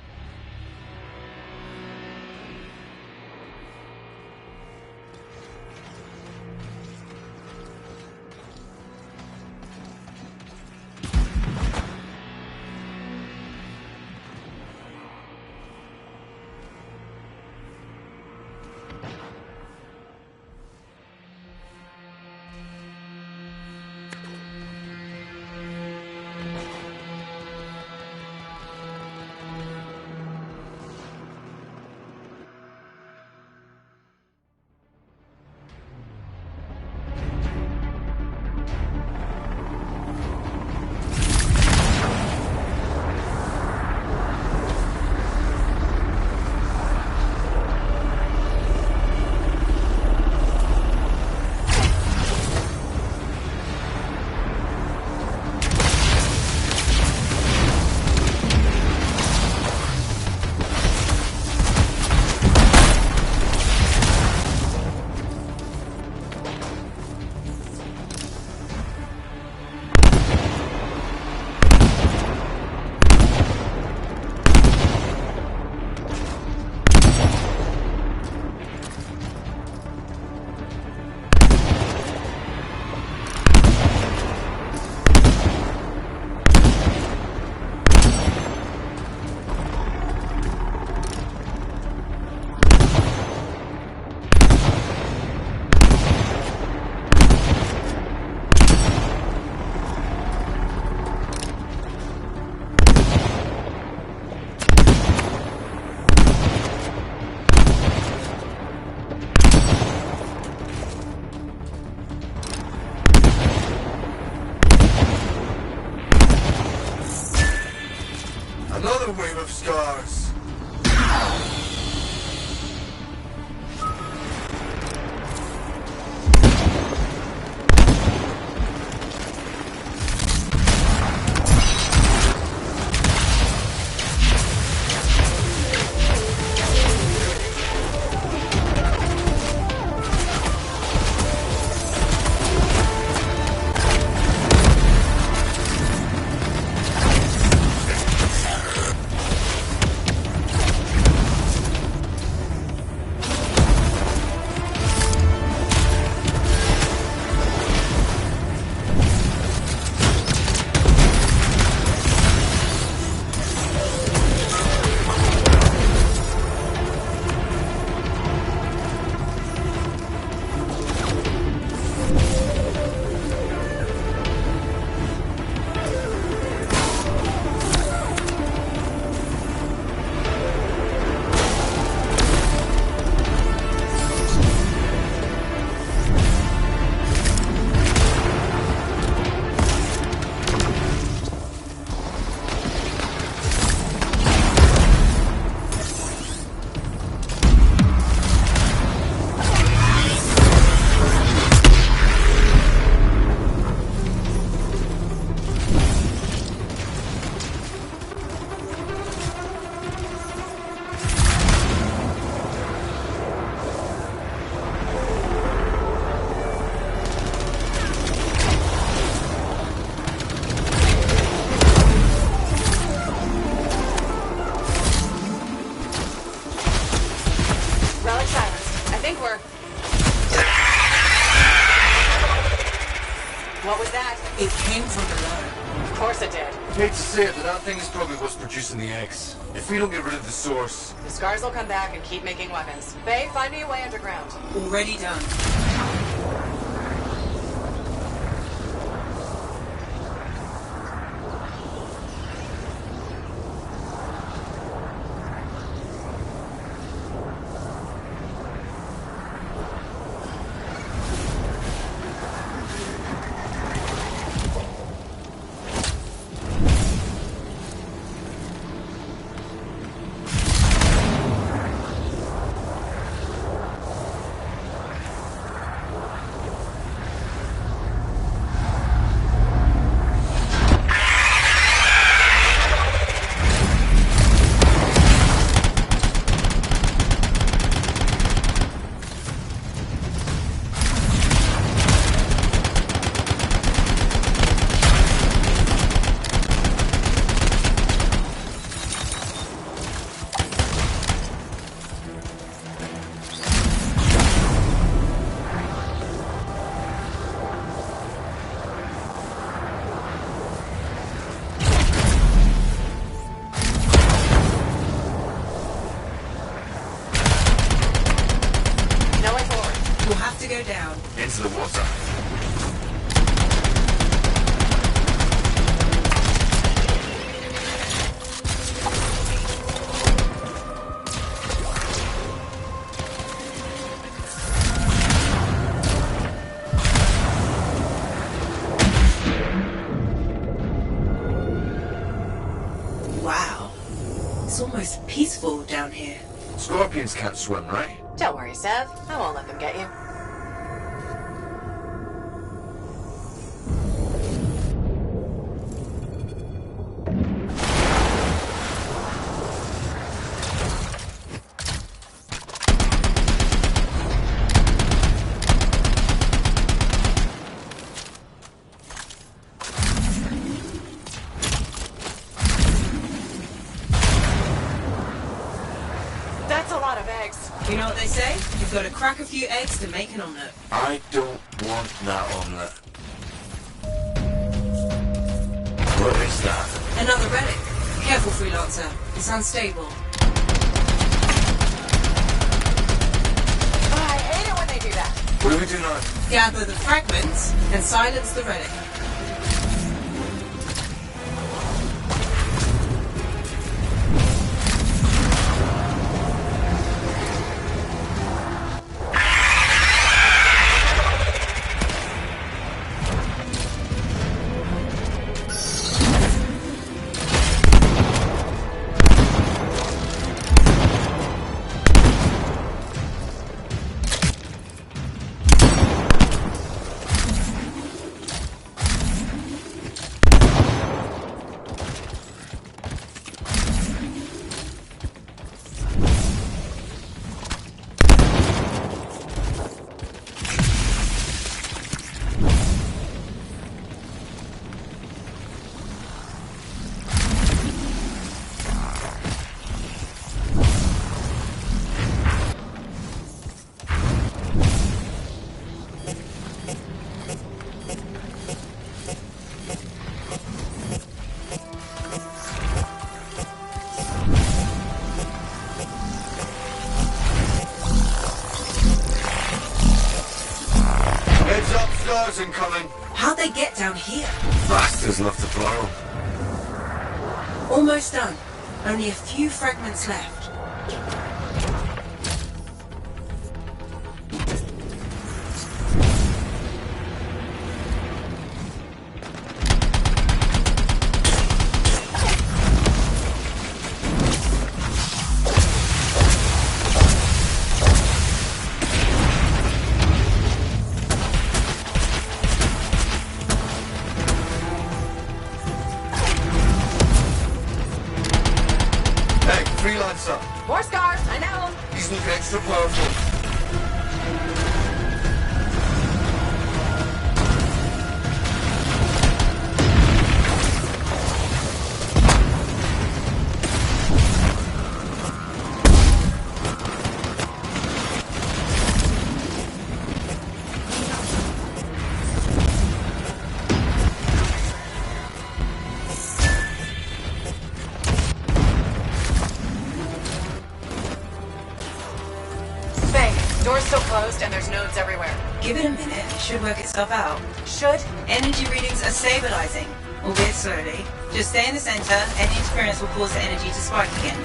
Another wave of scars. What was that? It came from below. Of course it did. Hate to say it, but that thing is probably what's producing the eggs. If we don't get rid of the source... The scars will come back and keep making weapons. Faye, find me a way underground. Already done. Go down. Into the water. Wow. It's almost peaceful down here. Scorpions can't swim, right? Don't worry, Sev. I won't let them get you. That's a lot of eggs. You know what they say? You've got to crack a few eggs to make an omelette. I don't want that omelette. What is that? Another relic. Careful, Freelancer. It's unstable. Oh, I hate it when they do that. What do we do now? Gather the fragments and silence the relic. Incoming. How'd they get down here? Bastards love to blow. Almost done. Only a few fragments left. Freelancer. More scars, I know. He's looking extra powerful. cords everywhere. Give it a minute, it should work itself out. Should? Energy readings are stabilizing, albeit slowly. Just stay in the center, any interference will cause the energy to spike again.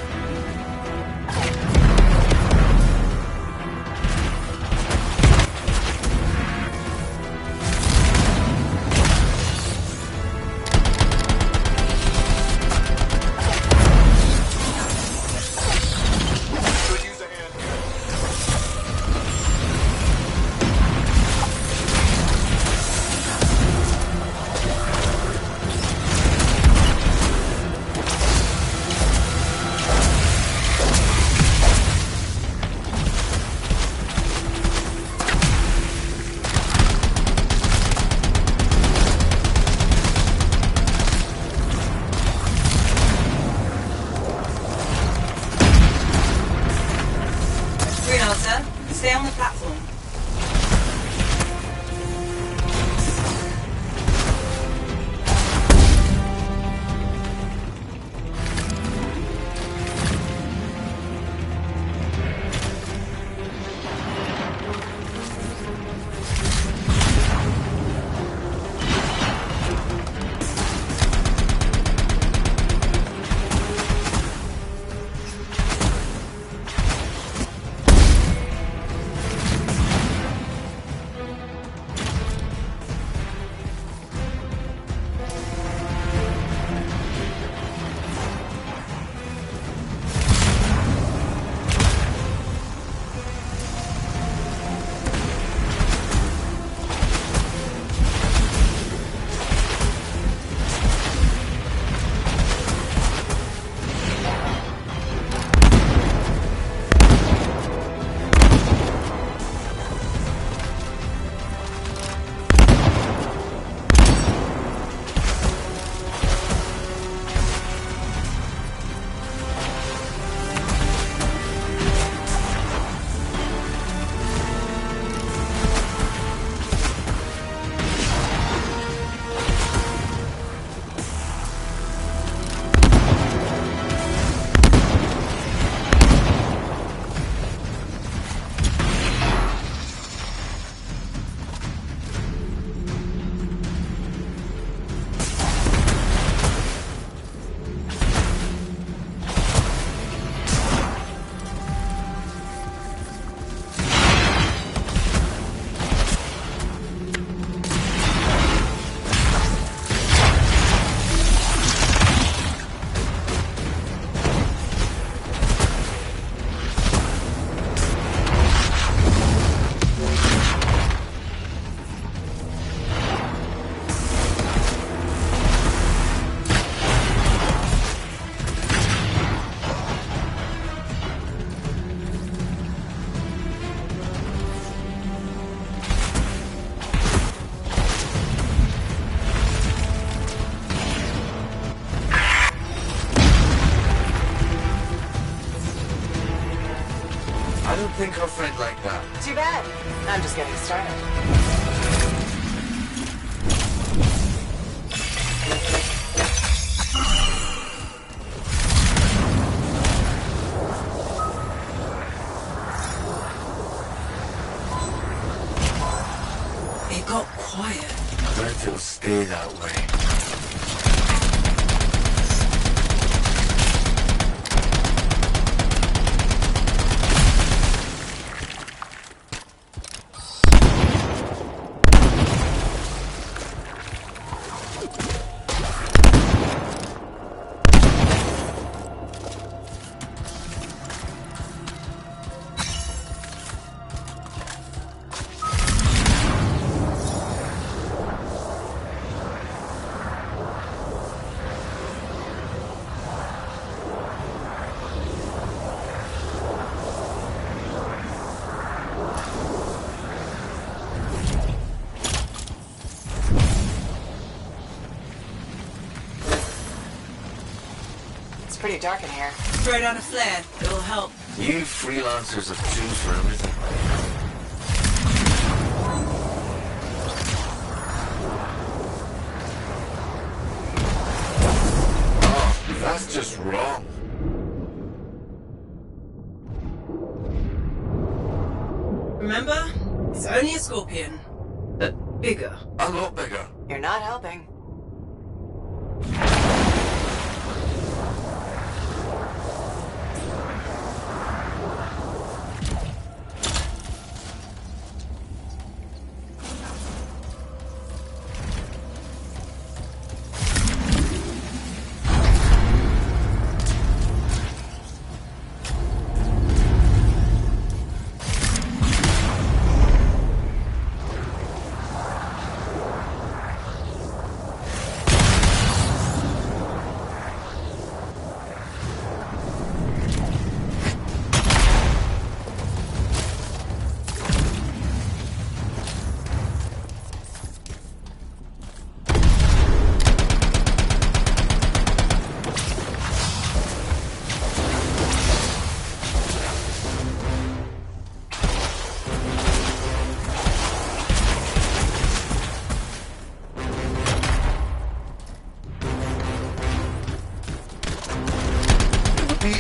Stay on the platform. I don't think her friend like that. Too bad. I'm just getting started. It got quiet. I bet it'll stay that way. It's pretty dark in here. Throw down a flare. It'll help. You freelancers have tools for everything. Oh, that's just wrong. Remember? It's Only a scorpion, but bigger. A lot bigger. You're not helping.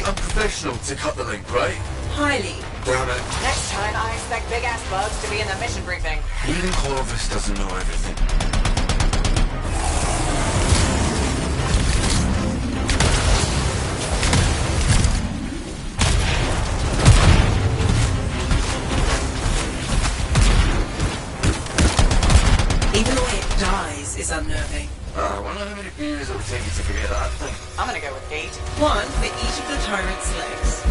Unprofessional to cut the link, right? Highly. Damn it. Next time, I expect big-ass bugs to be in the mission briefing. Even Corvus doesn't know everything. Even the way it dies is unnerving. I wonder how many beers it would take you to forget that thing. I'm gonna go with 8. One for each of the tyrant's legs.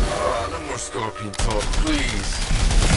No more scorpion talk, please.